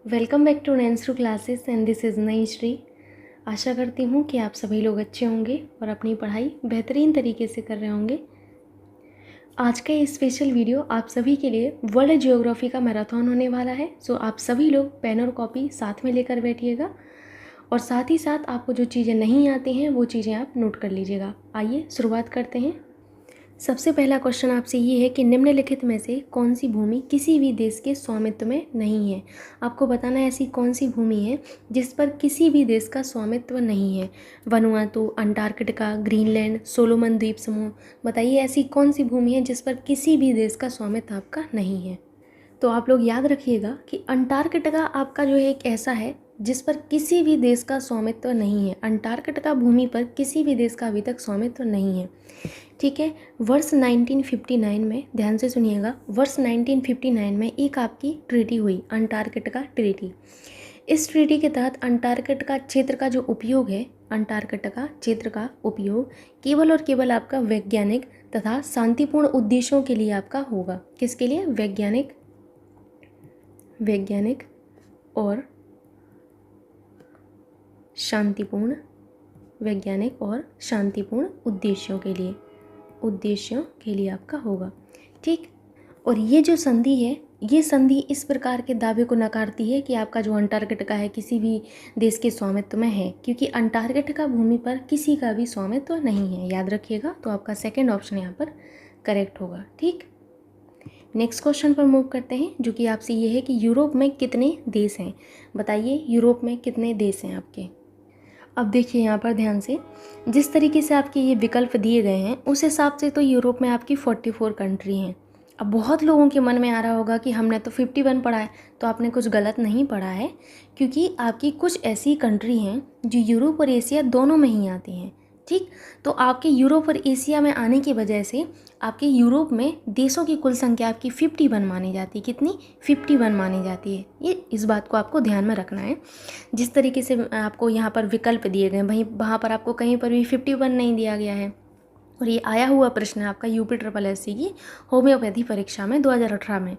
Welcome back to नैंसरू classes and this is Nai Shri. आशा करती हूँ कि आप सभी लोग अच्छे होंगे और अपनी पढ़ाई बेहतरीन तरीके से कर रहे होंगे। आज का ये स्पेशल वीडियो आप सभी के लिए वर्ल्ड ज्योग्राफी का मैराथन होने वाला है। सो आप सभी लोग पेन और कॉपी साथ में लेकर बैठिएगा और साथ ही साथ आपको जो चीज़ें नहीं आती हैं वो चीज़ें आप नोट कर लीजिएगा। आइए शुरुआत करते हैं। सबसे पहला क्वेश्चन आपसे ये है कि निम्नलिखित में से कौन सी भूमि किसी भी देश के स्वामित्व में नहीं है। आपको बताना है ऐसी कौन सी भूमि है जिस पर किसी भी देश का स्वामित्व नहीं है। वनुआतु, अंटार्कटिका, ग्रीनलैंड, सोलोमन द्वीप समूह। बताइए ऐसी कौन सी भूमि है जिस पर किसी भी देश का स्वामित्व आपका नहीं है। तो आप लोग याद रखिएगा कि अंटार्कटिका आपका जो है एक ऐसा है जिस पर किसी भी देश का स्वामित्व नहीं है। अंटार्कटिका भूमि पर किसी भी देश का अभी तक स्वामित्व नहीं है। ठीक है। वर्ष 1959 में, ध्यान से सुनिएगा, वर्ष 1959 में एक आपकी ट्रीटी हुई, अंटार्कटिका ट्रीटी। इस ट्रीटी के तहत अंटार्कटिका क्षेत्र का जो उपयोग है, अंटार्कटिका क्षेत्र का उपयोग केवल और केवल आपका वैज्ञानिक तथा शांतिपूर्ण उद्देश्यों के लिए आपका होगा। किसके लिए? वैज्ञानिक और शांतिपूर्ण उद्देश्यों के लिए आपका होगा। ठीक। और ये जो संधि है, ये संधि इस प्रकार के दावे को नकारती है कि आपका जो अंटार्कटिका है किसी भी देश के स्वामित्व में है, क्योंकि अंटार्कटिका भूमि पर किसी का भी स्वामित्व नहीं है। याद रखिएगा। तो आपका सेकंड ऑप्शन यहाँ पर करेक्ट होगा। ठीक। नेक्स्ट क्वेश्चन पर मूव करते हैं, जो कि आपसे ये है कि यूरोप में कितने देश हैं। बताइए यूरोप में कितने देश हैं आपके। अब देखिए यहाँ पर ध्यान से, जिस तरीके से आपके ये विकल्प दिए गए हैं उस हिसाब से तो यूरोप में आपकी 44 कंट्री हैं। अब बहुत लोगों के मन में आ रहा होगा कि हमने तो 51 पढ़ा है। तो आपने कुछ गलत नहीं पढ़ा है, क्योंकि आपकी कुछ ऐसी कंट्री हैं जो यूरोप और एशिया दोनों में ही आती हैं। ठीक। तो आपके यूरोप और एशिया में आने की वजह से आपके यूरोप में देशों की कुल संख्या आपकी 51 मानी जाती है। कितनी? 51 मानी जाती है। ये इस बात को आपको ध्यान में रखना है। जिस तरीके से आपको यहाँ पर विकल्प दिए गए वहीं वहाँ पर आपको कहीं पर भी 51 नहीं दिया गया है। और ये आया हुआ प्रश्न है आपका UPSSC की होम्योपैथी परीक्षा में 2018 में।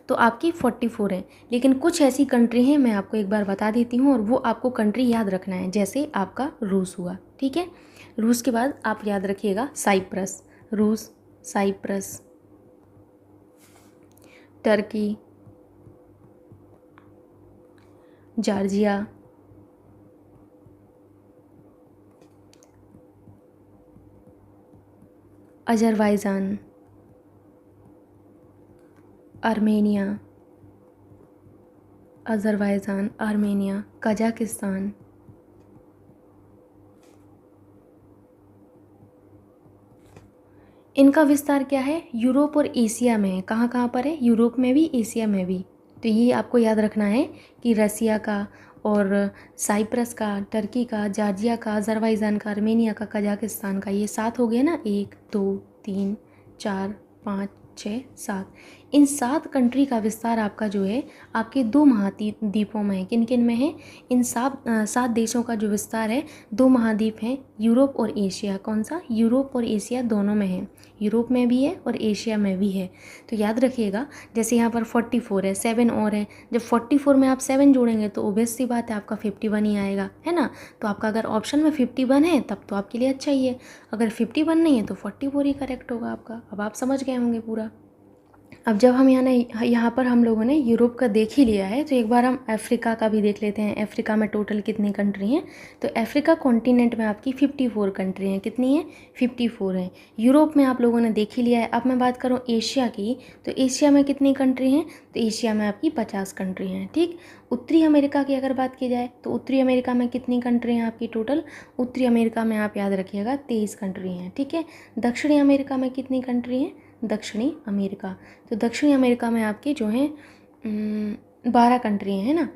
तो आपकी 44 है। लेकिन कुछ ऐसी कंट्री हैं, मैं आपको एक बार बता देती हूँ और वो आपको कंट्री याद रखना है। जैसे आपका रूस हुआ। ठीक है। रूस के बाद आप याद रखिएगा साइप्रस, रूस, Cyprus, Turkey, Georgia, Azerbaijan, Armenia, Kazakhstan, इनका विस्तार क्या है? यूरोप और एशिया में है। कहाँ कहाँ पर है? यूरोप में भी, एशिया में भी। तो ये आपको याद रखना है कि रसिया का और साइप्रस का, टर्की का, जॉर्जिया का, अजरबैजान का, आर्मेनिया का, कजाकिस्तान का, ये 7 हो गए ना। 1 2 3 4 5 6 7। इन 7 कंट्री का विस्तार आपका जो है आपके 2 महाद्वीपों में है। किन किन में है? इन 7 देशों का जो विस्तार है 2 महाद्वीप हैं, यूरोप और एशिया। कौन सा? यूरोप और एशिया दोनों में है। यूरोप में भी है और एशिया में भी है। तो याद रखिएगा, जैसे यहाँ पर 44 है, 7 और है। जब 44 में आप 7 जोड़ेंगे तो ओबियस सी बात है आपका 51 ही आएगा, है ना। तो आपका अगर ऑप्शन में 51 है तब तो आपके लिए अच्छा ही है। अगर 51 नहीं है तो 44 ही करेक्ट होगा आपका। अब आप समझ गए होंगे पूरा। अब जब हम यहाँ पर हम लोगों ने यूरोप का देख ही लिया है, तो एक बार हम अफ्रीका का भी देख लेते हैं। अफ्रीका में टोटल कितनी कंट्री हैं? तो अफ्रीका कॉन्टिनेंट में आपकी 54 कंट्री हैं। कितनी हैं? 54 हैं। यूरोप में आप लोगों ने देख ही लिया है। अब मैं बात करूँ एशिया की, तो एशिया में कितनी कंट्री हैं? तो एशिया में आपकी 50 कंट्री हैं। ठीक। उत्तरी अमेरिका की अगर बात की जाए तो उत्तरी अमेरिका में कितनी कंट्री हैं आपकी टोटल? उत्तरी अमेरिका में आप याद रखिएगा 23 कंट्री हैं। ठीक है। दक्षिणी अमेरिका में कितनी कंट्री हैं? दक्षिणी अमेरिका, तो दक्षिणी अमेरिका में आपकी जो है 12 कंट्री हैं, है ना।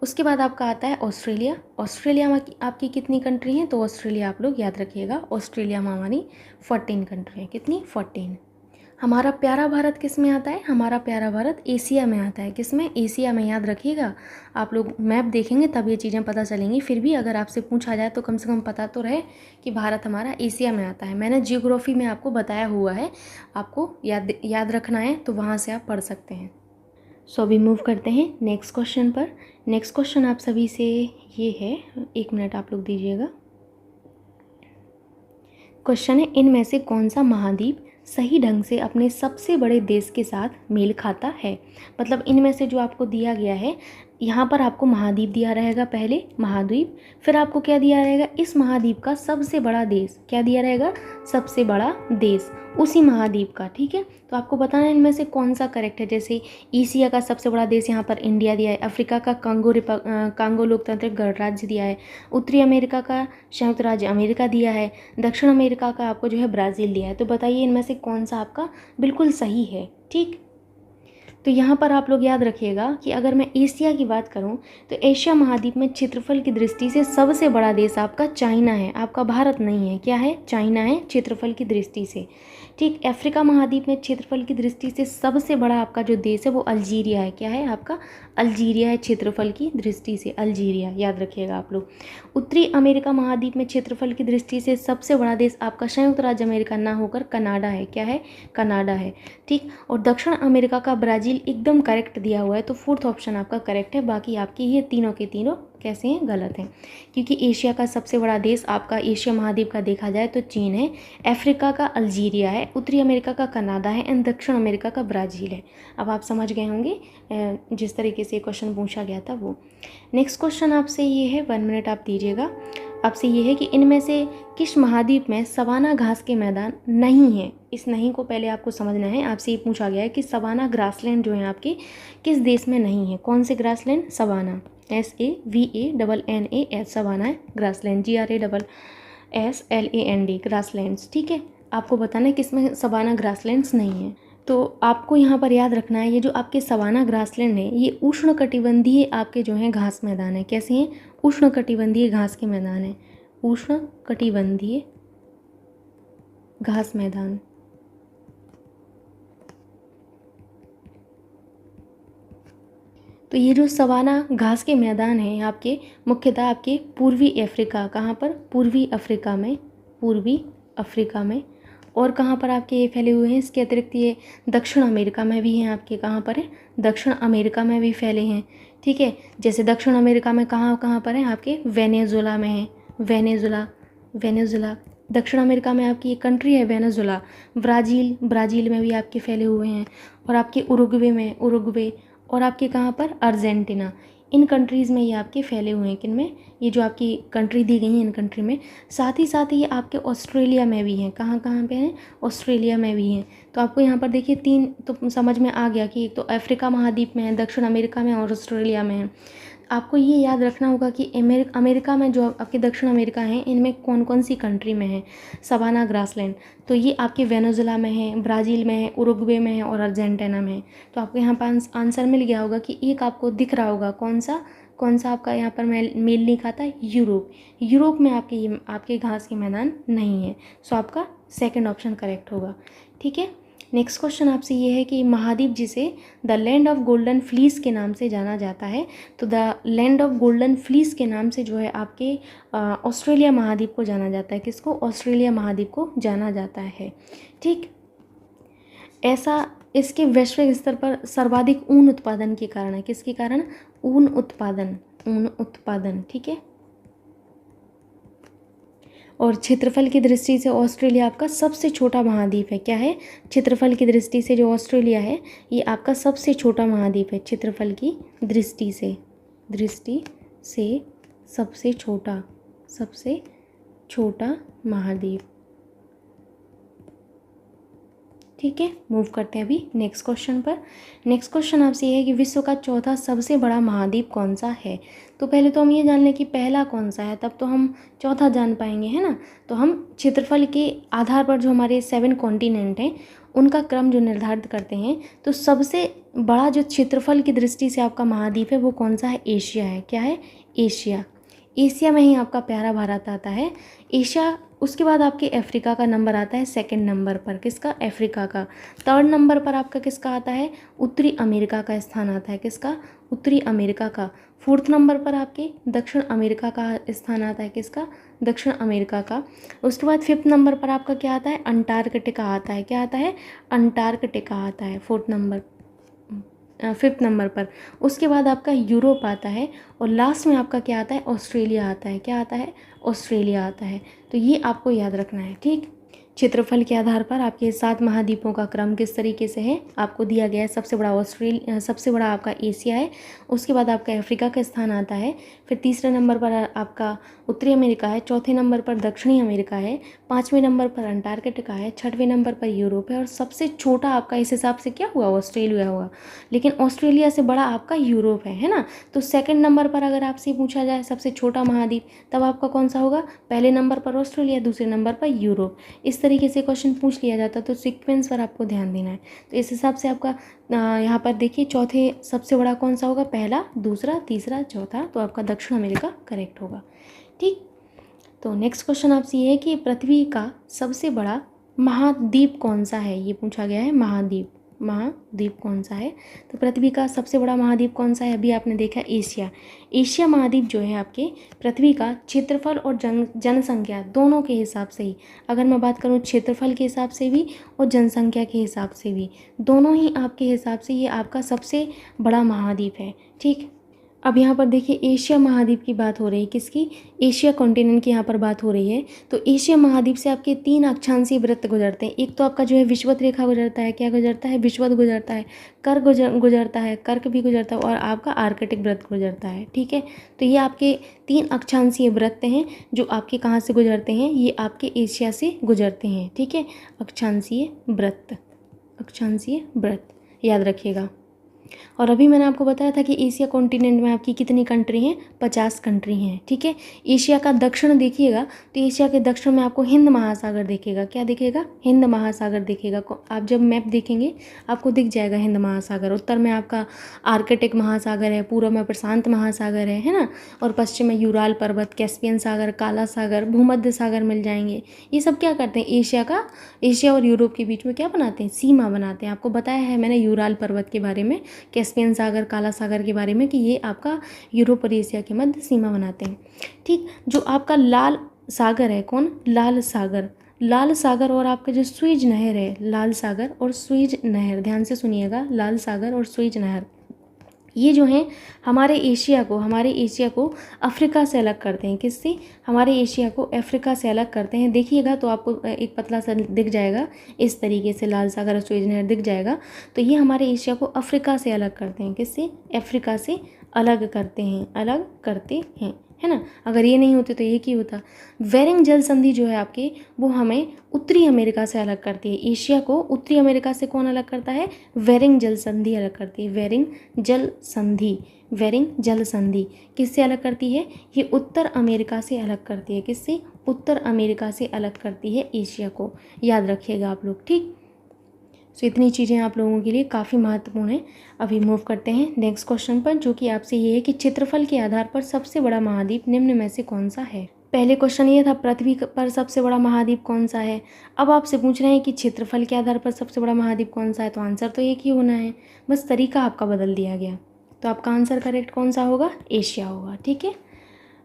उसके बाद आपका आता है ऑस्ट्रेलिया। ऑस्ट्रेलिया में आपकी कितनी कंट्री हैं? तो ऑस्ट्रेलिया आप लोग याद रखिएगा, ऑस्ट्रेलिया में हमारी 14 कंट्री हैं। कितनी? 14। हमारा प्यारा भारत किस में आता है? हमारा प्यारा भारत एशिया में आता है। किस में? एशिया में। याद रखिएगा, आप लोग मैप देखेंगे तब ये चीज़ें पता चलेंगी। फिर भी अगर आपसे पूछा जाए तो कम से कम पता तो रहे कि भारत हमारा एशिया में आता है। मैंने जियोग्राफी में आपको बताया हुआ है, आपको याद रखना है तो वहाँ से आप पढ़ सकते हैं। सो अभी मूव करते हैं नेक्स्ट क्वेश्चन पर। नेक्स्ट क्वेश्चन आप सभी से ये है, 1 मिनट आप लोग दीजिएगा। क्वेश्चन है, इनमें से कौन सा महाद्वीप सही ढंग से अपने सबसे बड़े देश के साथ मेल खाता है। मतलब इनमें से जो आपको दिया गया है, यहाँ पर आपको महाद्वीप दिया रहेगा, पहले महाद्वीप, फिर आपको क्या दिया रहेगा, इस महाद्वीप का सबसे बड़ा देश, क्या दिया रहेगा, सबसे बड़ा देश उसी महाद्वीप का। ठीक है, तो आपको बताना है इनमें से कौन सा करेक्ट है। जैसे एशिया का सबसे बड़ा देश यहाँ पर इंडिया दिया है, अफ्रीका का कांगो लोकतांत्रिक गणराज्य दिया है, उत्तरी अमेरिका का संयुक्त राज्य अमेरिका दिया है, दक्षिण अमेरिका का आपको जो है ब्राज़ील दिया है। तो बताइए इनमें से कौन सा आपका बिल्कुल सही है। ठीक, तो यहाँ पर आप लोग याद रखिएगा कि अगर मैं एशिया की बात करूँ तो एशिया महाद्वीप में क्षेत्रफल की दृष्टि से सबसे बड़ा देश आपका चाइना है, आपका भारत नहीं है। क्या है, चाइना है क्षेत्रफल की दृष्टि से। ठीक, अफ्रीका महाद्वीप में क्षेत्रफल की दृष्टि से सबसे बड़ा आपका जो देश है वो अल्जीरिया है। क्या है आपका, अल्जीरिया है क्षेत्रफल की दृष्टि से, अल्जीरिया याद रखिएगा आप लोग। उत्तरी अमेरिका महाद्वीप में क्षेत्रफल की दृष्टि से सबसे बड़ा देश आपका संयुक्त राज्य अमेरिका ना होकर कनाडा है। क्या है, कनाडा है। ठीक, और दक्षिण अमेरिका का ब्राज़ील एकदम करेक्ट दिया हुआ है, तो फोर्थ ऑप्शन आपका करेक्ट है। बाकी आपकी ये तीनों के तीनों कैसे हैं, गलत हैं। क्योंकि एशिया का सबसे बड़ा देश आपका एशिया महाद्वीप का देखा जाए तो चीन है, अफ्रीका का अल्जीरिया है, उत्तरी अमेरिका का कनाडा है एंड दक्षिण अमेरिका का ब्राज़ील है। अब आप समझ गए होंगे जिस तरीके से क्वेश्चन पूछा गया था वो। नेक्स्ट क्वेश्चन आपसे ये है, 1 मिनट आप दीजिएगा। आपसे ये है कि इनमें से किस महाद्वीप में सवाना घास के मैदान नहीं है। इस नहीं को पहले आपको समझना है। आपसे ये पूछा गया है कि सवाना ग्रासलैंड जो है आपके किस देश में नहीं है। कौन से ग्रासलैंड, सवाना, SAVANNA, सवाना है, ग्रासलैंड GRASSLAND, ग्रासलैंड्स। ठीक है, आपको बताना है किसमें सवाना ग्रासलैंड्स नहीं है। तो आपको यहाँ पर याद रखना है, ये जो आपके सवाना ग्रासलैंड है ये उष्णकटिबंधीय आपके जो हैं घास मैदान है। कैसे हैं, उष्णकटिबंधीय घास के मैदान है, उष्णकटिबंधीय घास मैदान। तो ये जो सवाना घास के मैदान हैं आपके मुख्यतः आपके पूर्वी अफ्रीका, कहाँ पर, पूर्वी अफ्रीका में, पूर्वी अफ्रीका में, और कहाँ पर आपके ये फैले हुए हैं। इसके अतिरिक्त ये दक्षिण अमेरिका में भी हैं आपके, कहाँ पर है, दक्षिण अमेरिका में भी फैले हैं। ठीक है, जैसे दक्षिण अमेरिका में कहाँ कहाँ पर है आपके, वेनेजुला में है, वेनेजुला। दक्षिण अमेरिका में आपकी ये कंट्री है वेनेजुला। ब्राज़ील में भी आपके फैले हुए हैं, और आपके उरुग्वे में, उरुग्वे, और आपके कहाँ पर, अर्जेंटीना। इन कंट्रीज़ में ये आपके फैले हुए हैं। किन में, ये जो आपकी कंट्री दी गई है इन कंट्री में। साथ ही ये आपके ऑस्ट्रेलिया में भी हैं। कहाँ कहाँ पे हैं, ऑस्ट्रेलिया में भी हैं। तो आपको यहाँ पर देखिए 3 तो समझ में आ गया कि एक तो अफ्रीका महाद्वीप में है, दक्षिण अमेरिका में और ऑस्ट्रेलिया में है। आपको ये याद रखना होगा कि अमेरिका में जो आपके दक्षिण अमेरिका हैं इनमें कौन कौन सी कंट्री में है सवाना ग्रासलैंड। तो ये आपके वेनेजुला में है, ब्राज़ील में है, उरुग्वे में है और अर्जेंटीना में है। तो आपको यहाँ पर आंसर मिल गया होगा कि एक आपको दिख रहा होगा कौन सा आपका यहाँ पर मेल नहीं खाता, यूरोप में आपके घास के मैदान नहीं है। सो आपका सेकंड ऑप्शन करेक्ट होगा। ठीक है, नेक्स्ट क्वेश्चन आपसे ये है कि महाद्वीप जिसे the land of golden fleece के नाम से जाना जाता है, तो the land of golden fleece के नाम से जो है आपके ऑस्ट्रेलिया महाद्वीप को जाना जाता है। किसको, ऑस्ट्रेलिया महाद्वीप को जाना जाता है। ठीक, ऐसा इसके वैश्विक स्तर पर सर्वाधिक ऊन उत्पादन के कारण है। किसके कारण, ऊन उत्पादन। ठीक है, और क्षेत्रफल की दृष्टि से ऑस्ट्रेलिया आपका सबसे छोटा महाद्वीप है। क्या है, क्षेत्रफल की दृष्टि से जो ऑस्ट्रेलिया है ये आपका सबसे छोटा महाद्वीप है। क्षेत्रफल की दृष्टि से सबसे छोटा महाद्वीप। ठीक है, मूव करते हैं अभी नेक्स्ट क्वेश्चन पर। नेक्स्ट क्वेश्चन आपसे ये है कि विश्व का चौथा सबसे बड़ा महाद्वीप कौन सा है। तो पहले तो हम ये जान लें कि पहला कौन सा है, तब तो हम चौथा जान पाएंगे, है ना। तो हम क्षेत्रफल के आधार पर जो हमारे 7 कॉन्टिनेंट हैं उनका क्रम जो निर्धारित करते हैं, तो सबसे बड़ा जो क्षेत्रफल की दृष्टि से आपका महाद्वीप है वो कौन सा है, एशिया है। क्या है, एशिया में ही आपका प्यारा भारत आता है, एशिया। उसके बाद आपके अफ्रीका का नंबर आता है सेकंड नंबर पर। किसका, अफ्रीका का। थर्ड नंबर पर आपका किसका आता है, उत्तरी अमेरिका का स्थान आता है। किसका, उत्तरी अमेरिका का। फोर्थ नंबर पर आपके दक्षिण अमेरिका का स्थान आता है। किसका, दक्षिण अमेरिका का। उसके बाद 5th नंबर पर आपका क्या आता है, अंटार्कटिका आता है। क्या आता है, अंटार्कटिका आता है 4th नंबर। 5th नंबर पर। उसके बाद आपका यूरोप आता है और लास्ट में आपका क्या आता है, ऑस्ट्रेलिया आता है। क्या आता है, ऑस्ट्रेलिया आता है। तो ये आपको याद रखना है, ठीक। क्षेत्रफल के आधार पर आपके 7 महाद्वीपों का क्रम किस तरीके से है आपको दिया गया है। सबसे बड़ा सबसे बड़ा आपका एशिया है, उसके बाद आपका अफ्रीका का स्थान आता है, फिर तीसरे नंबर पर आपका उत्तरी अमेरिका है, चौथे नंबर पर दक्षिणी अमेरिका है, पाँचवें नंबर पर अंटार्कटिका है, छठवें नंबर पर यूरोप है और सबसे छोटा आपका इस हिसाब से क्या हुआ, ऑस्ट्रेलिया हुआ। लेकिन ऑस्ट्रेलिया से बड़ा आपका यूरोप है ना। तो सेकंड नंबर पर अगर आपसे पूछा जाए सबसे छोटा महाद्वीप, तब आपका कौन सा होगा, पहले नंबर पर ऑस्ट्रेलिया, दूसरे नंबर पर यूरोप। इस तरीके से क्वेश्चन पूछ लिया जाता, तो सीक्वेंस पर आपको ध्यान देना है। तो इस हिसाब से आपका यहाँ पर देखिए चौथे सबसे बड़ा कौन सा होगा, पहला, दूसरा, तीसरा, चौथा, तो आपका दक्षिण अमेरिका करेक्ट होगा, ठीक। तो नेक्स्ट क्वेश्चन आपसे ये है कि पृथ्वी का सबसे बड़ा महाद्वीप कौन सा है, ये पूछा गया है। महाद्वीप कौन सा है, तो पृथ्वी का सबसे बड़ा महाद्वीप कौन सा है, अभी आपने देखा एशिया। एशिया महाद्वीप जो है आपके पृथ्वी का क्षेत्रफल और जनसंख्या दोनों के हिसाब से ही, अगर मैं बात करूं क्षेत्रफल के हिसाब से भी और जनसंख्या के हिसाब से भी, दोनों ही आपके हिसाब से ये आपका सबसे बड़ा महाद्वीप है, ठीक। अब यहाँ पर देखिए एशिया महाद्वीप की बात हो रही है, किसकी, एशिया कॉन्टिनेंट की यहाँ पर बात हो रही है। तो एशिया महाद्वीप से आपके 3 अक्षांशीय वृत्त गुजरते हैं। एक तो आपका जो है विषुवत रेखा गुजरता है, क्या गुजरता है, विषुवत गुजरता है, कर्क गुजरता है, कर्क भी गुजरता है, और आपका आर्कटिक वृत्त गुजरता है, ठीक है। तो ये आपके 3 अक्षांशीय वृत्त हैं जो आपके कहाँ से गुजरते हैं, ये आपके एशिया से गुजरते हैं, ठीक है। अक्षांशीय वृत्त याद रखिएगा। और अभी मैंने आपको बताया था कि एशिया कॉन्टिनेंट में आपकी कितनी कंट्री हैं, 50 कंट्री हैं, ठीक है। एशिया का दक्षिण देखिएगा, तो एशिया के दक्षिण में आपको हिंद महासागर दिखेगा। क्या दिखेगा, हिंद महासागर दिखेगा। आप जब मैप देखेंगे आपको दिख जाएगा हिंद महासागर। उत्तर में आपका आर्कटिक महासागर है, पूर्व में प्रशांत महासागर है ना, और पश्चिम में यूराल पर्वत, कैस्पियन सागर, काला सागर, भूमध्य सागर मिल जाएंगे। ये सब क्या करते हैं, एशिया और यूरोप के बीच में क्या बनाते हैं, सीमा बनाते हैं। आपको बताया है मैंने यूराल पर्वत के बारे में, कैस्पियन सागर, काला सागर के बारे में, कि ये आपका यूरोप और एशिया के मध्य सीमा बनाते हैं, ठीक। जो आपका लाल सागर है, कौन, लाल सागर और आपका जो स्वेज नहर है, लाल सागर और स्वेज नहर, ध्यान से सुनिएगा, लाल सागर और स्वेज नहर, ये जो हैं हमारे एशिया को अफ्रीका से अलग करते हैं। किससे, हमारे एशिया को अफ्रीका से अलग करते हैं। देखिएगा तो आपको एक पतला सा दिख जाएगा, इस तरीके से लाल सागर और स्वेज नहर दिख जाएगा। तो ये हमारे एशिया को अफ्रीका से अलग करते हैं। किससे, अफ्रीका से अलग करते हैं, है ना। अगर ये नहीं होते तो ये की होता। बेरिंग जल संधि जो है आपके, वो हमें उत्तरी अमेरिका से अलग करती है। एशिया को उत्तरी अमेरिका से कौन अलग करता है, बेरिंग जल संधि अलग करती है। बेरिंग जल संधि किससे अलग करती है, ये उत्तर अमेरिका से अलग करती है। किससे, उत्तर अमेरिका से अलग करती है एशिया को, याद रखिएगा आप लोग, ठीक। सो इतनी चीज़ें आप लोगों के लिए काफ़ी महत्वपूर्ण है। अभी मूव करते हैं नेक्स्ट क्वेश्चन पर, जो कि आपसे ये है कि क्षेत्रफल के आधार पर सबसे बड़ा महाद्वीप निम्न में से कौन सा है। पहले क्वेश्चन ये था पृथ्वी पर सबसे बड़ा महाद्वीप कौन सा है। अब आपसे पूछ रहे हैं कि क्षेत्रफल के आधार पर सबसे बड़ा महाद्वीप कौन सा है, तो आंसर तो एक ही होना है, बस तरीका आपका बदल दिया गया। तो आपका आंसर करेक्ट कौन सा होगा, एशिया होगा, ठीक है।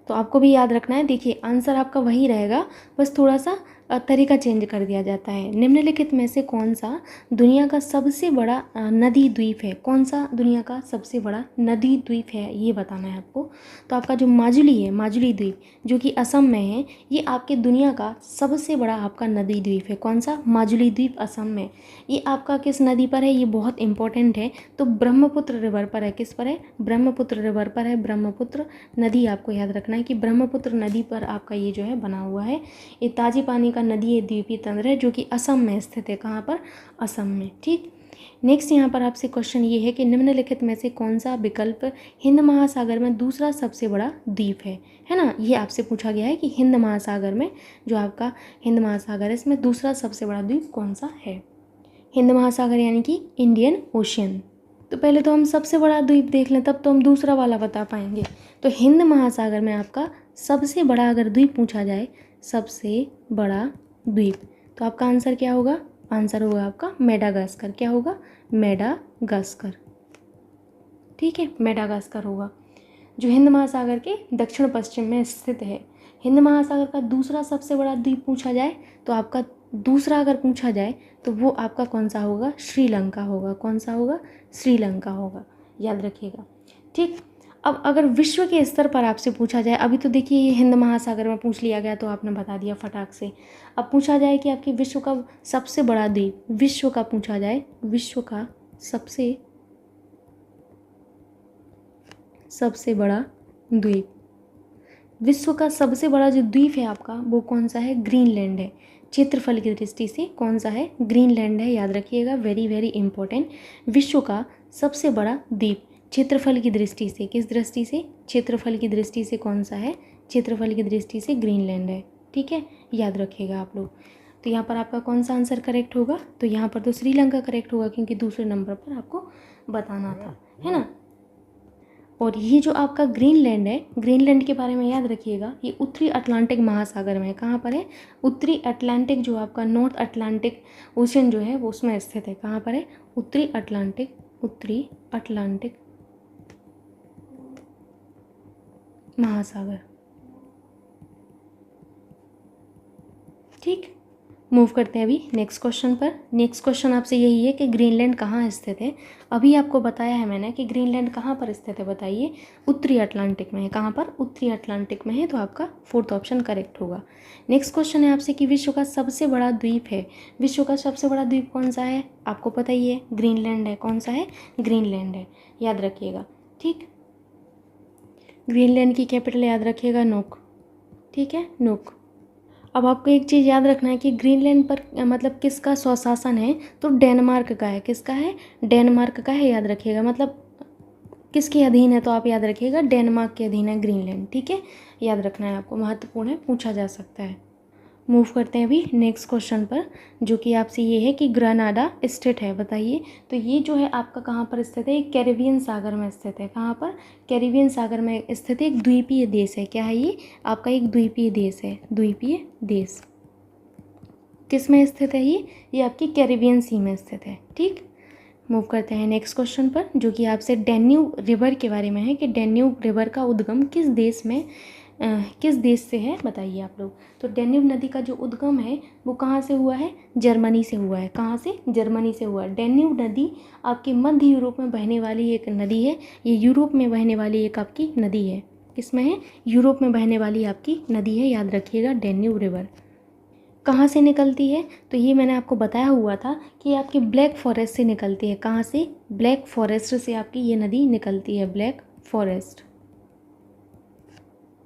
तो आपको भी याद रखना है, देखिए आंसर आपका वही रहेगा, बस थोड़ा सा तरीका चेंज कर दिया जाता है। निम्नलिखित में से कौन सा दुनिया का सबसे बड़ा नदी द्वीप है, कौन सा दुनिया का सबसे बड़ा नदी द्वीप है, ये बताना है आपको। तो आपका जो माजुली है, माजुली द्वीप जो कि असम में है, ये आपके दुनिया का सबसे बड़ा आपका नदी द्वीप है। कौन सा, माजुली द्वीप असम में। ये आपका किस नदी पर है, ये बहुत इंपॉर्टेंट है, तो ब्रह्मपुत्र रिवर पर है। किस पर है, ब्रह्मपुत्र रिवर पर है। ब्रह्मपुत्र नदी आपको याद रखना है कि ब्रह्मपुत्र नदी पर आपका ये जो है बना हुआ है। ये ताजी पानी का नदी द्वीपीय तंत्र है जो कि असम में स्थित है। कहाँ पर, असम में, ठीक। नेक्स्ट यहाँ पर आपसे क्वेश्चन ये है कि निम्नलिखित में से कौन सा विकल्प हिंद महासागर में दूसरा सबसे बड़ा द्वीप है ना। ये आपसे पूछा गया है कि हिंद महासागर में, जो आपका हिंद महासागर है, इसमें दूसरा सबसे बड़ा द्वीप कौन सा है। हिंद महासागर यानी कि इंडियन ओशियन। तो पहले तो हम सबसे बड़ा द्वीप देख लें, तब तो हम दूसरा वाला बता पाएंगे। तो हिंद महासागर में आपका सबसे बड़ा अगर द्वीप पूछा जाए, सबसे बड़ा द्वीप, तो आपका आंसर क्या होगा, आंसर होगा आपका मेडागास्कर। क्या होगा, मेडागास्कर, ठीक है, मेडागास्कर होगा, जो हिंद महासागर के दक्षिण पश्चिम में स्थित है। हिंद महासागर का दूसरा सबसे बड़ा द्वीप पूछा जाए तो आपका दूसरा अगर पूछा जाए तो वो आपका कौन सा होगा, श्रीलंका होगा। कौन सा होगा, श्रीलंका होगा, याद रखिएगा। ठीक, अब अगर विश्व के स्तर पर आपसे पूछा जाए, अभी तो देखिए ये हिंद महासागर में पूछ लिया गया तो आपने बता दिया फटाक से। अब पूछा जाए कि आपके विश्व का सबसे बड़ा द्वीप, विश्व का पूछा जाए, विश्व का सबसे बड़ा द्वीप, विश्व का सबसे बड़ा जो द्वीप है आपका वो कौन सा है, ग्रीनलैंड है। क्षेत्रफल की दृष्टि से कौन सा है, ग्रीनलैंड है, याद रखिएगा, वेरी वेरी इंपॉर्टेंट। विश्व का सबसे बड़ा द्वीप क्षेत्रफल की दृष्टि से, किस दृष्टि से, क्षेत्रफल की दृष्टि से कौन सा है, क्षेत्रफल की दृष्टि से ग्रीनलैंड है। ठीक है, याद रखिएगा आप लोग। तो यहाँ पर आपका कौन सा आंसर करेक्ट होगा, तो यहाँ पर तो श्रीलंका करेक्ट होगा क्योंकि दूसरे नंबर पर आपको बताना था, है ना। और ये जो आपका ग्रीनलैंड है, ग्रीनलैंड के बारे में याद रखिएगा, ये उत्तरी अटलांटिक महासागर में है। कहाँ पर है, उत्तरी अटलांटिक, जो आपका नॉर्थ अटलांटिक ओशन जो है वो उसमें स्थित है। कहाँ पर है, उत्तरी अटलांटिक महासागर। ठीक, मूव करते हैं अभी नेक्स्ट क्वेश्चन पर। नेक्स्ट क्वेश्चन आपसे यही है कि ग्रीनलैंड कहाँ स्थित है। अभी आपको बताया है मैंने कि ग्रीनलैंड कहाँ पर स्थित है, बताइए। उत्तरी अटलांटिक में है। कहाँ पर, उत्तरी अटलांटिक में है, तो आपका फोर्थ ऑप्शन करेक्ट होगा। नेक्स्ट क्वेश्चन है आपसे कि विश्व का सबसे बड़ा द्वीप है। विश्व का सबसे बड़ा द्वीप कौन सा है, आपको पता ही है, ग्रीनलैंड है। कौन सा है, ग्रीनलैंड है, याद रखिएगा। ठीक, ग्रीनलैंड की कैपिटल याद रखिएगा, नूक। ठीक है, नूक। अब आपको एक चीज़ याद रखना है कि ग्रीनलैंड पर मतलब किसका स्वशासन है, तो डेनमार्क का है। किसका है, डेनमार्क का है, याद रखिएगा। मतलब किसके अधीन है, तो आप याद रखिएगा डेनमार्क के अधीन है ग्रीनलैंड। ठीक है, याद रखना है आपको, महत्वपूर्ण है, पूछा जा सकता है। मूव करते हैं अभी नेक्स्ट क्वेश्चन पर, जो कि आपसे ये है कि ग्रेनाडा स्टेट है, बताइए। तो ये जो है आपका कहाँ पर स्थित है, कैरिबियन सागर में स्थित है। कहाँ पर, कैरिबियन सागर में स्थित एक द्वीपीय देश है। क्या है ये, आपका एक द्वीपीय देश है। द्वीपीय देश किस में स्थित है, ये आपकी कैरिबियन सी में स्थित है। ठीक, मूव करते हैं नेक्स्ट क्वेश्चन पर, जो कि आपसे डैन्यूब रिवर के बारे में है कि डैन्यूब रिवर का उद्गम किस देश से है, बताइए आप लोग। तो डैन्यूब नदी का जो उद्गम है वो कहाँ से हुआ है, जर्मनी से हुआ है। कहाँ से, जर्मनी से हुआ है। डैन्यूब नदी आपकी मध्य यूरोप में बहने वाली एक नदी है। ये यूरोप में बहने वाली एक आपकी नदी है। किसमें है, यूरोप में बहने वाली आपकी नदी है, याद रखिएगा, डैन्यूब रिवर। कहाँ से निकलती है, तो ये मैंने आपको बताया हुआ था कि आपकी ब्लैक फॉरेस्ट से निकलती है। कहाँ से, ब्लैक फॉरेस्ट से आपकी ये नदी निकलती है, ब्लैक फॉरेस्ट।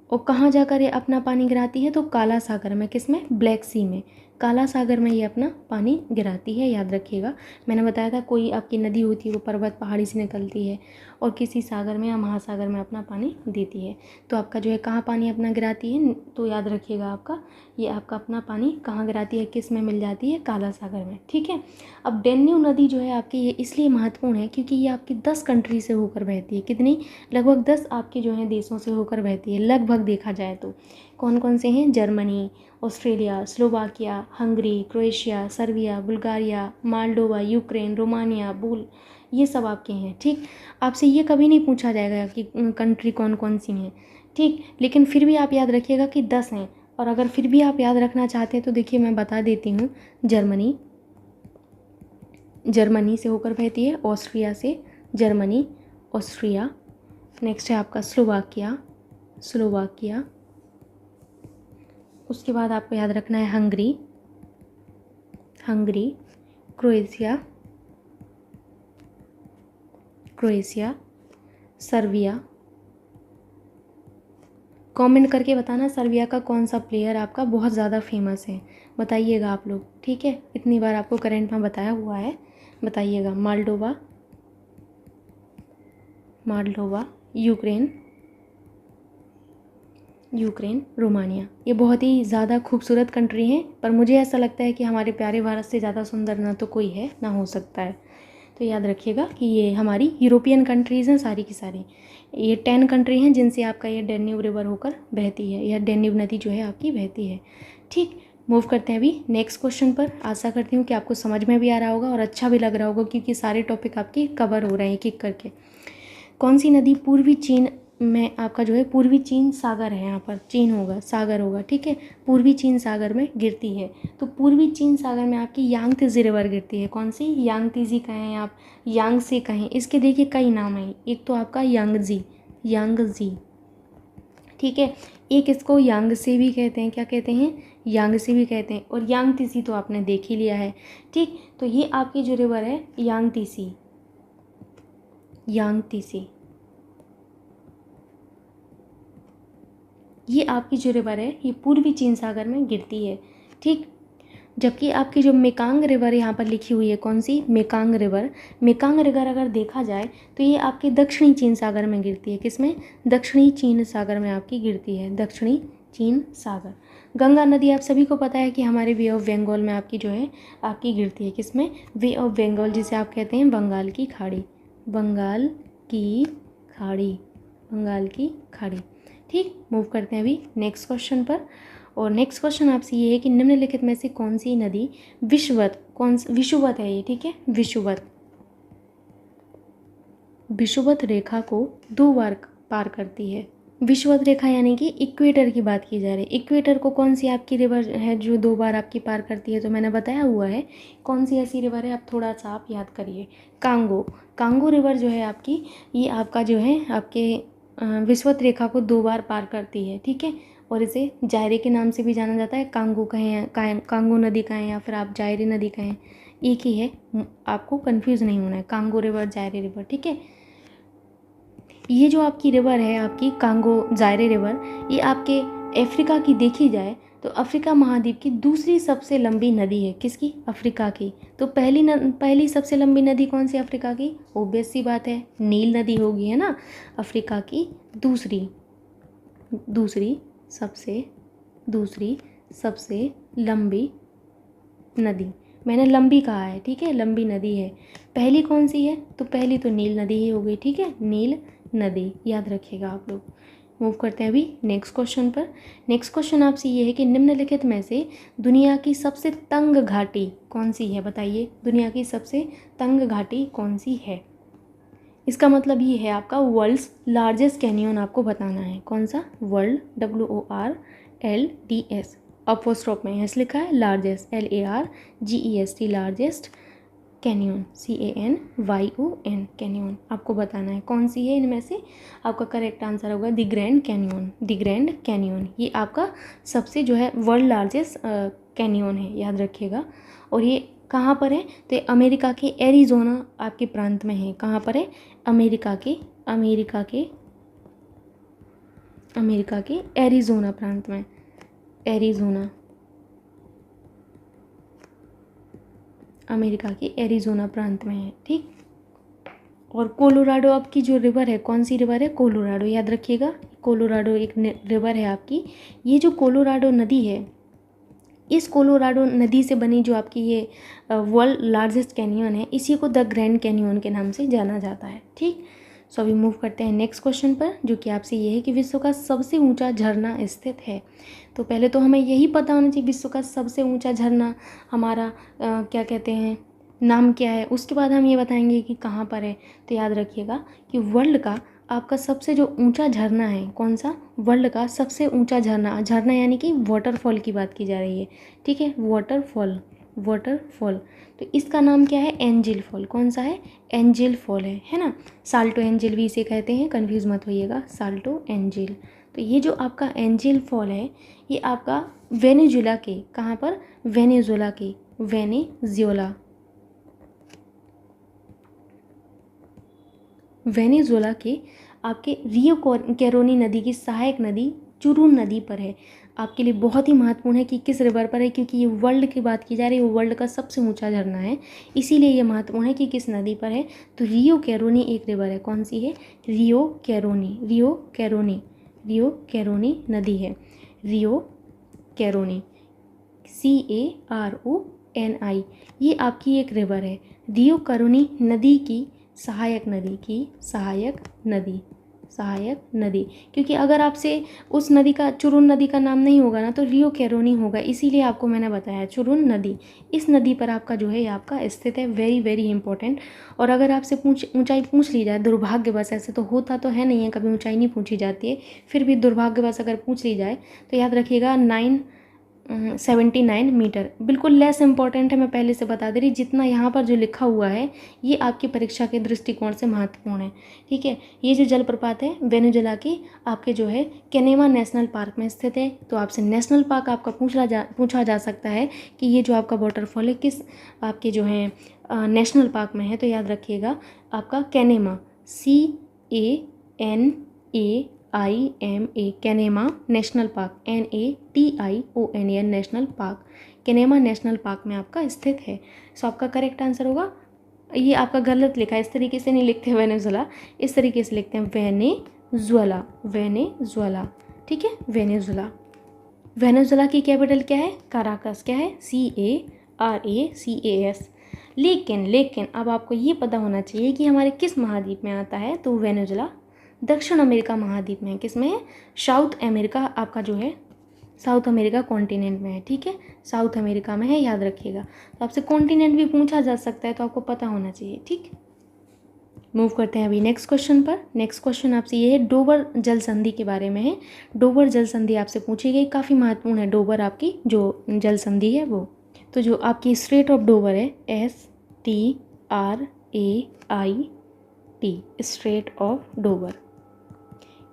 और कहाँ जाकर ये अपना पानी गिराती है, तो काला सागर में। किस में, ब्लैक सी में, काला सागर में ये अपना पानी गिराती है, याद रखिएगा। मैंने बताया था कोई आपकी नदी होती है वो पर्वत पहाड़ी से निकलती है और किसी सागर में या महासागर में अपना पानी देती है। तो आपका जो है कहाँ पानी अपना गिराती है, तो याद रखिएगा आपका ये आपका अपना पानी कहाँ गिराती है, किस में मिल जाती है, काला सागर में। ठीक है, अब डैन्यूब नदी जो है आपकी ये इसलिए महत्वपूर्ण है क्योंकि ये आपकी 10 कंट्री से होकर बहती है। कितनी, लगभग 10 आपके जो है देशों से होकर बहती है, लगभग देखा जाए तो। कौन कौन से हैं, Germany, Australia, Slovakia, Hungary, Croatia, Serbia, Bulgaria, Moldova, Ukraine, Romania, ये सब आपके हैं। ठीक, आपसे ये कभी नहीं पूछा जाएगा कि कंट्री कौन कौन सी हैं। ठीक, लेकिन फिर भी आप याद रखिएगा कि 10 हैं। और अगर फिर भी आप याद रखना चाहते हैं तो देखिए मैं बता देती हूँ। जर्मनी से होकर बहती है, ऑस्ट्रिया से, जर्मनी, ऑस्ट्रिया। नेक्स्ट है आपका स्लोवाकिया। उसके बाद आपको याद रखना है हंगरी, क्रोएशिया, सर्बिया। कमेंट करके बताना सर्बिया का कौन सा प्लेयर आपका बहुत ज़्यादा फेमस है, बताइएगा आप लोग। ठीक है, इतनी बार आपको करंट में बताया हुआ है, बताइएगा। Moldova, Ukraine, Romania. ये बहुत ही ज़्यादा खूबसूरत कंट्री हैं, पर मुझे ऐसा लगता है कि हमारे प्यारे भारत से ज़्यादा सुंदर ना तो कोई है ना हो सकता है। तो याद रखिएगा कि ये हमारी यूरोपियन कंट्रीज़ हैं सारी की सारी। ये 10 कंट्री हैं जिनसे आपका ये डैन्यूब रिवर होकर बहती है, या डैन्यूब नदी जो है आपकी बहती है। ठीक, मूव करते हैं अभी नेक्स्ट क्वेश्चन पर। आशा करती हूँ कि आपको समझ में भी आ रहा होगा और अच्छा भी लग रहा होगा क्योंकि सारे टॉपिक आपकी कवर हो रहे हैं एक एक करके। कौन सी नदी पूर्वी चीन में आपका जो है पूर्वी चीन सागर है, यहाँ पर चीन होगा, सागर होगा, ठीक है, पूर्वी चीन सागर में गिरती है। तो पूर्वी चीन सागर में आपकी यांगत्जे रिवर गिरती है। कौन सी? यांगत्जे कहें आप, यांगसे कहें, इसके देखिए कई नाम हैं। एक तो आपका यांगजी, यांगजी, ठीक है, एक इसको यांगसे भी कहते हैं। क्या कहते हैं? यांगसे भी कहते हैं। और यांगत्जे तो आपने देख ही लिया है, ठीक। तो ये आपकी जो रिवर है यांगत्जे, यांगत्जे, ये आपकी जो रिवर है ये पूर्वी चीन सागर में गिरती है, ठीक। जबकि आपकी जो मेकांग रिवर यहाँ पर लिखी हुई है, कौन सी? Mekong river. मेकांग रिवर अगर देखा जाए तो ये आपके दक्षिणी चीन सागर में गिरती है। किसमें? दक्षिणी चीन सागर में आपकी गिरती है, दक्षिणी चीन सागर। गंगा नदी आप सभी को पता है कि हमारे वे ऑफ बंगाल में आपकी जो है आपकी गिरती है। किसमें? वे ऑफ बंगाल, जिसे आप कहते हैं बंगाल की खाड़ी, बंगाल की खाड़ी, बंगाल की खाड़ी, ठीक। मूव करते हैं अभी नेक्स्ट क्वेश्चन पर। और नेक्स्ट क्वेश्चन आपसे ये है कि निम्नलिखित में से कौन सी नदी विषुवत है ये, ठीक है, विषुवत रेखा को 2 बार पार करती है। विषुवत रेखा यानी कि इक्वेटर की बात की जा रही है। इक्वेटर को कौन सी आपकी रिवर है जो 2 बार आपकी पार करती है? तो मैंने बताया हुआ है कौन सी ऐसी रिवर है, अब थोड़ा सा आप याद करिए। कांगो, कांगो रिवर जो है आपकी, ये आपका जो है आपके विषुवत रेखा को 2 बार पार करती है, ठीक है। और इसे जायरे के नाम से भी जाना जाता है। कांगो कहें, कांगो नदी कहें, या फिर आप जायरे नदी कहें, एक ही है, आपको कंफ्यूज नहीं होना है। कांगो रिवर, जायरे रिवर, ठीक है। ये जो आपकी रिवर है, आपकी कांगो जायरे रिवर, ये आपके अफ्रीका की देखी जाए तो अफ्रीका महाद्वीप की दूसरी सबसे लंबी नदी है। किसकी? अफ्रीका की। तो पहली सबसे लंबी नदी कौन सी अफ्रीका की? ओबियस सी बात है, नील नदी होगी, है ना। अफ्रीका की दूसरी सबसे लंबी नदी, मैंने लंबी कहा है, ठीक है, लंबी नदी है। पहली कौन सी है? तो पहली तो नील नदी ही हो गई, ठीक है, नील नदी, याद रखिएगा आप लोग। मूव करते हैं अभी नेक्स्ट क्वेश्चन पर। नेक्स्ट क्वेश्चन आपसे ये है कि निम्नलिखित में से दुनिया की सबसे तंग घाटी कौन सी है? बताइए, दुनिया की सबसे तंग घाटी कौन सी है? इसका मतलब ये है आपका वर्ल्ड्स लार्जेस्ट कैनियन आपको बताना है। कौन सा? वर्ल्ड, WORLDS, अपोस्ट्रोफ में एस लिखा है, largest, LARGEST, largest canyon, CANYON, canyon आपको बताना है कौन सी है इनमें से। आपका करेक्ट आंसर होगा the grand canyon, the grand canyon. ये आपका सबसे जो है वर्ल्ड लार्जेस्ट कैनियन है, याद रखिएगा। और ये कहाँ पर है? तो ये अमेरिका के एरिज़ोना आपके प्रांत में है। कहाँ पर है? अमेरिका के एरिज़ोना प्रांत में, एरिज़ोना, अमेरिका के एरिज़ोना प्रांत में है, ठीक। और कोलोराडो आपकी जो रिवर है, कौन सी रिवर है? कोलोराडो, याद रखिएगा, कोलोराडो एक रिवर है आपकी। ये जो कोलोराडो नदी है, इस कोलोराडो नदी से बनी जो आपकी ये वर्ल्ड लार्जेस्ट कैनियन है, इसी को द ग्रैंड कैनियन के नाम से जाना जाता है, ठीक। सो अभी मूव करते हैं नेक्स्ट क्वेश्चन पर, जो कि आपसे ये है कि विश्व का सबसे ऊंचा झरना स्थित है। तो पहले तो हमें यही पता होना चाहिए विश्व का सबसे ऊंचा झरना हमारा क्या कहते हैं, नाम क्या है। उसके बाद हम ये बताएंगे कि कहाँ पर है। तो याद रखिएगा कि वर्ल्ड का आपका सबसे जो ऊंचा झरना है, कौन सा? वर्ल्ड का सबसे ऊंचा झरना, झरना यानी कि वाटरफॉल की बात की जा रही है, ठीक है, वाटरफॉल। तो इसका नाम क्या है? Angel fall. कौन सा है? एंजिल फॉल है ना। साल्टो एंजिल भी इसे कहते हैं, कंफ्यूज मत होइएगा, साल्टो एंजिल। तो ये जो आपका एंजिल फॉल है, ये आपका वेनेजुला के, कहाँ पर? वेनेजुला के, वेनेजुला के आपके रियो कैरोनी नदी की सहायक नदी चुरुन नदी पर है। आपके लिए बहुत ही महत्वपूर्ण है कि किस रिवर पर है, क्योंकि ये वर्ल्ड की बात की जा रही है, वर्ल्ड का सबसे ऊंचा झरना है, इसीलिए ये महत्वपूर्ण है कि किस नदी पर है। तो रियो कैरोनी एक रिवर है, कौन सी है? रियो कैरोनी नदी है, रियो कैरोनी, CARONI, ये आपकी एक रिवर है। रियो कैरोनी नदी की सहायक नदी, सहायक नदी, क्योंकि अगर आपसे उस नदी का, चुरुन नदी का नाम नहीं होगा ना तो रियो कैरोनी होगा, इसीलिए आपको मैंने बताया चुरुन नदी। इस नदी पर आपका जो है आपका स्थित है, वेरी वेरी इंपॉर्टेंट। और अगर आपसे ऊंचाई पूछ ली जाए, दुर्भाग्यवश, ऐसे तो होता तो है नहीं है, कभी ऊंचाई नहीं पूछी जाती है, फिर भी दुर्भाग्यवश अगर पूछ ली जाए तो याद रखिएगा 979 मीटर। बिल्कुल लेस इंपॉर्टेंट है, मैं पहले से बता दे रही, जितना यहाँ पर जो लिखा हुआ है ये आपकी परीक्षा के दृष्टिकोण से महत्वपूर्ण है। ठीक है, ये जो जलप्रपात है वेनेजुएला की आपके जो है कैनेमा नेशनल पार्क में स्थित है। तो आपसे नेशनल पार्क आपका पूछा जा सकता है कि ये जो आपका वाटरफॉल है किस आपके जो है नेशनल पार्क में है, तो याद रखिएगा आपका Canaima, CANAIMA, Canaima national park, NATION national park, Canaima national park में आपका स्थित है। सो आपका करेक्ट आंसर होगा, ये आपका गलत लिखा है, इस तरीके से नहीं लिखते वेनेजुएला, इस तरीके से लिखते हैं वेनेजुएला, वेनेजुएला। ठीक है, वेनेजुएला। वेनेजुएला की कैपिटल क्या है? काराकस। क्या है? CARACAS। लेकिन अब आपको ये पता होना चाहिए कि हमारे किस महाद्वीप में आता है, तो वेनेजुएला दक्षिण अमेरिका महाद्वीप में है। किस में है? साउथ अमेरिका, आपका जो है साउथ अमेरिका कॉन्टिनेंट में है। ठीक है, साउथ अमेरिका में है, याद रखिएगा। तो आपसे कॉन्टिनेंट भी पूछा जा सकता है, तो आपको पता होना चाहिए। ठीक, मूव करते हैं अभी नेक्स्ट क्वेश्चन पर। नेक्स्ट क्वेश्चन आपसे ये है, डोबर जल संधि के बारे में है। डोबर जल संधि आपसे पूछी गई, काफ़ी महत्वपूर्ण है डोबर आपकी जो जल संधि है वो। तो जो आपकी स्ट्रेट ऑफ डोबर है, STRAIT, स्ट्रेट ऑफ डोबर,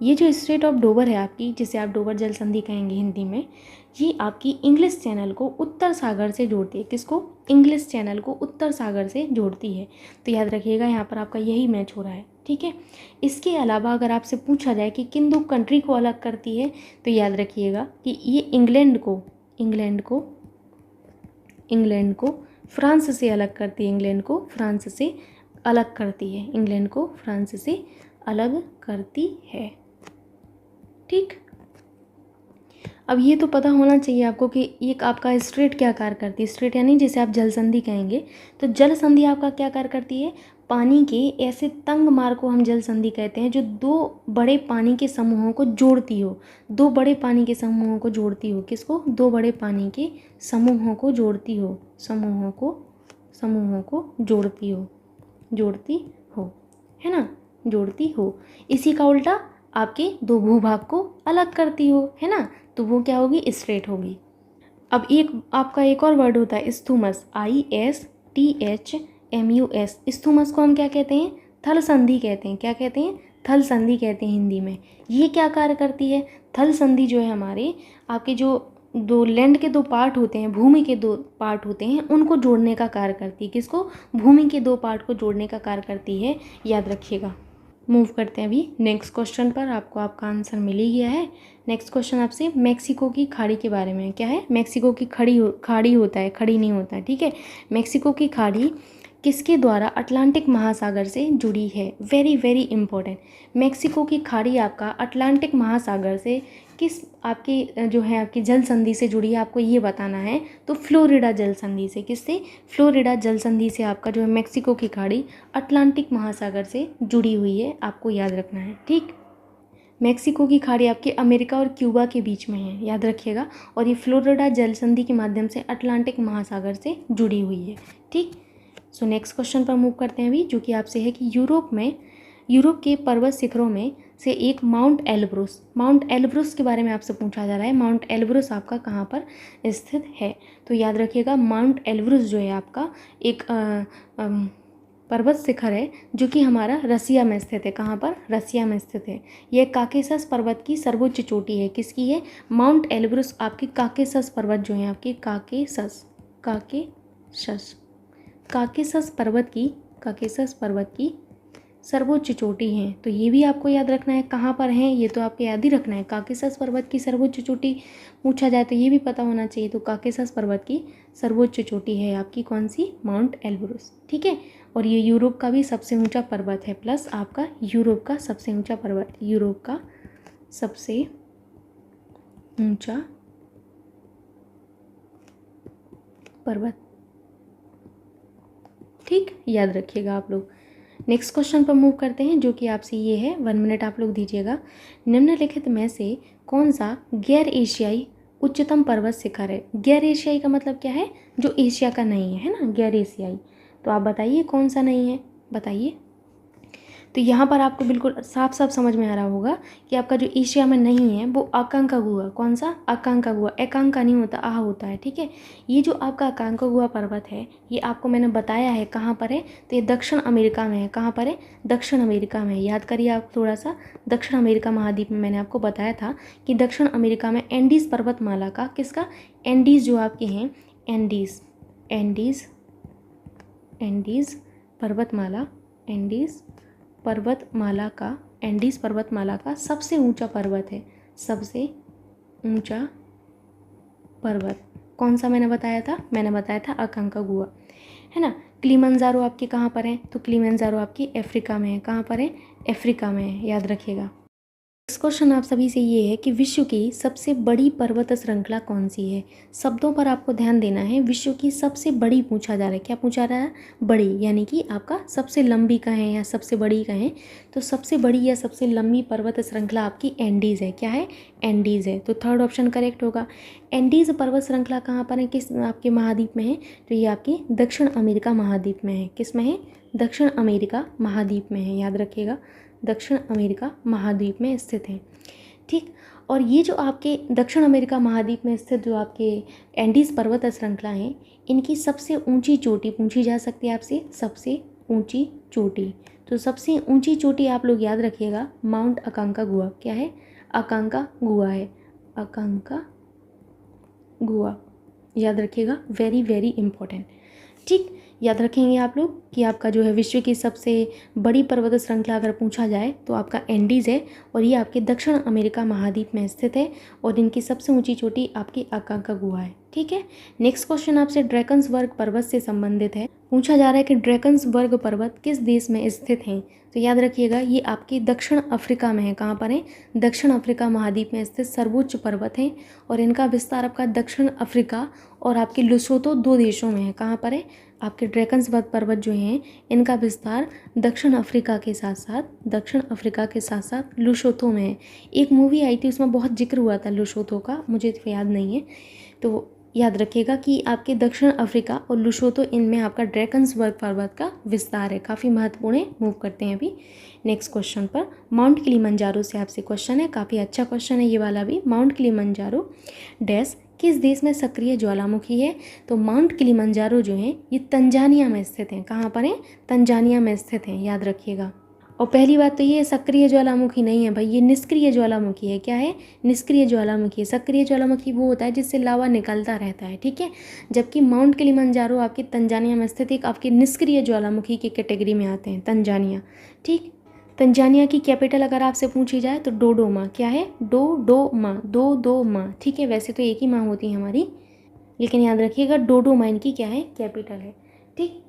ये जो स्ट्रेट ऑफ डोबर है आपकी, जिसे आप डोबर जल संधि कहेंगे हिंदी में, ये आपकी इंग्लिश चैनल को उत्तर सागर से जोड़ती है। किसको? इंग्लिश चैनल को उत्तर सागर से जोड़ती है। तो याद रखिएगा यहाँ पर आपका यही मैच हो रहा है। ठीक है, इसके अलावा अगर आपसे पूछा जाए कि किन दो कंट्री को अलग करती है, तो याद रखिएगा कि ये इंग्लैंड को फ्रांस से अलग करती है। इंग्लैंड को फ्रांस से अलग करती है। इंग्लैंड को फ्रांस से अलग करती है। ठीक, अब ये तो पता होना चाहिए आपको कि एक आपका स्ट्रेट क्या कार्य करती है। स्ट्रेट यानी जिसे आप जल संधि कहेंगे, तो जल संधि आपका क्या कार्य करती है? पानी के ऐसे तंग मार्ग को हम जल संधि कहते हैं जो दो बड़े पानी के समूहों को जोड़ती हो। दो बड़े पानी के समूहों को जोड़ती हो। किसको? दो बड़े पानी के समूहों को जोड़ती हो। समूहों को जोड़ती हो, है ना, जोड़ती हो। इसी का उल्टा आपके दो भूभाग को अलग करती हो, है ना, तो वो क्या होगी? स्ट्रेट होगी। अब एक आपका एक और वर्ड होता है स्थूमस, ISTHMUS। स्थूमस को हम क्या कहते हैं? थल संधि कहते हैं। क्या कहते हैं? थल संधि कहते हैं हिंदी में। ये क्या कार्य करती है? थल संधि जो है हमारे आपके जो दो लैंड के दो पार्ट होते हैं, भूमि के दो पार्ट होते हैं, उनको जोड़ने का कार्य करती है। किसको? भूमि के दो पार्ट को जोड़ने का कार्य करती है, याद रखिएगा। मूव करते हैं अभी नेक्स्ट क्वेश्चन पर। आपको आपका आंसर मिल ही गया है। नेक्स्ट क्वेश्चन आपसे मैक्सिको की खाड़ी के बारे में। क्या है? मैक्सिको की खाड़ी होता है, खड़ी नहीं होता है। ठीक है, मैक्सिको की खाड़ी किसके द्वारा अटलांटिक महासागर से जुड़ी है? Very very important. मैक्सिको की खाड़ी आपका अटलांटिक महासागर से किस आपकी जो है आपकी जल संधि से जुड़ी है, आपको ये बताना है। तो फ्लोरिडा जल संधि से। किससे? फ्लोरिडा जल संधि से आपका जो है मैक्सिको की खाड़ी अटलांटिक महासागर से जुड़ी हुई है, आपको याद रखना है। ठीक, मैक्सिको की खाड़ी आपके अमेरिका और क्यूबा के बीच में है, याद रखिएगा। और ये फ्लोरिडा जल संधि के माध्यम से अटलांटिक महासागर से जुड़ी हुई है। ठीक, सो नेक्स्ट क्वेश्चन पर मूव करते हैं अभी, जो कि आपसे है कि यूरोप के पर्वत शिखरों में से एक माउंट एल्ब्रुस के बारे में आपसे पूछा जा रहा है। माउंट एल्ब्रुस आपका कहाँ पर स्थित है? तो याद रखिएगा माउंट एल्ब्रुस जो है आपका एक पर्वत शिखर है जो कि हमारा रसिया में स्थित है। कहाँ पर? रसिया में स्थित है। यह काकेशस पर्वत की सर्वोच्च चोटी है। किसकी है? माउंट एल्ब्रुस आपकी काकेशस पर्वत जो है आपकी काकेशस पर्वत की सर्वोच्च चोटी है। तो ये भी आपको याद रखना है कहाँ पर है, ये तो आपको याद ही रखना है। काकेशस पर्वत की सर्वोच्च चोटी पूछा जाए तो ये भी पता होना चाहिए। तो काकेशस पर्वत की सर्वोच्च चोटी है आपकी कौन सी? Mount Elbrus. ठीक है, और ये यूरोप का भी सबसे ऊंचा पर्वत है, प्लस आपका यूरोप का सबसे ऊंचा पर्वत, यूरोप का सबसे ऊंचा पर्वत। ठीक, याद रखिएगा आप लोग। नेक्स्ट क्वेश्चन पर मूव करते हैं, जो कि आपसे ये है, 1 मिनट आप लोग दीजिएगा। निम्नलिखित में से कौन सा गैर एशियाई उच्चतम पर्वत शिखर है? गैर एशियाई का मतलब क्या है? जो एशिया का नहीं है ना, गैर एशियाई। तो आप बताइए कौन सा नहीं है, बताइए। तो यहाँ पर आपको बिल्कुल साफ साफ समझ में आ रहा होगा कि आपका जो एशिया में नहीं है वो अकांकागुआ। कौन सा? अकांकागुआ। एकांका नहीं होता, आ होता है, ठीक है। ये जो आपका अकांकागुआ पर्वत है, ये आपको मैंने बताया है कहाँ पर है, तो ये दक्षिण अमेरिका में है। कहाँ पर है? दक्षिण अमेरिका में। याद करिए आप थोड़ा सा, दक्षिण अमेरिका महाद्वीप में। मैंने आपको बताया था कि दक्षिण अमेरिका में एंडीज़ पर्वतमाला का, किसका? एंडीज़ जो आपके हैं, एंडीज़ एंडीज़ एंडीज़ पर्वतमाला, एंडीज़ पर्वतमाला का सबसे ऊंचा पर्वत है। सबसे ऊंचा पर्वत कौन सा मैंने बताया था? मैंने बताया था अकांकागुआ, है ना। किलिमंजारो आपके कहाँ पर है? तो किलिमंजारो आपकी अफ्रीका में है। कहाँ पर है? अफ्रीका में है, याद रखिएगा। नेक्स्ट क्वेश्चन आप सभी से ये है कि विश्व की सबसे बड़ी पर्वत श्रृंखला कौन सी है? शब्दों पर आपको ध्यान देना है। विश्व की सबसे बड़ी पूछा जा रहा है। क्या पूछा रहा है? बड़ी, यानी कि आपका सबसे लंबी कहें या सबसे बड़ी कहें, तो सबसे बड़ी या सबसे लंबी पर्वत श्रृंखला आपकी एंडीज़ है। क्या है? एंडीज़ है। तो थर्ड ऑप्शन करेक्ट होगा। एंडीज़ पर्वत श्रृंखला कहाँ पर है? किस आपके महाद्वीप में है? तो ये आपकी दक्षिण अमेरिका महाद्वीप में है। किस में है? दक्षिण अमेरिका महाद्वीप में है, याद रखिएगा। दक्षिण अमेरिका महाद्वीप में स्थित है, ठीक। और ये जो आपके दक्षिण अमेरिका महाद्वीप में स्थित जो आपके एंडीज़ पर्वत श्रृंखला हैं, इनकी सबसे ऊंची चोटी पूछी जा सकती है आपसे। सबसे ऊंची चोटी, तो सबसे ऊंची चोटी आप लोग याद रखिएगा, माउंट अकांकागुआ। क्या है? अकांकागुआ है। अकांकागुआ, याद रखिएगा, वेरी वेरी इंपॉर्टेंट, ठीक। याद रखेंगे आप लोग कि आपका जो है विश्व की सबसे बड़ी पर्वत श्रृंखला अगर पूछा जाए तो आपका एंडीज़ है, और ये आपके दक्षिण अमेरिका महाद्वीप में स्थित है, और इनकी सबसे ऊंची चोटी आपकी अकांकागुआ है, ठीक है। नेक्स्ट क्वेश्चन आपसे ड्रैकन्सबर्ग पर्वत से संबंधित है। पूछा जा रहा है कि ड्रैकन्सबर्ग पर्वत किस देश में स्थित हैं? तो याद रखिएगा, ये आपके दक्षिण अफ्रीका में है। कहाँ पर है? दक्षिण अफ्रीका महाद्वीप में स्थित सर्वोच्च पर्वत है, और इनका विस्तार आपका दक्षिण अफ्रीका और आपके लुसोतो 2 देशों में है। कहाँ पर है? आपके ड्रैकन्सबर्ग पर्वत जो हैं, इनका विस्तार दक्षिण अफ्रीका के साथ साथ लुसोतो में है। एक मूवी आई थी, उसमें बहुत जिक्र हुआ था लुसोतो का, मुझे तो याद नहीं है। तो याद रखिएगा कि आपके दक्षिण अफ्रीका और लुसोतो, इनमें आपका ड्रैकन्सबर्ग पर्वत का विस्तार है। काफ़ी महत्वपूर्ण है। मूव करते हैं अभी नेक्स्ट क्वेश्चन पर। माउंट किलिमंजारो से आपसे क्वेश्चन है, काफ़ी अच्छा क्वेश्चन है ये वाला भी। माउंट किलिमंजारो डैश किस देश में सक्रिय ज्वालामुखी है? तो माउंट किलिमंजारो जो है ये तंजानिया में स्थित हैं। कहाँ पर है? तंजानिया में स्थित हैं, याद रखिएगा। और पहली बात तो ये सक्रिय ज्वालामुखी नहीं है भाई, ये निष्क्रिय ज्वालामुखी है। क्या है? निष्क्रिय ज्वालामुखी है। सक्रिय ज्वालामुखी वो होता है जिससे लावा निकलता रहता है, ठीक है। जबकि माउंट किलिमंजारो आपके तंजानिया में स्थित एक आपके निष्क्रिय ज्वालामुखी की कैटेगरी में आते हैं, तंजानिया, ठीक। तंजानिया की कैपिटल अगर आपसे पूछी जाए तो डोडोमा। क्या है? डोडोमा, ठीक है। वैसे तो एक ही माँ होती है हमारी, लेकिन याद रखिएगा डोडोमा इनकी क्या है? कैपिटल है, ठीक।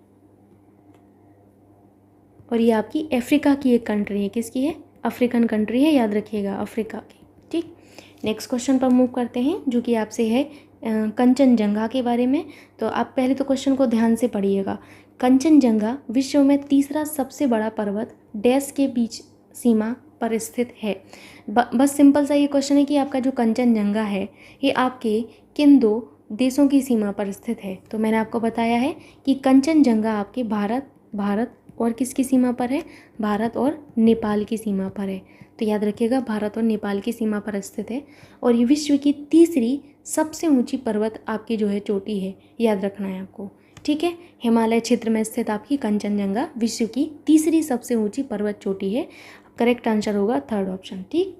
और ये आपकी अफ्रीका की एक कंट्री है। किसकी है? अफ्रीकन कंट्री है, याद रखिएगा, अफ्रीका की, ठीक। नेक्स्ट क्वेश्चन पर मूव करते हैं, जो कि आपसे है कंचनजंगा के बारे में। तो आप पहले तो क्वेश्चन को ध्यान से पढ़िएगा। कंचनजंगा विश्व में तीसरा सबसे बड़ा पर्वत डैश के बीच सीमा पर स्थित है। बस सिंपल सा ये क्वेश्चन है कि आपका जो कंचनजंगा है ये आपके किन 2 देशों की सीमा पर स्थित है? तो मैंने आपको बताया है कि कंचनजंगा आपके भारत और किसकी सीमा पर है? भारत और नेपाल की सीमा पर है। तो याद रखिएगा, भारत और नेपाल की सीमा पर स्थित है, और ये विश्व की तीसरी सबसे ऊंची पर्वत आपकी जो है चोटी है, याद रखना है आपको, ठीक है। हिमालय क्षेत्र में स्थित आपकी कंचनजंगा विश्व की तीसरी सबसे ऊंची पर्वत चोटी है। करेक्ट आंसर होगा थर्ड ऑप्शन, ठीक।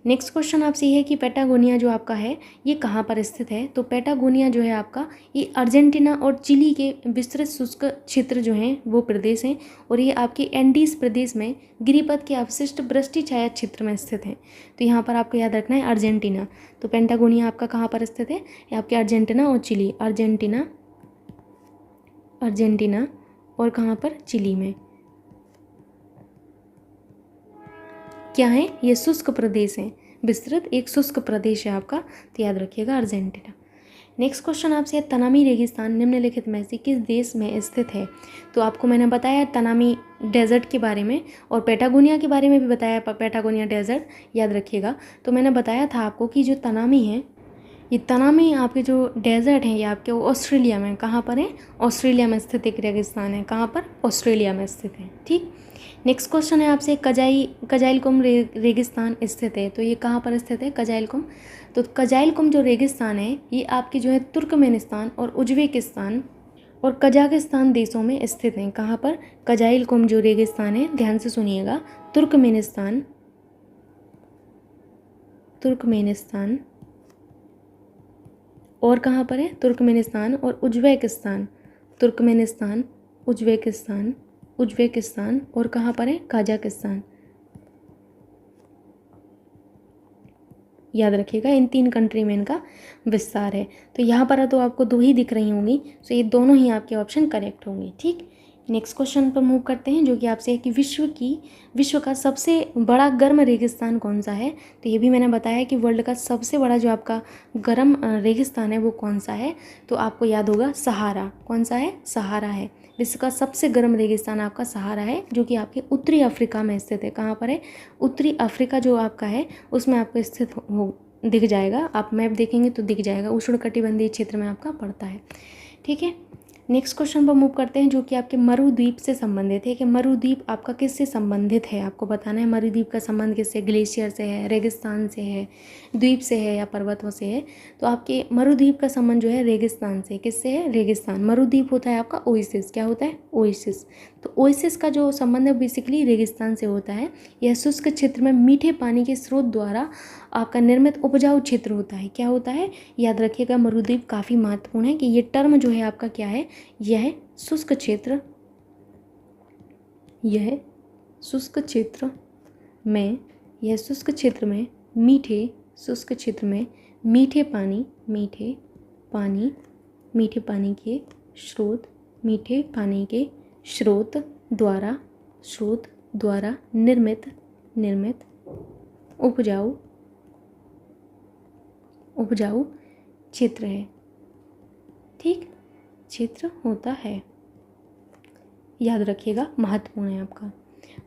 नेक्स्ट क्वेश्चन आपसे ये है कि पैटागोनिया जो आपका है ये कहाँ पर स्थित है? तो पैटागोनिया जो है आपका ये अर्जेंटीना और चिली के विस्तृत शुष्क क्षेत्र जो हैं वो प्रदेश हैं, और ये आपके एंडीज प्रदेश में गिरिपथ के अवशिष्ट वृष्टि छाया क्षेत्र में स्थित हैं। तो यहाँ पर आपको याद रखना है अर्जेंटीना। तो पैटागोनिया आपका कहाँ पर स्थित है? ये आपके अर्जेंटीना और चिली, अर्जेंटीना और कहाँ पर? चिली में। क्या है? ये शुष्क प्रदेश है, विस्तृत एक शुष्क प्रदेश है आपका, तो याद रखिएगा अर्जेंटीना। नेक्स्ट क्वेश्चन आपसे है, तनामी रेगिस्तान निम्नलिखित में से किस देश में स्थित है? तो आपको मैंने बताया तनामी डेजर्ट के बारे में और पैटागोनिया के बारे में भी बताया, पैटागोनिया डेजर्ट याद रखिएगा। तो मैंने बताया था आपको कि जो तनामी है, ये तनामी आपके जो डेजर्ट हैं ये आपके ऑस्ट्रेलिया में, कहाँ पर है? ऑस्ट्रेलिया में स्थित एक रेगिस्तान है। कहाँ पर? ऑस्ट्रेलिया में स्थित है। ठीक। नेक्स्ट क्वेश्चन है आपसे, कजाइलकुम रेगिस्तान स्थित है। तो ये कहाँ पर स्थित है? कजाइलकुम। तो कजाइलकुम जो रेगिस्तान है ये आपके जो है तुर्कमेनिस्तान और उज्बेकिस्तान और कजाकिस्तान देशों में स्थित हैं। कहाँ पर? कजाइलकुम जो रेगिस्तान है, ध्यान से सुनिएगा, तुर्कमेनिस्तान और कहाँ पर है? तुर्कमेनिस्तान और उज्बेकिस्तान और कहाँ पर है? कजाकिस्तान। याद रखिएगा, इन 3 कंट्री में इनका विस्तार है। तो यहाँ पर तो आपको 2 ही दिख रही होंगी, तो ये दोनों ही आपके ऑप्शन करेक्ट होंगे। ठीक। नेक्स्ट क्वेश्चन पर मूव करते हैं, जो कि आपसे है कि विश्व का सबसे बड़ा गर्म रेगिस्तान कौन सा है? तो ये भी मैंने बताया कि वर्ल्ड का सबसे बड़ा जो आपका गर्म रेगिस्तान है वो कौन सा है? तो आपको याद होगा सहारा। कौन सा है? सहारा है। विश्व का सबसे गर्म रेगिस्तान आपका सहारा है, जो कि आपके उत्तरी अफ्रीका में स्थित है। कहाँ पर है? उत्तरी अफ्रीका जो आपका है उसमें आपको स्थित दिख जाएगा। आप मैप देखेंगे तो दिख जाएगा, उष्णकटिबंधीय क्षेत्र में आपका पड़ता है। ठीक है। नेक्स्ट क्वेश्चन पर मूव करते हैं, जो कि आपके मरुद्वीप से संबंधित है कि मरुद्वीप आपका किससे संबंधित है? आपको बताना है मरुद्वीप का संबंध किससे? ग्लेशियर से है, रेगिस्तान से है, द्वीप से है या पर्वतों से है? तो आपके मरुद्वीप का संबंध जो है रेगिस्तान से। किससे है? रेगिस्तान। मरुद्वीप होता है आपका ओएसिस। क्या होता है? ओएसिस। तो ओएसिस का जो संबंध है बेसिकली रेगिस्तान से होता है। यह शुष्क क्षेत्र में मीठे पानी के स्रोत द्वारा आपका निर्मित उपजाऊ क्षेत्र होता है। क्या होता है? याद रखिएगा, मरुद्वीप काफ़ी महत्वपूर्ण है कि ये टर्म जो है आपका क्या है? यह शुष्क क्षेत्र में मीठे पानी के स्रोत द्वारा निर्मित उपजाऊ क्षेत्र है। ठीक, क्षेत्र होता है। याद रखिएगा, महत्वपूर्ण है आपका।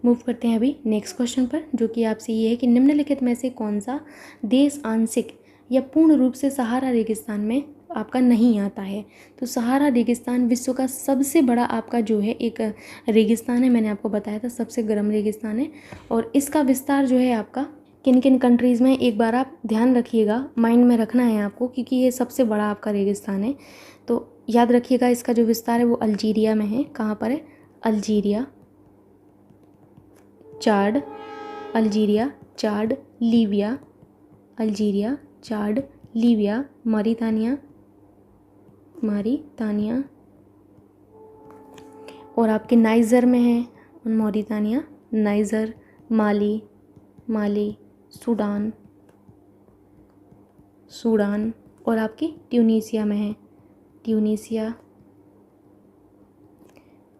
मूव करते हैं अभी नेक्स्ट क्वेश्चन पर, जो कि आपसे ये है कि निम्नलिखित में से कौन सा देश आंशिक या पूर्ण रूप से सहारा रेगिस्तान में आपका नहीं आता है? तो सहारा रेगिस्तान विश्व का सबसे बड़ा आपका जो है एक रेगिस्तान है। मैंने आपको बताया था सबसे गर्म रेगिस्तान है, और इसका विस्तार जो है आपका किन किन कंट्रीज़ में, एक बार आप ध्यान रखिएगा, माइंड में रखना है आपको, क्योंकि ये सबसे बड़ा आपका रेगिस्तान है। तो याद रखिएगा, इसका जो विस्तार है वो अल्जीरिया में है। कहाँ पर है? अल्जीरिया, चाड, लीबिया, मॉरितानिया और आपके नाइजर में है। मॉरितानिया, नाइजर, माली, सूडान और आपकी ट्यूनीसिया में है।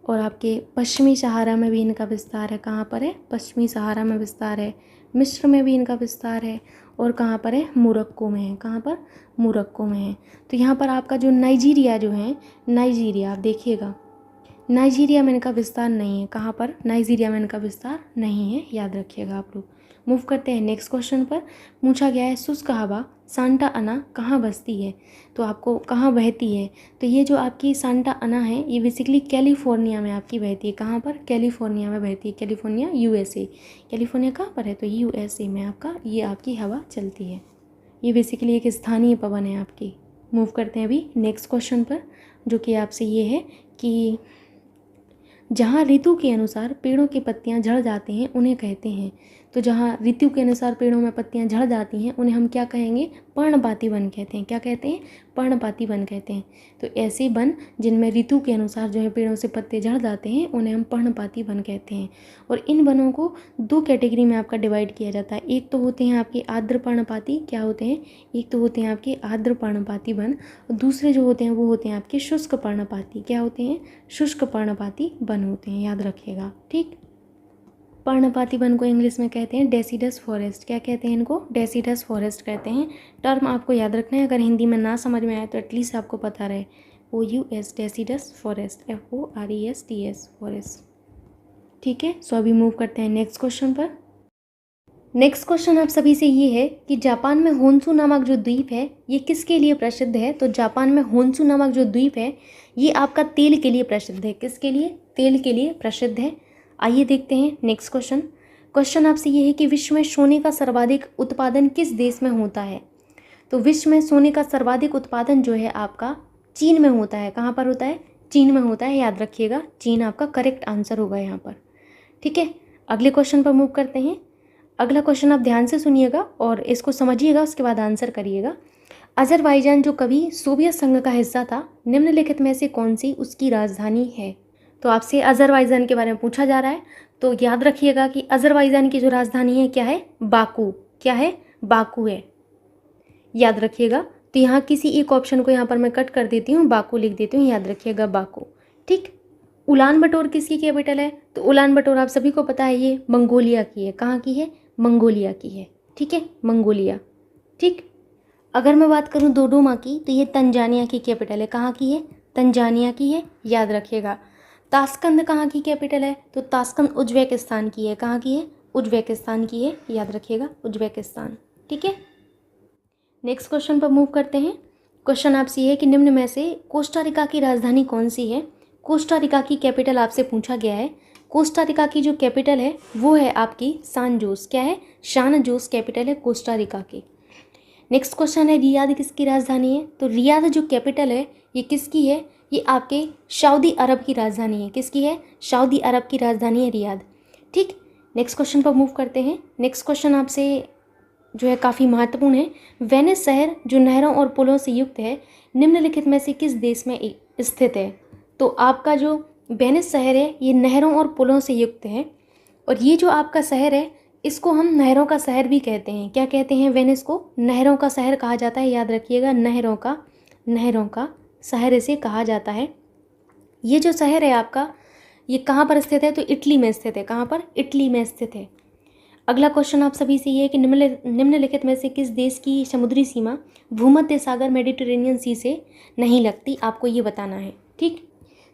और आपके पश्चिमी सहारा में भी इनका विस्तार है। कहाँ पर है? पश्चिमी सहारा में विस्तार है। मिस्र में भी इनका विस्तार है। और कहाँ पर है? मोरक्को में है। कहाँ पर? मोरक्को में है। तो यहाँ पर आपका जो नाइजीरिया जो है, नाइजीरिया आप देखिएगा, नाइजीरिया में इनका विस्तार नहीं है। कहाँ पर? नाइजीरिया में इनका विस्तार नहीं है। याद रखिएगा आप लोग। मूव करते हैं नेक्स्ट क्वेश्चन पर। पूछा गया है शुष्क हवा सांता अना कहाँ बसती है? तो आपको कहाँ बहती है? तो ये जो आपकी सांता अना है ये बेसिकली कैलिफोर्निया में आपकी बहती है। कहाँ पर? कैलिफोर्निया में बहती है। California, USA. कैलिफोर्निया कहाँ पर है? तो यूएसए में आपका ये आपकी हवा चलती है। ये बेसिकली एक स्थानीय पवन है आपकी। मूव करते हैं अभी नेक्स्ट क्वेश्चन पर, जो कि आपसे ये है कि जहाँ ऋतु के अनुसार पेड़ों की पत्तियाँ झड़ जाती हैं उन्हें कहते हैं। तो जहाँ ऋतु के अनुसार पेड़ों में पत्तियाँ झड़ जाती हैं उन्हें हम क्या कहेंगे? पर्णपाती वन कहते हैं। क्या कहते हैं? पर्णपाती वन कहते हैं। तो ऐसे वन जिनमें ऋतु के अनुसार जो है पेड़ों से पत्ते झड़ जाते हैं उन्हें हम पर्णपाती वन कहते हैं। और इन वनों को 2 कैटेगरी में आपका डिवाइड किया जाता है। एक तो होते हैं आपके आर्द्र पर्णपाती, क्या होते हैं? एक तो होते हैं आपके आर्द्र पर्णपाती वन, और दूसरे जो होते हैं वो होते हैं आपके शुष्क पर्णपाती। क्या होते हैं? शुष्क पर्णपाती वन होते हैं। याद रखिएगा। ठीक, पर्णपाती वन को इंग्लिश में कहते हैं डेसिडस फॉरेस्ट। क्या कहते हैं इनको? डेसिडस फॉरेस्ट कहते हैं। टर्म आपको याद रखना है, अगर हिंदी में ना समझ में आए तो एटलीस्ट आपको पता रहे। OUS deciduous forest, FORESTS forest. ठीक है, सो अभी मूव करते हैं नेक्स्ट क्वेश्चन पर। नेक्स्ट क्वेश्चन आप सभी से ये है कि जापान में होन्शू नामक जो द्वीप है ये किसके लिए प्रसिद्ध है? तो जापान में होन्शू नामक जो द्वीप है ये आपका तेल के लिए प्रसिद्ध है। किसके लिए? तेल के लिए प्रसिद्ध है। आइए देखते हैं नेक्स्ट क्वेश्चन। क्वेश्चन आपसे ये है कि विश्व में सोने का सर्वाधिक उत्पादन किस देश में होता है? तो विश्व में सोने का सर्वाधिक उत्पादन जो है आपका चीन में होता है। कहाँ पर होता है? चीन में होता है, याद रखिएगा। चीन आपका करेक्ट आंसर होगा यहाँ पर। ठीक है, अगले क्वेश्चन पर मूव करते हैं। अगला क्वेश्चन आप ध्यान से सुनिएगा और इसको समझिएगा, उसके बाद आंसर करिएगा। अजरबैजान जो कभी सोवियत संघ का हिस्सा था, निम्नलिखित में से कौन सी उसकी राजधानी है? तो आपसे अजरबैजान के बारे में पूछा जा रहा है, तो याद रखिएगा कि अजरबैजान की जो राजधानी है क्या है? बाकू। क्या है? बाकू है, याद रखिएगा। तो यहाँ किसी एक ऑप्शन को यहाँ पर मैं कट कर देती हूँ, बाकू लिख देती हूँ, याद रखिएगा बाकू। ठीक। उलान बटोर किसकी कैपिटल है? तो उलान बटोर आप सभी को पता है ये मंगोलिया की है। कहाँ की है? मंगोलिया की है। ठीक है, मंगोलिया। ठीक। अगर मैं बात करूँ डोडोमा की, तो ये तंजानिया की कैपिटल है। कहाँ की है? तंजानिया की है, याद रखिएगा। ताशकंद कहाँ की कैपिटल है? तो ताशकंद उज्बेकिस्तान की है। कहाँ की है? उज्बेकिस्तान की है, याद रखिएगा, उज्बेकिस्तान। ठीक है, नेक्स्ट क्वेश्चन पर मूव करते हैं। क्वेश्चन आपसे ये है कि निम्न में से कोस्टा रिका की राजधानी कौन सी है? कोस्टा रिका की कैपिटल आपसे पूछा गया है। कोस्टा रिका की जो कैपिटल है वो है आपकी सान जोस। क्या है? शान जोस कैपिटल है कोस्टा रिका की। नेक्स्ट क्वेश्चन है रियाद किसकी राजधानी है? तो रियाद जो कैपिटल है ये किसकी है? ये आपके सऊदी अरब की राजधानी है। किसकी है? सऊदी अरब की राजधानी है रियाद। ठीक, नेक्स्ट क्वेश्चन पर मूव करते हैं। नेक्स्ट क्वेश्चन आपसे जो है काफ़ी महत्वपूर्ण है। वेनिस शहर जो नहरों और पुलों से युक्त है, निम्नलिखित में से किस देश में स्थित है? तो आपका जो वेनिस शहर है ये नहरों और पुलों से युक्त है, और ये जो आपका शहर है इसको हम नहरों का शहर भी कहते हैं। क्या कहते हैं? वेनिस को नहरों का शहर कहा जाता है, याद रखिएगा। नहरों का शहर इसे कहा जाता है। ये जो शहर है आपका ये कहाँ पर स्थित है? तो इटली में स्थित है। कहाँ पर? इटली में स्थित है। अगला क्वेश्चन आप सभी से ये है कि निम्नलिखित में से किस देश की समुद्री सीमा भूमध्य सागर मेडिटेरेनियन सी से नहीं लगती? आपको ये बताना है। ठीक,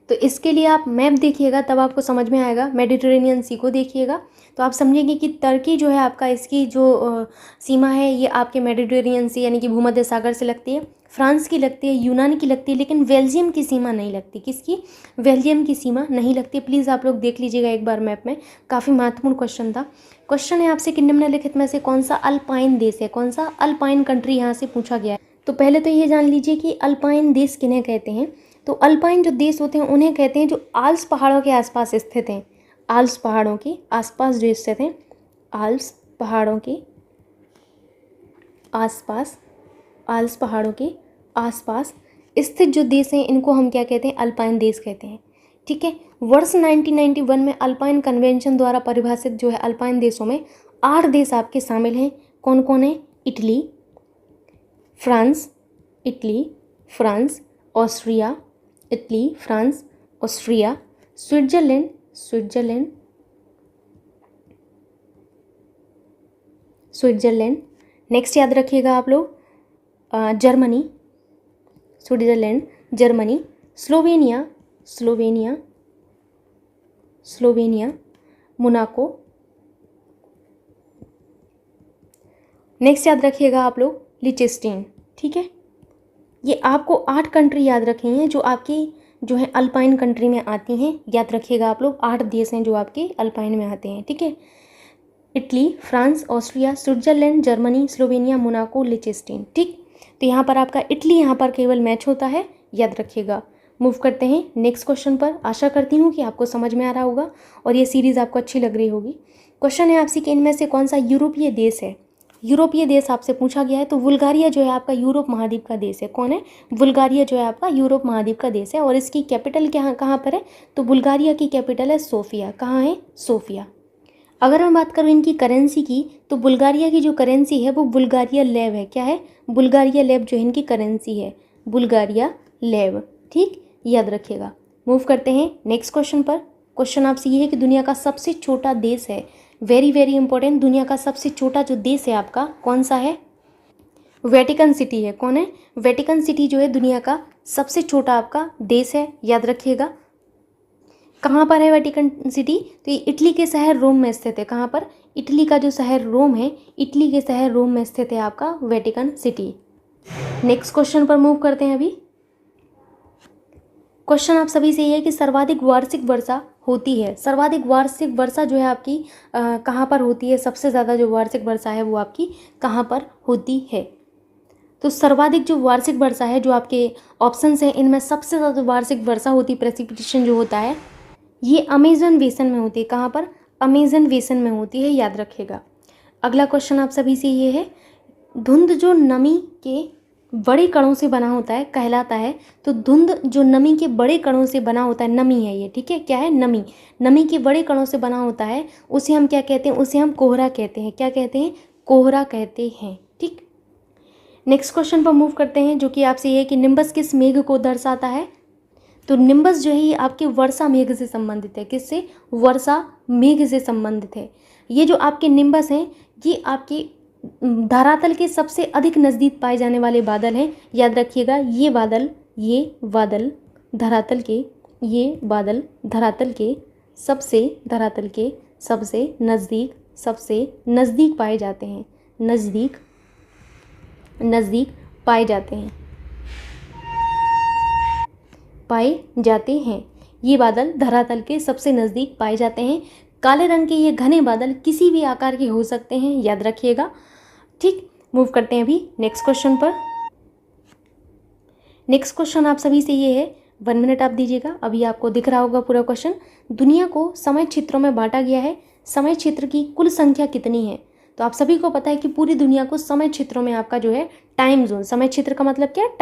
तो इसके लिए आप मैप देखिएगा तब आपको समझ में आएगा। मेडिटेरेनियन सी को देखिएगा तो आप समझेंगे कि टर्की जो है आपका इसकी जो सीमा है ये आपके मेडिटेरेनियन सी यानी कि भूमध्य सागर से लगती है। फ्रांस की लगती है, यूनान की लगती है, लेकिन बेल्जियम की सीमा नहीं लगती। किसकी? बेल्जियम की सीमा नहीं लगती। प्लीज़ आप लोग देख लीजिएगा एक बार मैप में, काफ़ी महत्वपूर्ण क्वेश्चन था। क्वेश्चन है आपसे कि निम्नलिखित में से कौन सा अल्पाइन देश है? कौन सा अल्पाइन कंट्री यहाँ से पूछा गया है? तो पहले तो ये जान लीजिए कि अल्पाइन देश किन्हें कहते हैं। तो अल्पाइन जो देश होते हैं उन्हें कहते हैं जो आल्प्स पहाड़ों के आसपास स्थित हैं। आल्प्स पहाड़ों के आसपास जो स्थित हैं, आल्प्स पहाड़ों के आसपास, आल्प्स पहाड़ों के आसपास स्थित जो देश हैं इनको हम क्या कहते हैं? अल्पाइन देश कहते हैं। ठीक है, वर्ष 1991 में अल्पाइन कन्वेंशन द्वारा परिभाषित जो है अल्पाइन देशों में 8 देश आपके शामिल हैं। कौन कौन है? Italy, France, Austria, Italy, France, Austria, Switzerland, next याद रखिएगा आप लोग, Germany, Switzerland, Germany, Slovenia, Monaco. Next याद रखिएगा आप लोग लिechtenstein। ठीक है, ये आपको 8 कंट्री याद रखनी है जो आपकी जो है अल्पाइन कंट्री में आती हैं। याद रखिएगा आप लोग 8 देश हैं जो आपके अल्पाइन में आते हैं। ठीक है, Italy, France, Austria, Switzerland, Germany, Slovenia, Monaco, Liechtenstein. ठीक, तो यहाँ पर आपका इटली यहाँ पर केवल मैच होता है, याद रखिएगा। मूव करते हैं नेक्स्ट क्वेश्चन पर। आशा करती हूँ कि आपको समझ में आ रहा होगा और ये सीरीज़ आपको अच्छी लग रही होगी। क्वेश्चन है आपसे कि इनमें से कौन सा यूरोपीय देश है? यूरोपीय देश आपसे पूछा गया है। तो बुल्गारिया जो है आपका यूरोप महाद्वीप का देश है। कौन है? बुल्गारिया जो है आपका यूरोप महाद्वीप का देश है। और इसकी कैपिटल कहाँ पर है? तो बुल्गारिया की कैपिटल है सोफिया। कहाँ है? सोफिया। अगर मैं बात करूँ इनकी करेंसी की, तो बुल्गारिया की जो करेंसी है वो बुल्गारिया लेव है। क्या है? बुल्गारिया लेव जो है इनकी करेंसी है, बुल्गारिया लेव। ठीक, याद रखिएगा। मूव करते हैं नेक्स्ट क्वेश्चन पर। क्वेश्चन आपसे ये है कि दुनिया का सबसे छोटा देश है वेरी वेरी इंपॉर्टेंट, दुनिया का सबसे छोटा जो देश है आपका कौन सा है? वेटिकन सिटी है। कौन है? वेटिकन सिटी जो है दुनिया का सबसे छोटा आपका देश है, याद रखिएगा। कहाँ पर है वेटिकन सिटी? तो ये इटली के शहर रोम में स्थित है। कहाँ पर? इटली का जो शहर रोम है, इटली के शहर रोम में स्थित है आपका वेटिकन सिटी। नेक्स्ट क्वेश्चन पर मूव करते हैं। अभी क्वेश्चन आप सभी से ये है कि सर्वाधिक वार्षिक वर्षा होती है, सर्वाधिक वार्षिक वर्षा जो है आपकी कहाँ पर होती है? सबसे ज़्यादा जो वार्षिक वर्षा है वो आपकी कहाँ पर होती है? तो सर्वाधिक जो वार्षिक वर्षा है, जो आपके ऑप्शंस हैं इनमें सबसे ज़्यादा वार्षिक वर्षा होती, प्रेसिपिटेशन जो होता है, ये अमेजन बेसिन में होती है। कहाँ पर? अमेजन बेसिन में होती है, याद रखिएगा। अगला क्वेश्चन आप सभी से ये है, धुंध जो नमी के बड़े कणों से बना होता है कहलाता है। तो धुंध जो नमी के बड़े कणों से बना होता है, नमी है ये, ठीक है, क्या है? नमी। नमी के बड़े कणों से बना होता है, उसे हम क्या कहते हैं? उसे हम कोहरा कहते हैं। क्या कहते हैं? कोहरा कहते हैं, ठीक। नेक्स्ट क्वेश्चन पर मूव करते हैं, जो कि आपसे ये है कि निम्बस किस मेघ को दर्शाता है? तो निम्बस जो है ये आपके वर्षा मेघ से संबंधित है। किससे? वर्षा मेघ से संबंधित है। ये जो आपके निम्बस हैं ये आपके धरातल के सबसे अधिक नज़दीक पाए जाने वाले बादल हैं, याद रखिएगा। ये बादल धरातल के, ये बादल धरातल के सबसे नज़दीक पाए जाते हैं, नज़दीक पाए जाते हैं। ये बादल धरातल के सबसे नज़दीक पाए जाते हैं। काले रंग के ये घने बादल किसी भी आकार के हो सकते हैं, याद रखिएगा, ठीक। मूव करते हैं अभी नेक्स्ट क्वेश्चन पर। नेक्स्ट क्वेश्चन आप सभी से ये है, 1 मिनट आप दीजिएगा, अभी आपको दिख रहा होगा पूरा क्वेश्चन। दुनिया को समय क्षेत्रों में बांटा गया है, समय क्षेत्र की कुल संख्या कितनी है? तो आप सभी को पता है कि पूरी दुनिया को समय क्षेत्रों में आपका जो है टाइम जोन, समय क्षेत्र का मतलब क्या है?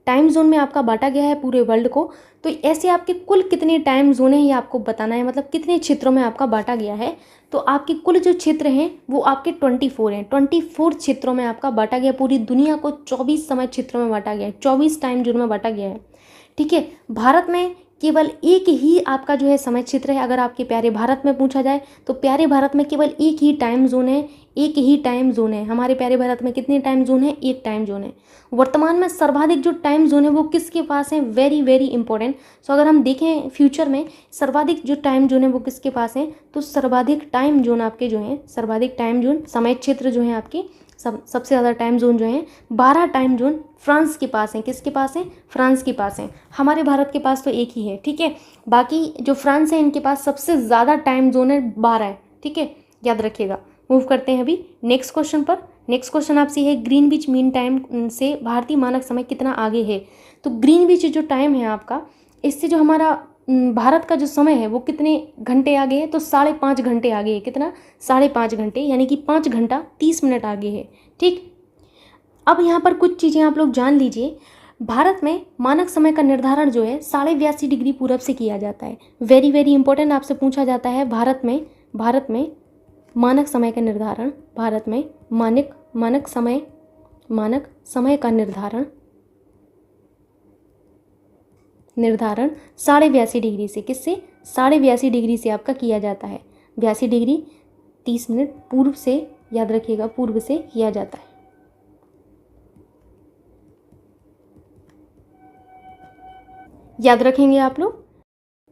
टाइम जोन में आपका बांटा गया है पूरे वर्ल्ड को। तो ऐसे आपके कुल कितने टाइम जोन हैं ये आपको बताना है, मतलब कितने क्षेत्रों में आपका बांटा गया है। तो आपके कुल जो क्षेत्र हैं वो आपके 24 हैं, 24 क्षेत्रों में आपका बांटा गया। पूरी दुनिया को 24 समय क्षेत्रों में बांटा गया है, 24 टाइम जोन में बांटा गया है, ठीक है। भारत में केवल एक ही आपका जो है समय क्षेत्र है। अगर आपके प्यारे भारत में पूछा जाए तो प्यारे भारत में केवल एक ही टाइम जोन है, हमारे प्यारे भारत में कितने टाइम जोन है? एक टाइम जोन है। वर्तमान में सर्वाधिक जो टाइम जोन है वो किसके पास है? Very very important. सो अगर हम देखें फ्यूचर में सर्वाधिक जो टाइम जोन है वो किसके पास है? तो सर्वाधिक टाइम जोन आपके जो हैं, सर्वाधिक टाइम जोन समय क्षेत्र जो है आपके सबसे ज़्यादा टाइम जोन जो हैं 12 टाइम जोन फ्रांस के पास हैं। किसके पास हैं? फ्रांस के पास हैं। हमारे भारत के पास तो एक ही है, ठीक है। बाकी जो फ्रांस है इनके पास सबसे ज़्यादा टाइम जोन है, 12 है, ठीक है, याद रखिएगा। मूव करते हैं अभी नेक्स्ट क्वेश्चन पर। नेक्स्ट क्वेश्चन आपसे है, ग्रीनविच मीन टाइम से भारतीय मानक समय कितना आगे है? तो ग्रीनविच जो टाइम है आपका, इससे जो हमारा भारत का जो समय है वो कितने घंटे आगे है? तो 5.5 घंटे आगे है। कितना? 5.5 घंटे, यानी कि 5 घंटा 30 मिनट आगे है, ठीक। अब यहाँ पर कुछ चीज़ें आप लोग जान लीजिए। भारत में मानक समय का निर्धारण जो है 82.5 डिग्री पूरब से किया जाता है। वेरी वेरी इंपॉर्टेंट, आपसे पूछा जाता है भारत में मानक समय का निर्धारण, भारत में मानक समय का निर्धारण 82.5 डिग्री से, किससे? 82.5 डिग्री से आपका किया जाता है। 82 डिग्री 30 मिनट पूर्व से, याद रखिएगा, पूर्व से किया जाता है। याद रखेंगे आप लोग।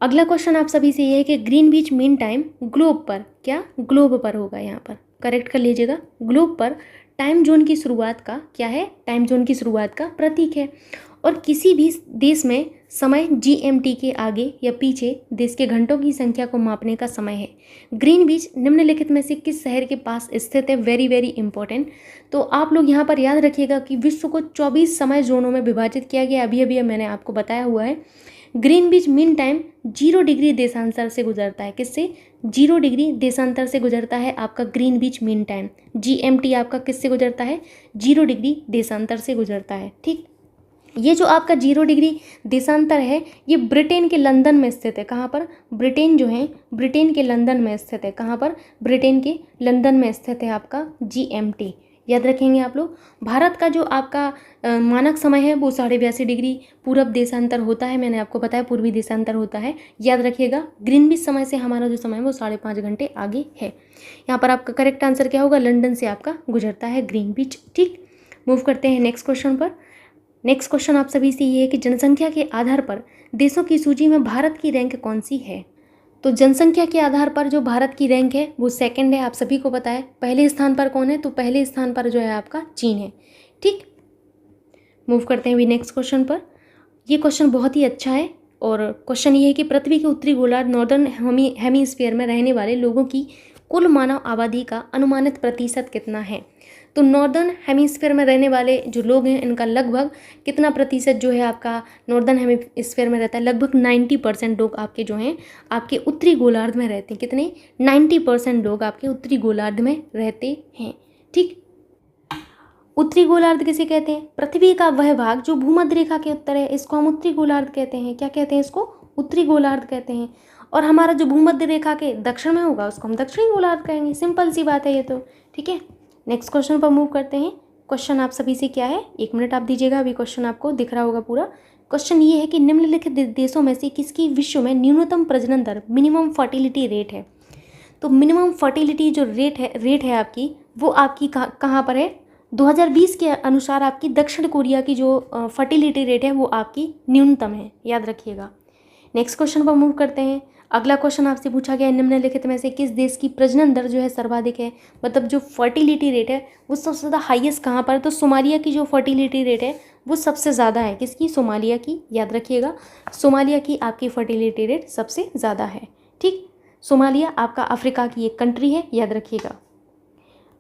अगला क्वेश्चन आप सभी से ये है कि ग्रीनविच मीन टाइम ग्लोब पर, क्या? ग्लोब पर होगा, यहाँ पर करेक्ट कर लीजिएगा। ग्लोब पर टाइम जोन की शुरुआत का क्या है? टाइम जोन की शुरुआत का प्रतीक है। और किसी भी देश में समय GMT के आगे या पीछे देश के घंटों की संख्या को मापने का समय है। ग्रीनविच निम्नलिखित में से किस शहर के पास स्थित है? Very very important. तो आप लोग यहाँ पर याद रखिएगा कि विश्व को 24 समय जोनों में विभाजित किया गया। अभी मैंने आपको बताया हुआ है। ग्रीनविच मीन टाइम 0 डिग्री देशांतर से गुजरता है। किससे? 0 डिग्री देशांतर से गुजरता है आपका ग्रीनविच मीन टाइम। GMT आपका किससे गुजरता है? 0 डिग्री देशांतर से गुजरता है, ठीक। ये जो आपका 0 डिग्री देशांतर है ये ब्रिटेन के लंदन में स्थित है। कहाँ पर? ब्रिटेन जो है ब्रिटेन के लंदन में स्थित है। कहाँ पर? ब्रिटेन के लंदन में स्थित है आपका GMT। याद रखेंगे आप लोग। भारत का जो आपका मानक समय है वो 82.5 डिग्री पूरब देशांतर होता है, मैंने आपको बताया पूर्वी देशांतर होता है, याद रखिएगा। ग्रीनविच समय से हमारा जो समय है वो 5.5 घंटे आगे है। यहाँ पर आपका करेक्ट आंसर क्या होगा, लंदन से आपका गुजरता है ग्रीनविच। ठीक, मूव करते हैं नेक्स्ट क्वेश्चन पर। नेक्स्ट क्वेश्चन आप सभी से ये है कि जनसंख्या के आधार पर देशों की सूची में भारत की रैंक कौन सी है। तो जनसंख्या के आधार पर जो भारत की रैंक है वो सेकंड है, आप सभी को पता है। पहले स्थान पर कौन है, तो पहले स्थान पर जो है आपका चीन है। ठीक, मूव करते हैं अभी नेक्स्ट क्वेश्चन पर। ये क्वेश्चन बहुत ही अच्छा है और क्वेश्चन ये है कि पृथ्वी के उत्तरी गोलार्ध नॉर्दर्न हेमीस्फीयर में रहने वाले लोगों की कुल मानव आबादी का अनुमानित प्रतिशत कितना है। तो नॉर्दर्न हेमीस्फीयर में रहने वाले जो लोग हैं इनका लगभग कितना प्रतिशत जो है आपका नॉर्दर्न हेमीस्फीयर में रहता है, लगभग 90% लोग आपके जो हैं आपके उत्तरी गोलार्ध में रहते हैं। कितने, 90% लोग आपके उत्तरी गोलार्ध में रहते हैं। ठीक, उत्तरी गोलार्ध किसे कहते हैं, पृथ्वी का वह भाग जो भूमध्य रेखा के उत्तर है, इसको हम उत्तरी गोलार्ध कहते हैं। क्या कहते हैं इसको, उत्तरी गोलार्ध कहते हैं। और हमारा जो भूमध्य रेखा के दक्षिण में होगा उसको हम दक्षिणी गोलार्ध कहेंगे। सिंपल सी बात है ये तो। ठीक है, नेक्स्ट क्वेश्चन पर मूव करते हैं। क्वेश्चन आप सभी से क्या है, 1 मिनट आप दीजिएगा, अभी क्वेश्चन आपको दिख रहा होगा पूरा। क्वेश्चन ये है कि निम्नलिखित देशों में से किसकी विश्व में न्यूनतम प्रजनन दर मिनिमम फर्टिलिटी रेट है। तो मिनिमम फर्टिलिटी जो रेट है आपकी वो आपकी कहाँ पर है, 2020 के अनुसार आपकी दक्षिण कोरिया की जो फर्टिलिटी रेट है वो आपकी न्यूनतम है, याद रखिएगा। नेक्स्ट क्वेश्चन पर मूव करते हैं। अगला क्वेश्चन आपसे पूछा गया है निम्नलिखित में से किस देश की प्रजनन दर जो है सर्वाधिक है, मतलब जो फर्टिलिटी रेट है वो सबसे ज़्यादा हाईएस्ट कहाँ पर है। तो सोमालिया की जो फर्टिलिटी रेट है वो सबसे ज़्यादा है, किसकी, सोमालिया की, याद रखिएगा। सोमालिया की आपकी फर्टिलिटी रेट सबसे ज़्यादा है। ठीक, सोमालिया आपका अफ्रीका की एक कंट्री है, याद रखिएगा।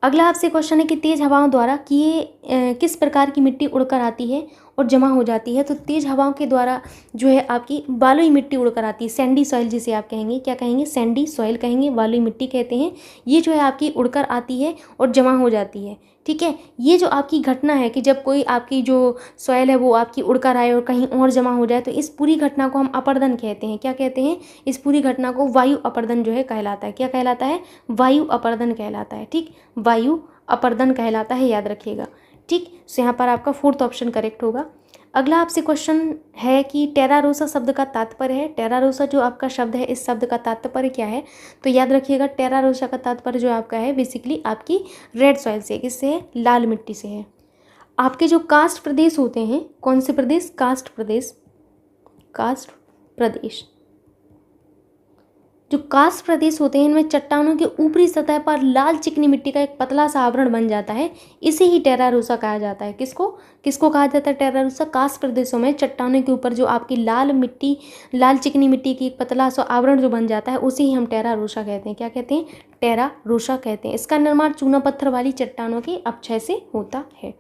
अगला आपसे क्वेश्चन है कि तेज हवाओं द्वारा किस प्रकार की मिट्टी उड़कर आती है और जमा हो जाती है। तो तेज हवाओं के द्वारा जो है आपकी बालुई मिट्टी उड़कर आती है, सैंडी सॉइल जिसे आप कहेंगे, क्या कहेंगे, सैंडी सॉइल कहेंगे, बालुई मिट्टी कहते हैं। ये जो है आपकी उड़कर आती है और जमा हो जाती है। ठीक है, ये जो आपकी घटना है कि जब कोई आपकी जो सॉइल है वो आपकी उड़कर आए और कहीं और जमा हो जाए, तो इस पूरी घटना को हम अपर्दन कहते हैं। क्या कहते हैं, इस पूरी घटना को वायु अपर्दन जो है कहलाता है। क्या कहलाता है, वायु अपर्दन कहलाता है। ठीक, वायु अपर्दन कहलाता है, याद रखिएगा। ठीक, तो यहाँ पर आपका 4th ऑप्शन करेक्ट होगा। अगला आपसे क्वेश्चन है कि टेरा रोसा शब्द का तात्पर्य है, टेरा रोसा जो आपका शब्द है इस शब्द का तात्पर्य क्या है। तो याद रखिएगा टेरा रोसा का तात्पर्य जो आपका है बेसिकली आपकी रेड सॉइल से, किससे है, लाल मिट्टी से है। आपके जो कास्ट प्रदेश होते हैं, कौन से प्रदेश, कास्ट प्रदेश, कास्ट प्रदेश, जो कास्ट प्रदेश होते हैं इनमें चट्टानों के ऊपरी सतह पर लाल चिकनी मिट्टी का एक पतला सा आवरण बन जाता है, इसे ही टेरा रोसा कहा जाता है। किसको किसको कहा जाता है, टेरा रोसा। कास्ट प्रदेशों में चट्टानों के ऊपर जो आपकी लाल चिकनी मिट्टी की एक पतला सा आवरण जो बन जाता है उसे ही हम टेरा रोसा कहते हैं। क्या कहते हैं, टेरा रोसा कहते हैं। इसका निर्माण चूना पत्थर वाली चट्टानों के अपक्षय से होता है।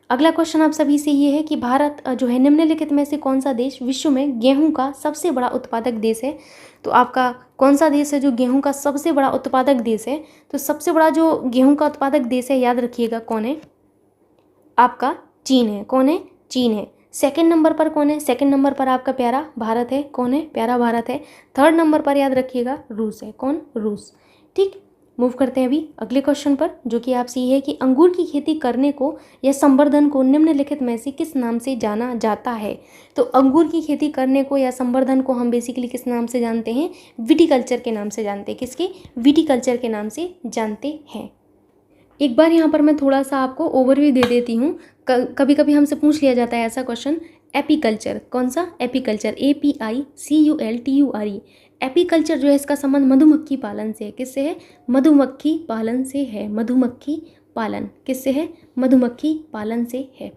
अगला क्वेश्चन आप सभी से ये है कि भारत जो है निम्नलिखित में से कौन सा देश विश्व में गेहूं का सबसे बड़ा उत्पादक देश है। तो आपका कौन सा देश है जो गेहूं का सबसे बड़ा उत्पादक देश है। तो सबसे बड़ा जो गेहूं का उत्पादक देश है, याद रखिएगा कौन है, आपका चीन है। कौन है, चीन है। सेकंड नंबर पर कौन है, सेकंड नंबर पर आपका प्यारा भारत है। कौन है, प्यारा भारत है। थर्ड नंबर पर याद रखिएगा रूस है। कौन, रूस। ठीक, मूव करते हैं अभी अगले क्वेश्चन पर, जो कि आपसे ये है कि अंगूर की खेती करने को या संवर्धन को निम्नलिखित में से किस नाम से जाना जाता है। तो अंगूर की खेती करने को या संवर्धन को हम बेसिकली किस नाम से जानते हैं, विटिकल्चर के नाम से जानते हैं। किसके, विटिकल्चर के नाम से जानते हैं। एक बार यहाँ पर मैं थोड़ा सा आपको ओवरव्यू दे देती हूँ। कभी कभी हमसे पूछ लिया जाता है ऐसा क्वेश्चन, एपीकल्चर, कौन सा, एपीकल्चर, APICULTURE। एपीकल्चर जो है इसका संबंध मधुमक्खी पालन से है। किससे है, मधुमक्खी पालन से है। मधुमक्खी पालन किससे है, मधुमक्खी पालन से है।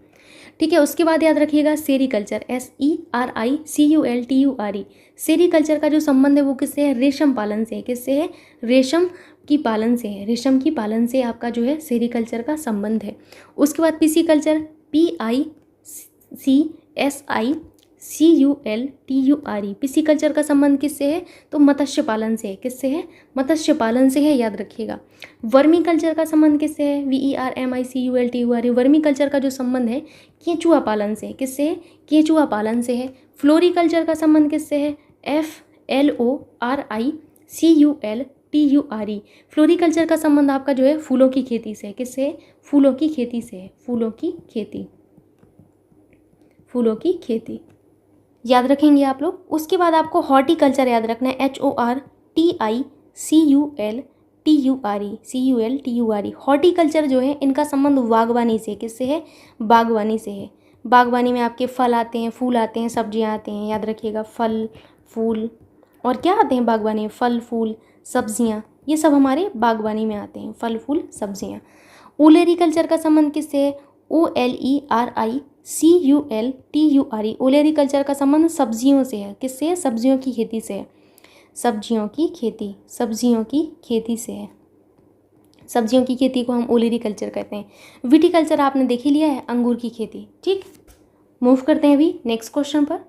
ठीक है, उसके बाद याद रखिएगा सेरीकल्चर, SERICULTURE। सेरीकल्चर का जो संबंध है वो किससे है, रेशम पालन से है। किससे है, रेशम की पालन से है। रेशम की पालन से आपका जो है सेरीकल्चर का संबंध है। उसके बाद पिसीकल्चर, PICSICULTURE। पिसीकल्चर का संबंध किससे है, तो मत्स्य पालन से है। किससे है, मत्स्य पालन से है, याद रखिएगा। वर्मी कल्चर का संबंध किससे है, VERMICULTURE। वर्मी कल्चर का जो संबंध है केंचुआ पालन से है। किससे है, केंचुआ पालन से है। फ्लोरिकल्चर का संबंध किससे है, FLORICULTURE TURE। फ्लोरिकल्चर का संबंध आपका जो है फूलों की खेती से है। किससे? फूलों की खेती से है। फूलों की खेती, फूलों की खेती याद रखेंगे आप लोग। उसके बाद आपको हॉर्टिकल्चर याद रखना है, HORTICULTURE। हॉर्टिकल्चर जो है इनका संबंध बागवानी से, किससे है? बागवानी से है। बागवानी में आपके फल आते हैं, फूल आते हैं, सब्जियां आते हैं, याद रखिएगा। फल, फूल और क्या आते हैं बागवानी में? फल, फूल, सब्जियां, ये सब हमारे बागवानी में आते हैं, फल, फूल, सब्जियां। ओलेरिकल्चर का संबंध किससे है? OLERICULTURE। ओलेरिकल्चर का संबंध सब्जियों से है। किससे है? सब्जियों की खेती से है। सब्जियों की खेती, सब्जियों की खेती से है। सब्जियों की खेती को हम ओलेरिकल्चर कहते हैं। विटिकल्चर आपने देख ही लिया है, अंगूर की खेती। ठीक, मूव करते हैं अभी नेक्स्ट क्वेश्चन पर।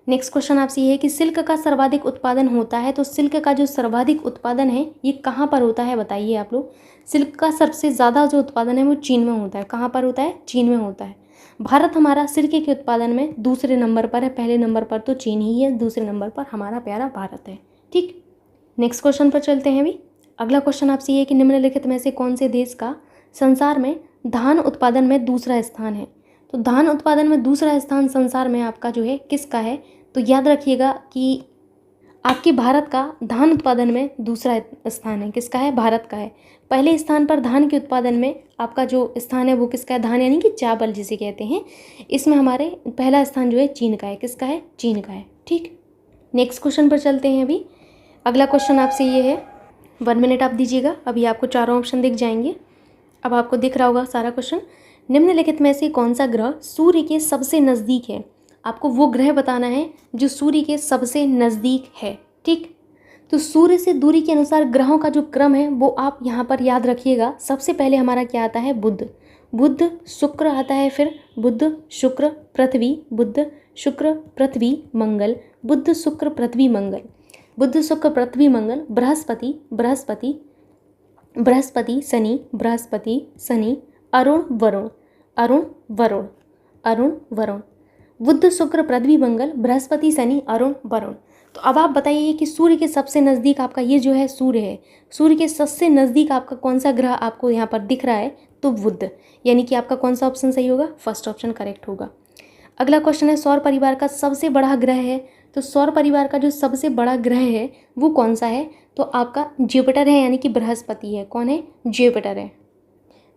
नेक्स्ट क्वेश्चन आपसे ये है कि सिल्क का सर्वाधिक उत्पादन होता है, तो सिल्क का जो सर्वाधिक उत्पादन है ये कहाँ पर होता है बताइए आप लोग। सिल्क का सबसे ज़्यादा जो उत्पादन है वो चीन में होता है। कहाँ पर होता है? चीन में होता है। भारत हमारा सिल्क के उत्पादन में दूसरे नंबर पर है। पहले नंबर पर तो चीन ही है, दूसरे नंबर पर हमारा प्यारा भारत है। ठीक, नेक्स्ट क्वेश्चन पर चलते हैं अभी। अगला क्वेश्चन आपसे ये है कि निम्नलिखित में से कौन से देश का संसार में धान उत्पादन में दूसरा स्थान है? तो धान उत्पादन में दूसरा स्थान संसार में आपका जो है किसका है? तो याद रखिएगा कि आपके भारत का धान उत्पादन में दूसरा स्थान है। किसका है? भारत का है। पहले स्थान पर धान के उत्पादन में आपका जो स्थान है वो किसका है? धान यानी कि चावल जिसे कहते हैं, इसमें हमारे पहला स्थान जो है चीन का है। किसका है? चीन का है। ठीक, नेक्स्ट क्वेश्चन पर चलते हैं अभी। अगला क्वेश्चन आपसे ये है, 1 मिनट आप दीजिएगा, अभी आपको चारों ऑप्शन दिख जाएंगे। अब आपको दिख रहा होगा सारा क्वेश्चन। निम्नलिखित में से कौन सा ग्रह सूर्य के सबसे नज़दीक है? आपको वो ग्रह बताना है जो सूर्य के सबसे नज़दीक है। ठीक, तो सूर्य से दूरी के अनुसार ग्रहों का जो क्रम है वो आप यहाँ पर याद रखिएगा। सबसे पहले हमारा क्या आता है? बुध। बुध, शुक्र आता है, फिर बुध, शुक्र, पृथ्वी, बुध, शुक्र, पृथ्वी, मंगल, बुध, शुक्र, पृथ्वी, मंगल, बुध, शुक्र, पृथ्वी, मंगल, बृहस्पति, बृहस्पति, बृहस्पति, शनि, बृहस्पति, शनि, अरुण, वरुण, अरुण, वरुण, अरुण, वरुण, बुध, शुक्र, पृथ्वी, मंगल, बृहस्पति, शनि, अरुण, वरुण। तो अब आप बताइए कि सूर्य के सबसे नज़दीक आपका ये जो है सूर्य है। सूर्य के सबसे नज़दीक आपका कौन सा ग्रह आपको यहाँ पर दिख रहा है? तो बुध, यानी कि आपका कौन सा ऑप्शन सही होगा? फर्स्ट ऑप्शन करेक्ट होगा। अगला क्वेश्चन है, सौर परिवार का सबसे बड़ा ग्रह है। तो सौर परिवार का जो सबसे बड़ा ग्रह है वो कौन सा है? तो आपका जुपिटर है, यानी कि बृहस्पति है। कौन है? जुपिटर है।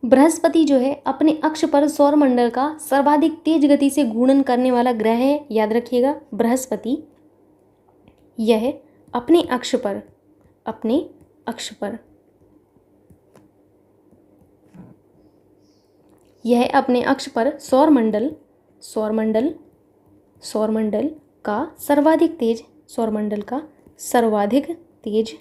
बृहस्पति जो है अपने अक्ष पर सौरमंडल का सर्वाधिक तेज गति से घूर्णन करने वाला ग्रह है। याद रखिएगा, बृहस्पति यह अपने अक्ष पर, अपने अक्ष पर, यह अपने अक्ष पर सौरमंडल, सौरमंडल, सौरमंडल का सर्वाधिक तेज, सौरमंडल का सर्वाधिक तेज,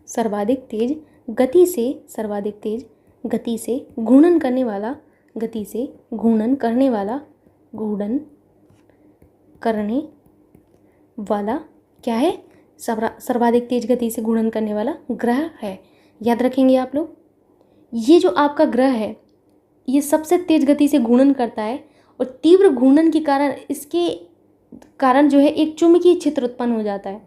सर्वाधिक तेज गति से, सर्वाधिक तेज गति से घूर्णन करने वाला, गति से घूर्णन करने वाला, घूर्णन करने वाला क्या है? सर्वाधिक तेज गति से घूर्णन करने वाला ग्रह है। याद रखेंगे आप लोग। ये जो आपका ग्रह है ये सबसे तेज गति से घूर्णन करता है और तीव्र घूर्णन के कारण इसके कारण जो है एक चुंबकीय क्षेत्र उत्पन्न हो जाता है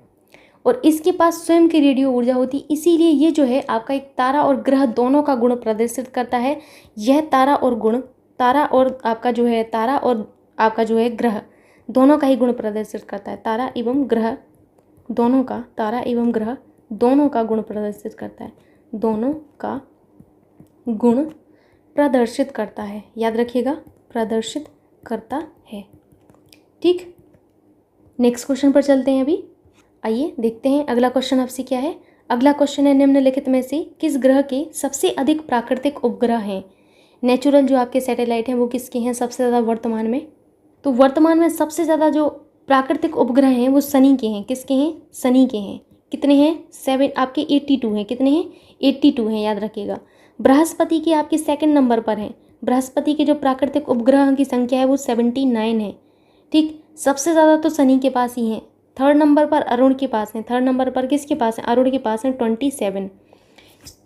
और इसके पास स्वयं की रेडियो ऊर्जा होती है। इसीलिए ये जो है आपका एक तारा और ग्रह दोनों का गुण प्रदर्शित करता है। यह तारा और गुण, तारा और आपका जो है, तारा और आपका जो है ग्रह दोनों का ही गुण प्रदर्शित करता है। तारा एवं ग्रह दोनों का, तारा एवं ग्रह दोनों का गुण प्रदर्शित करता है, दोनों का गुण प्रदर्शित करता है। याद रखिएगा, प्रदर्शित करता है। ठीक, नेक्स्ट क्वेश्चन पर चलते हैं अभी। आइए देखते हैं अगला क्वेश्चन आपसे क्या है। अगला क्वेश्चन है, निम्नलिखित में से किस ग्रह के सबसे अधिक प्राकृतिक उपग्रह हैं? नेचुरल जो आपके सैटेलाइट हैं वो किसके हैं सबसे ज़्यादा वर्तमान में? तो वर्तमान में सबसे ज़्यादा जो प्राकृतिक उपग्रह हैं वो शनि के हैं। किसके हैं? शनि के हैं। कितने हैं? 7 आपके 82 हैं। कितने हैं? 82 हैं, याद रखिएगा। बृहस्पति के आपके सेकंड नंबर पर हैं। बृहस्पति के जो प्राकृतिक उपग्रह की संख्या है वो 79 है। ठीक, सबसे ज़्यादा तो शनि के पास ही हैं। थर्ड नंबर पर अरुण के पास हैं। थर्ड नंबर पर किसके पास है? अरुण के पास है 27।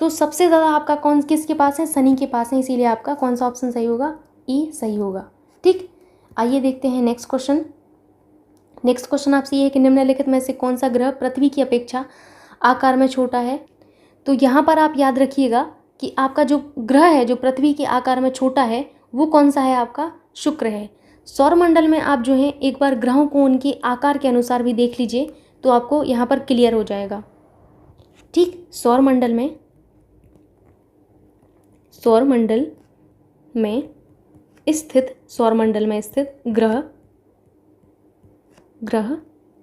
तो सबसे ज़्यादा आपका कौन किसके पास है? शनि के पास है। इसीलिए आपका कौन सा ऑप्शन सही होगा? ई सही होगा। ठीक, आइए देखते हैं नेक्स्ट क्वेश्चन। नेक्स्ट क्वेश्चन आपसे ये है कि निम्नलिखित में से कौन सा ग्रह पृथ्वी की अपेक्षा आकार में छोटा है। तो यहाँ पर आप याद रखिएगा कि आपका जो ग्रह है जो पृथ्वी के आकार में छोटा है वो कौन सा है, आपका शुक्र है। सौरमंडल में आप जो है एक बार ग्रहों को उनके आकार के अनुसार भी देख लीजिए तो आपको यहाँ पर क्लियर हो जाएगा। ठीक, सौरमंडल में स्थित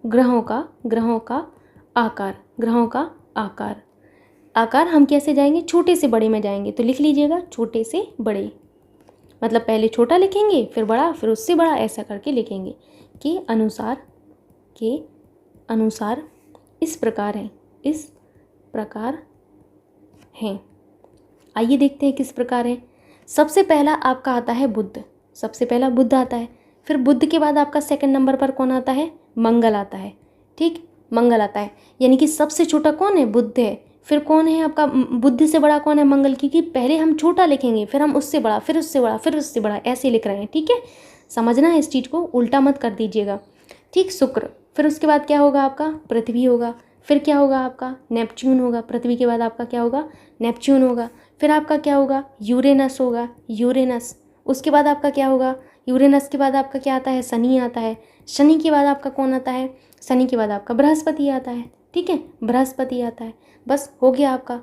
ग्रहों का आकार हम कैसे जाएंगे, छोटे से बड़े में जाएंगे। तो लिख लीजिएगा छोटे से बड़े, मतलब पहले छोटा लिखेंगे फिर बड़ा फिर उससे बड़ा, ऐसा करके लिखेंगे। के अनुसार इस प्रकार हैं। आइए देखते हैं किस प्रकार है। सबसे पहला आपका आता है बुध, सबसे पहला बुध आता है। फिर बुध के बाद आपका सेकंड नंबर पर कौन आता है, मंगल आता है। ठीक, मंगल आता है, यानी कि सबसे छोटा कौन है, बुध है। फिर कौन है आपका, बुध से बड़ा कौन है, मंगल, क्योंकि पहले हम छोटा लिखेंगे फिर हम उससे बड़ा फिर उससे बड़ा फिर उससे बड़ा, ऐसे लिख रहे हैं। ठीक है, समझना है इस चीज़ को, उल्टा मत कर दीजिएगा। ठीक, शुक्र। फिर उसके बाद क्या होगा आपका, पृथ्वी होगा। फिर क्या होगा आपका, नेपच्यून होगा। पृथ्वी के बाद आपका क्या होगा, नेपच्यून होगा। फिर आपका क्या होगा, यूरेनस होगा, यूरेनस। उसके बाद आपका क्या होगा, यूरेनस के बाद आपका क्या आता है, शनि आता है। शनि के बाद आपका कौन आता है, शनि के बाद आपका बृहस्पति आता है। ठीक है, बृहस्पति आता है। बस हो गया आपका।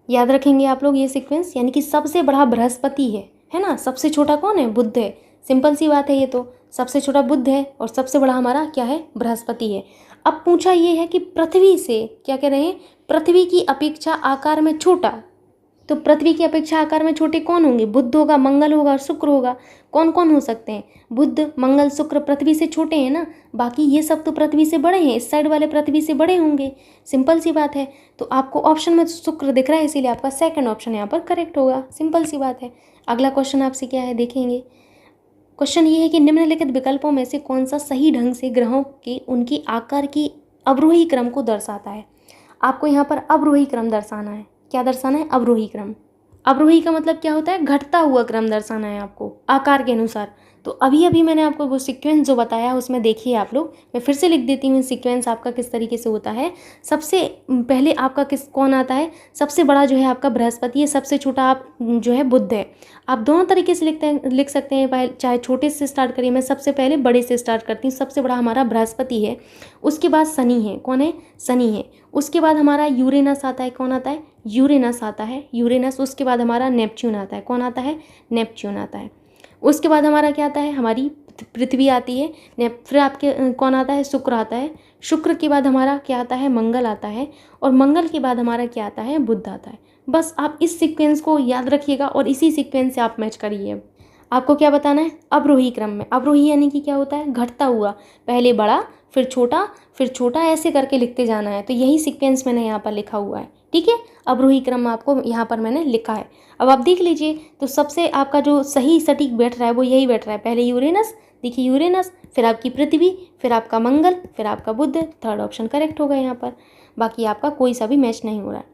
याद रखेंगे आप लोग ये सीक्वेंस, यानी कि सबसे बड़ा बृहस्पति है ना, सबसे छोटा कौन है, बुध है। सिंपल सी बात है ये तो, सबसे छोटा बुध है और सबसे बड़ा हमारा क्या है, बृहस्पति है। अब पूछा ये है कि पृथ्वी से क्या कह रहे हैं, पृथ्वी की अपेक्षा आकार में छोटा। तो पृथ्वी की अपेक्षा आकार में छोटे कौन होंगे, बुध होगा, मंगल होगा और शुक्र होगा। कौन कौन हो सकते हैं, बुध मंगल शुक्र पृथ्वी से छोटे हैं ना, बाकी ये सब तो पृथ्वी से बड़े हैं, इस साइड वाले पृथ्वी से बड़े होंगे। सिंपल सी बात है। तो आपको ऑप्शन में शुक्र दिख रहा है इसीलिए आपका सेकंड ऑप्शन यहाँ पर करेक्ट होगा। सिंपल सी बात है। अगला क्वेश्चन आपसे क्या है देखेंगे। क्वेश्चन ये है कि निम्नलिखित विकल्पों में से कौन सा सही ढंग से ग्रहों के उनकी आकार की अवरोही क्रम को दर्शाता है। आपको यहाँ पर अवरोही क्रम दर्शाना है। क्या दर्शाना है, अवरोही क्रम। अवरोही का मतलब क्या होता है, घटता हुआ क्रम दर्शाना है आपको आकार के अनुसार। तो अभी अभी मैंने आपको वो सीक्वेंस जो बताया उसमें देखिए आप लोग, मैं फिर से लिख देती हूँ सीक्वेंस आपका किस तरीके से होता है। सबसे पहले आपका कौन आता है, सबसे बड़ा जो है आपका बृहस्पति है, सबसे छोटा आप जो है बुध है। आप दोनों तरीके से लिख सकते हैं, चाहे छोटे से स्टार्ट करिए, मैं सबसे पहले बड़े से स्टार्ट करती हूँ। सबसे बड़ा हमारा बृहस्पति है, उसके बाद शनि है, कौन है, शनि है। उसके बाद हमारा यूरेनस आता है, कौन आता है, यूरेनस आता है, यूरेनस। उसके बाद हमारा नेपच्यून आता है, कौन आता है, नेपच्यून आता है। उसके बाद हमारा क्या आता है, हमारी पृथ्वी आती है। फिर आपके कौन आता है, शुक्र आता है। शुक्र के बाद हमारा क्या आता है, मंगल आता है। और मंगल के बाद हमारा क्या आता है, बुध आता है। बस आप इस सीक्वेंस को याद रखिएगा और इसी सीक्वेंस से आप मैच करिए। आपको क्या बताना है, अवरोही क्रम में। अवरोही यानी कि क्या होता है, घटता हुआ, पहले बड़ा फिर छोटा ऐसे करके लिखते जाना है। तो यही सीक्वेंस मैंने यहाँ पर लिखा हुआ है। ठीक है, अवरोही क्रम आपको यहाँ पर मैंने लिखा है। अब आप देख लीजिए, तो सबसे आपका जो सही सटीक बैठ रहा है वो यही बैठ रहा है। पहले यूरेनस, देखिए यूरेनस, फिर आपकी पृथ्वी, फिर आपका मंगल, फिर आपका बुध। थर्ड ऑप्शन करेक्ट होगा यहाँ पर। बाकी आपका कोई सा भी मैच नहीं हो रहा है।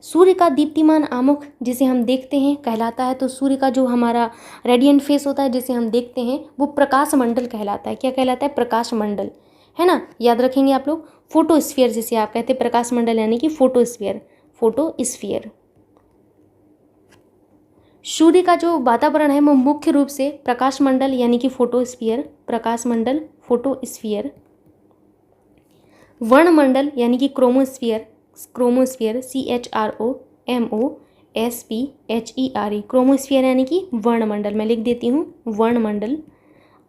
सूर्य का दीप्तिमान आमुख जिसे हम देखते हैं कहलाता है। तो सूर्य का जो हमारा रेडिएंट फेस होता है जिसे हम देखते हैं वो प्रकाश मंडल कहलाता है। क्या कहलाता है, प्रकाश मंडल, है ना। याद रखेंगे आप लोग। फोटोस्फीयर जिसे आप कहते हैं, प्रकाश मंडल यानी कि फोटोस्फीयर, फोटोस्फीयर। सूर्य का जो वातावरण है वो मुख्य रूप से प्रकाश मंडल यानी कि फोटोस्फीयर, प्रकाश मंडल, फोटोस्फीयर, वर्णमंडल यानी कि क्रोमोस्फीयर, क्रोमोस्फीयर, CHROMOSPHERE, क्रोमोस्फीयर यानी कि वर्णमंडल। मैं लिख देती हूँ वर्णमंडल।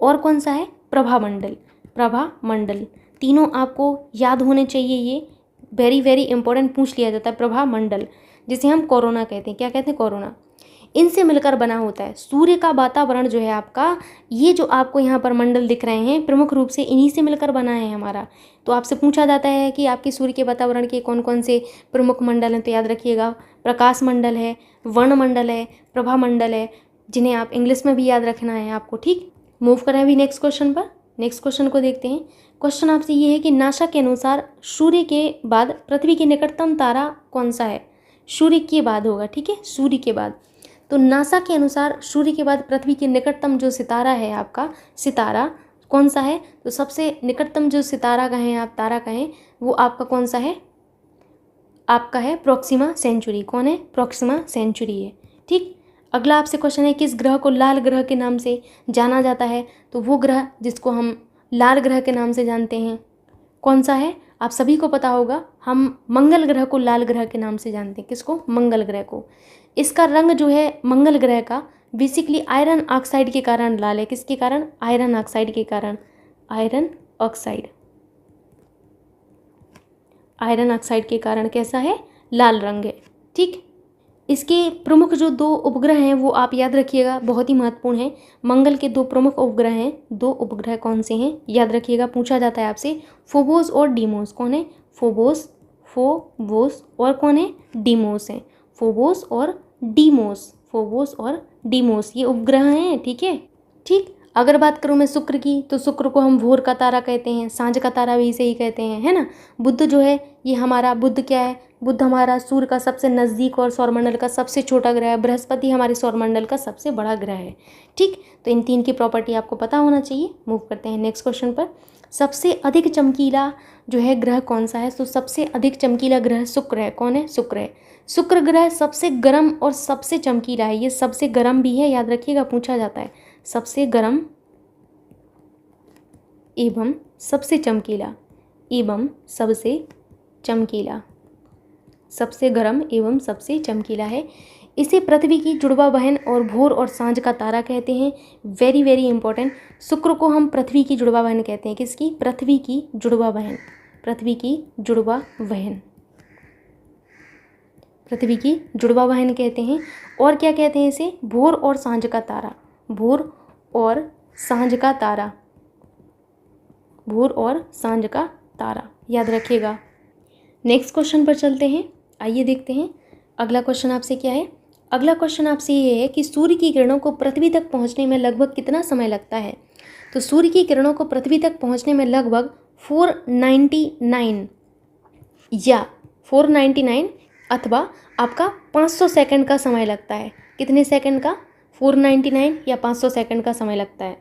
और कौन सा है, प्रभामंडल, प्रभामंडल। तीनों आपको याद होने चाहिए, ये वेरी वेरी इंपॉर्टेंट पूछ लिया जाता है। प्रभामंडल जिसे हम कोरोना कहते हैं, क्या कहते हैं, कोरोना, इनसे मिलकर बना होता है। सूर्य का वातावरण जो है आपका, ये जो आपको यहाँ पर मंडल दिख रहे हैं प्रमुख रूप से इन्हीं से मिलकर बना है हमारा। तो आपसे पूछा जाता है कि आपके सूर्य के वातावरण के कौन कौन से प्रमुख मंडल हैं, तो याद रखिएगा प्रकाश मंडल है, वर्णमंडल है, प्रभामंडल है, जिन्हें आप इंग्लिश में भी याद रखना है आपको। ठीक, मूव करें अभी नेक्स्ट क्वेश्चन पर। नेक्स्ट क्वेश्चन को देखते हैं। क्वेश्चन आपसे ये है कि नासा के अनुसार सूर्य के बाद पृथ्वी के निकटतम तारा कौन सा है। सूर्य के बाद होगा, ठीक है, सूर्य के बाद। तो नासा के अनुसार सूर्य के बाद पृथ्वी के निकटतम जो सितारा है आपका, सितारा कौन सा है, तो सबसे निकटतम जो सितारा कहें आप, तारा कहें, वो आपका कौन सा है, आपका है प्रॉक्सिमा सेंचुरी। कौन है? प्रॉक्सिमा सेंचुरी है। ठीक, अगला आपसे क्वेश्चन है, किस ग्रह को लाल ग्रह के नाम से जाना जाता है? तो वो ग्रह जिसको हम लाल ग्रह के नाम से जानते हैं कौन सा है? आप सभी को पता होगा, हम मंगल ग्रह को लाल ग्रह के नाम से जानते हैं। किसको? मंगल ग्रह को। इसका रंग जो है मंगल ग्रह का बेसिकली आयरन ऑक्साइड के कारण लाल है। किसके कारण? आयरन ऑक्साइड के कारण। आयरन ऑक्साइड, आयरन ऑक्साइड के कारण कैसा है? लाल रंग है। ठीक, इसके प्रमुख जो 2 उपग्रह हैं वो आप याद रखिएगा, बहुत ही महत्वपूर्ण है। मंगल के 2 प्रमुख उपग्रह हैं। 2 उपग्रह कौन से हैं? याद रखिएगा, पूछा जाता है आपसे। फोबोस और डीमोस। कौन है? फोबोस, फोबोस और कौन है? डीमोस है। फोबोस और डीमोस, फोबोस और डीमोस ये उपग्रह हैं। ठीक है। ठीक, अगर बात करूँ मैं शुक्र की, तो शुक्र को हम भोर का तारा कहते हैं, सांझ का तारा भी इसे ही कहते हैं, है ना। बुध जो है ये हमारा, बुध क्या है? बुध हमारा सूर्य का सबसे नज़दीक और सौरमंडल का सबसे छोटा ग्रह है। बृहस्पति हमारे सौरमंडल का सबसे बड़ा ग्रह है। ठीक, तो इन 3 की प्रॉपर्टी आपको पता होना चाहिए। मूव करते हैं नेक्स्ट क्वेश्चन पर। सबसे अधिक चमकीला जो है ग्रह कौन सा है? तो सबसे अधिक चमकीला ग्रह शुक्र है। कौन है? शुक्र है। शुक्र ग्रह सबसे गर्म और सबसे चमकीला है। ये सबसे गर्म भी है, याद रखिएगा, पूछा जाता है। सबसे गर्म एवं सबसे चमकीला, एवं सबसे चमकीला, सबसे गर्म एवं सबसे चमकीला है। इसे पृथ्वी की जुड़वा बहन और भोर और सांझ का तारा कहते हैं। वेरी वेरी इंपॉर्टेंट, शुक्र को हम पृथ्वी की जुड़वा बहन कहते हैं। किसकी? पृथ्वी की जुड़वा बहन, पृथ्वी की जुड़वा बहन, पृथ्वी की जुड़वा बहन कहते हैं। और क्या कहते हैं इसे? भोर और सांझ का तारा, भोर और सांझ का तारा, भोर और सांझ का तारा, याद रखिएगा। नेक्स्ट क्वेश्चन पर चलते हैं। आइए देखते हैं अगला क्वेश्चन आपसे क्या है। अगला क्वेश्चन आपसे ये है कि सूर्य की किरणों को पृथ्वी तक पहुंचने में लगभग कितना समय लगता है? तो सूर्य की किरणों को पृथ्वी तक पहुंचने में लगभग 499 या 499 अथवा आपका 500 सेकंड का समय लगता है। कितने सेकंड का? 499 या 500 सेकंड का समय लगता है।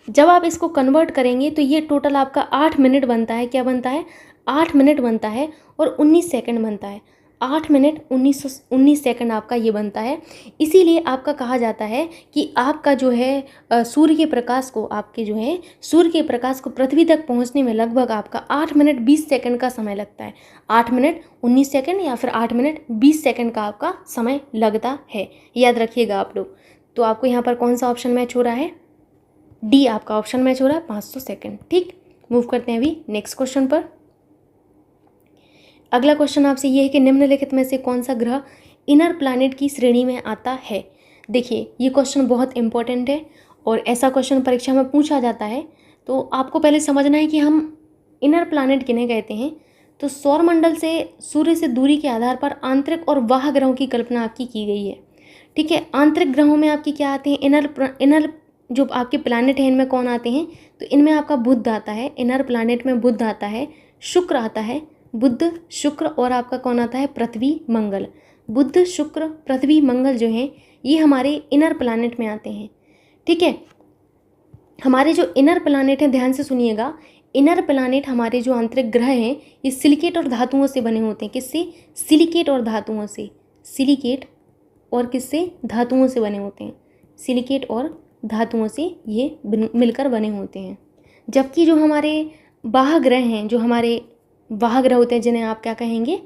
जब आप इसको कन्वर्ट करेंगे तो ये टोटल आपका 8 मिनट बनता है। क्या बनता है? 8 मिनट बनता है और 19 सेकंड बनता है। 8 मिनट 19 सेकंड आपका ये बनता है। इसीलिए आपका कहा जाता है कि आपका जो है सूर्य के प्रकाश को, आपके जो है सूर्य के प्रकाश को पृथ्वी तक पहुंचने में लगभग आपका 8 मिनट 20 सेकंड का समय लगता है। 8 मिनट 19 सेकंड या फिर 8 मिनट 20 सेकंड का आपका समय लगता है। याद रखिएगा आप लोग। तो आपको यहाँ पर कौन सा ऑप्शन मैच हो रहा है? डी आपका ऑप्शन मैच हो रहा है, 500 सेकंड। ठीक, मूव करते हैं अभी नेक्स्ट क्वेश्चन पर। अगला क्वेश्चन आपसे ये है कि निम्नलिखित में से कौन सा ग्रह इनर प्लैनेट की श्रेणी में आता है? देखिए, ये क्वेश्चन बहुत इंपॉर्टेंट है और ऐसा क्वेश्चन परीक्षा में पूछा जाता है। तो आपको पहले समझना है कि हम इनर प्लैनेट किन्हें कहते हैं। तो सौरमंडल से, सूर्य से दूरी के आधार पर आंतरिक और बाह्य ग्रहों की कल्पना आपकी की गई है। ठीक है, आंतरिक ग्रहों में आपकी क्या आते हैं? इनर जो आपके प्लैनेट हैं इनमें कौन आते हैं? तो इनमें आपका बुध आता है। इनर प्लैनेट में बुध आता है, शुक्र आता है, बुध शुक्र, और आपका कौन आता है? पृथ्वी मंगल। बुध शुक्र पृथ्वी मंगल जो हैं ये हमारे इनर प्लैनेट में आते हैं। ठीक है, हमारे जो इनर प्लैनेट हैं, ध्यान से सुनिएगा, इनर प्लैनेट हमारे जो आंतरिक ग्रह हैं ये सिलिकेट और धातुओं से बने होते हैं। किससे? सिलिकेट और धातुओं से। सिलिकेट और किससे? धातुओं से बने होते हैं। सिलिकेट और धातुओं से ये मिलकर बने होते हैं। जबकि जो हमारे बाह्य ग्रह हैं, जो हमारे बाह्य ग्रह होते हैं जिन्हें आप क्या कहेंगे?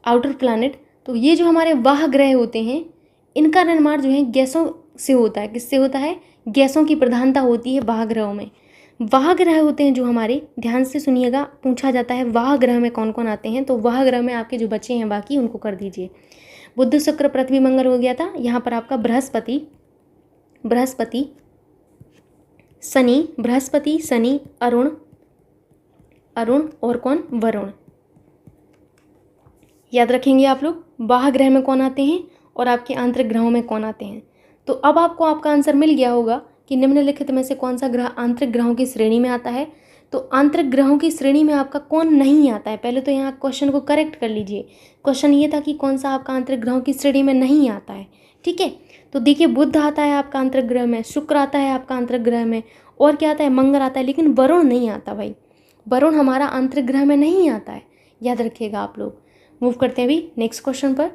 Outer planet. तो ये जो हमारे बाह्य ग्रह होते हैं इनका निर्माण जो है गैसों से होता है। किससे होता है? गैसों की प्रधानता होती है बाह्य ग्रहों में। बाह्य ग्रह होते हैं जो हमारे, ध्यान से सुनिएगा, पूछा जाता है बाह्य ग्रह में कौन कौन आते हैं। तो बाह्य ग्रह में आपके जो बच्चे हैं बाकी उनको कर दीजिए। बुध शुक्र पृथ्वी मंगल हो गया था। यहाँ पर आपका बृहस्पति शनि, अरुण और कौन? वरुण। याद रखेंगे आप लोग, बाह्य ग्रह में कौन आते हैं और आपके आंतरिक ग्रहों में कौन आते हैं। तो अब आपको आपका आंसर मिल गया होगा कि निम्नलिखित में से कौन सा ग्रह आंतरिक ग्रहों की श्रेणी में आता है। तो आंतरिक ग्रहों की श्रेणी में आपका कौन नहीं आता है? पहले तो यहाँ क्वेश्चन को करेक्ट कर लीजिए। क्वेश्चन ये था कि कौन सा आपका आंतरिक ग्रहों की श्रेणी में नहीं आता है। ठीक है, तो देखिए, बुध आता है आपका आंतरिक ग्रह में, शुक्र आता है आपका आंतरिक ग्रह में, और क्या आता है? मंगल आता है। लेकिन वरुण नहीं आता भाई, वरुण हमारा आंतरिक ग्रह में नहीं आता है। याद रखिएगा आप लोग, मूव करते हैं अभी नेक्स्ट क्वेश्चन पर।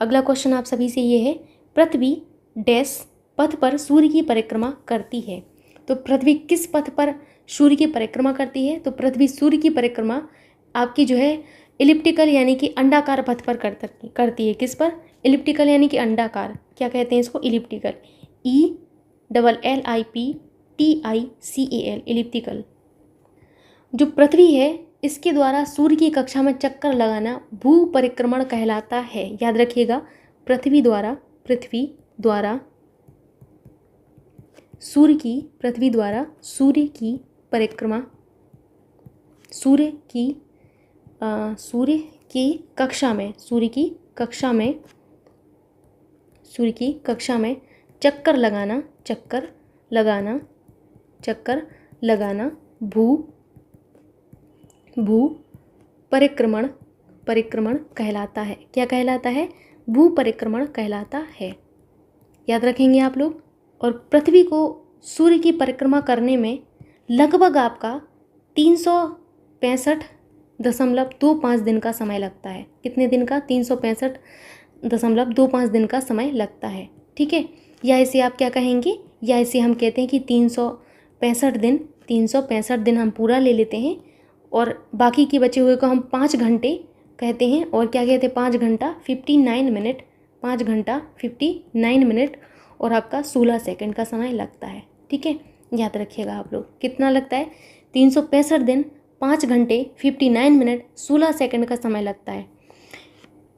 अगला क्वेश्चन आप सभी से ये है, पृथ्वी डैश पथ पर सूर्य की परिक्रमा करती है। तो पृथ्वी किस पथ पर सूर्य की परिक्रमा करती है? तो पृथ्वी सूर्य की परिक्रमा आपकी जो है इलिप्टिकल यानी कि अंडाकार पथ पर करती है। किस पर? इलिप्टिकल यानी कि अंडाकार। क्या कहते हैं इसको? इलिप्टिकल। ELLIPTICAL, elliptical. जो पृथ्वी है इसके द्वारा सूर्य की कक्षा में चक्कर लगाना भू परिक्रमण कहलाता है। याद रखिएगा, पृथ्वी द्वारा सूर्य की परिक्रमा, सूर्य की कक्षा में चक्कर लगाना भू परिक्रमण कहलाता है। क्या कहलाता है? भू परिक्रमण कहलाता है। याद रखेंगे आप लोग। और पृथ्वी को सूर्य की परिक्रमा करने में लगभग आपका 365.25 दिन का समय लगता है। कितने दिन का? 365.25 दिन का समय लगता है। ठीक है, या इसे आप क्या कहेंगे, या इसे हम कहते हैं कि 365 दिन हम पूरा ले लेते हैं और बाकी के बचे हुए को हम 5 घंटे कहते हैं। और क्या कहते हैं? 5 घंटा 59 मिनट और आपका 16 सेकंड का समय लगता है। ठीक है, याद रखिएगा आप लोग। कितना लगता है? 365 दिन 5 घंटे 59 मिनट 16 सेकंड का समय लगता है।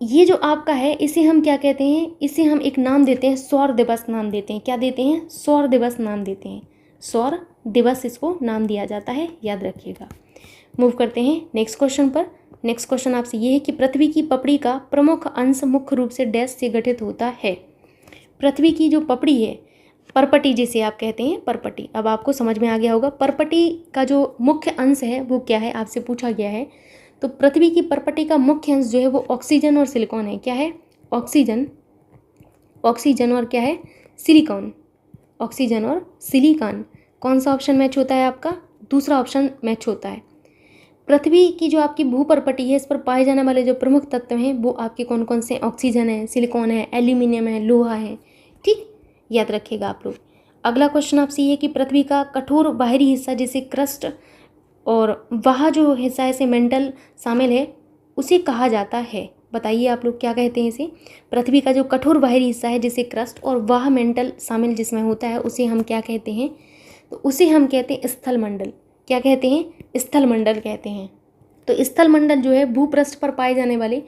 ये जो आपका है इसे हम क्या कहते हैं? इसे हम एक नाम देते हैं, सौर दिवस नाम देते हैं। क्या देते हैं? सौर दिवस नाम देते हैं। सौर दिवस इसको नाम दिया जाता है। याद रखिएगा। मूव करते हैं नेक्स्ट क्वेश्चन पर। नेक्स्ट क्वेश्चन आपसे ये है कि पृथ्वी की पपड़ी का प्रमुख अंश मुख्य रूप से डैश से गठित होता है। पृथ्वी की जो पपड़ी है, परपटी जिसे आप कहते हैं, परपटी। अब आपको समझ में आ गया होगा परपटी का जो मुख्य अंश है वो क्या है, आपसे पूछा गया है। तो पृथ्वी की परपटी का मुख्य अंश जो है वो ऑक्सीजन और सिलिकॉन है। क्या है? ऑक्सीजन और क्या है? सिलिकॉन। ऑक्सीजन और सिलिकॉन। कौन सा ऑप्शन मैच होता है आपका? दूसरा ऑप्शन मैच होता है। पृथ्वी की जो आपकी भूपरपटी है इस पर पाए जाने वाले जो प्रमुख तत्व हैं वो आपके कौन कौन से? ऑक्सीजन है, सिलिकॉन है, एल्यूमिनियम है, लोहा है। ठीक, याद रखिएगा आप लोग। अगला क्वेश्चन आपसे ये है कि पृथ्वी का कठोर बाहरी हिस्सा जिसे क्रस्ट और वह जो हिस्सा है मेंटल शामिल है उसे कहा जाता है। बताइए आप लोग क्या कहते हैं इसे? पृथ्वी का जो कठोर बाहरी हिस्सा है जिसे क्रस्ट और वह मेंटल शामिल जिसमें होता है उसे हम क्या कहते हैं? तो उसे हम कहते हैं स्थलमंडल। क्या कहते हैं? स्थलमंडल कहते हैं। तो स्थलमंडल जो है भूपृष्ठ पर पाए जाने वाले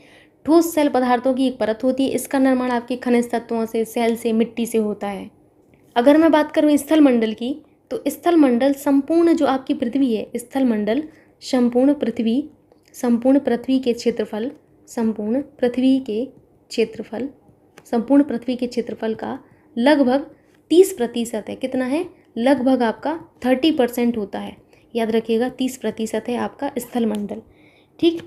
ठोस सेल पदार्थों की एक परत होती है। इसका निर्माण आपके खनिज तत्वों से, सेल से, मिट्टी से होता है। अगर मैं बात करूँ स्थलमंडल की, तो स्थलमंडल संपूर्ण जो आपकी पृथ्वी है, स्थलमंडल संपूर्ण पृथ्वी के क्षेत्रफल का लगभग 30% है। कितना है? लगभग आपका 30% होता है। याद रखिएगा 30% है आपका स्थलमंडल। ठीक,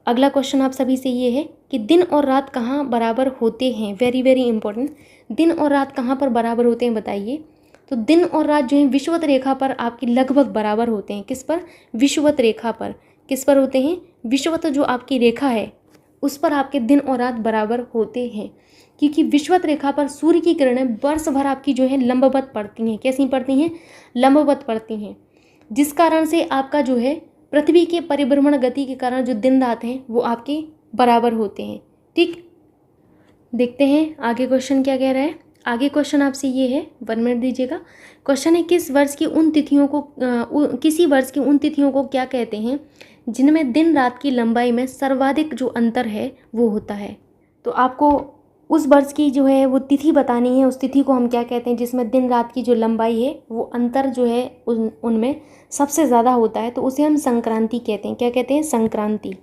अगला क्वेश्चन आप सभी से ये है कि दिन और रात कहाँ बराबर होते हैं। Very very important. दिन और रात कहाँ पर बराबर होते हैं बताइए। तो दिन और रात जो है विषुवत रेखा पर आपकी लगभग बराबर होते हैं। किस पर? विषुवत रेखा पर। किस पर होते हैं? विषुवत जो आपकी रेखा है उस पर आपके दिन और रात बराबर होते हैं, क्योंकि विषुवत रेखा पर सूर्य की किरणें वर्ष भर आपकी जो है लंबवत पड़ती हैं। कैसी पड़ती हैं? लंबवत पड़ती हैं, जिस कारण से आपका जो है पृथ्वी के परिभ्रमण गति के कारण जो दिन रात हैं वो आपके बराबर होते हैं। ठीक, देखते हैं आगे क्वेश्चन क्या कह रहा है। आगे क्वेश्चन आपसे ये है, 1 मिनट दीजिएगा। क्वेश्चन है किसी वर्ष की उन तिथियों को क्या कहते हैं जिनमें दिन रात की लंबाई में सर्वाधिक जो अंतर है वो होता है। तो आपको उस वर्ष की जो है वो तिथि बतानी है। उस तिथि को हम क्या कहते हैं जिसमें दिन रात की जो लंबाई है वो अंतर जो है उनमें सबसे ज़्यादा होता है। तो उसे हम संक्रांति कहते हैं। क्या कहते हैं? संक्रांति।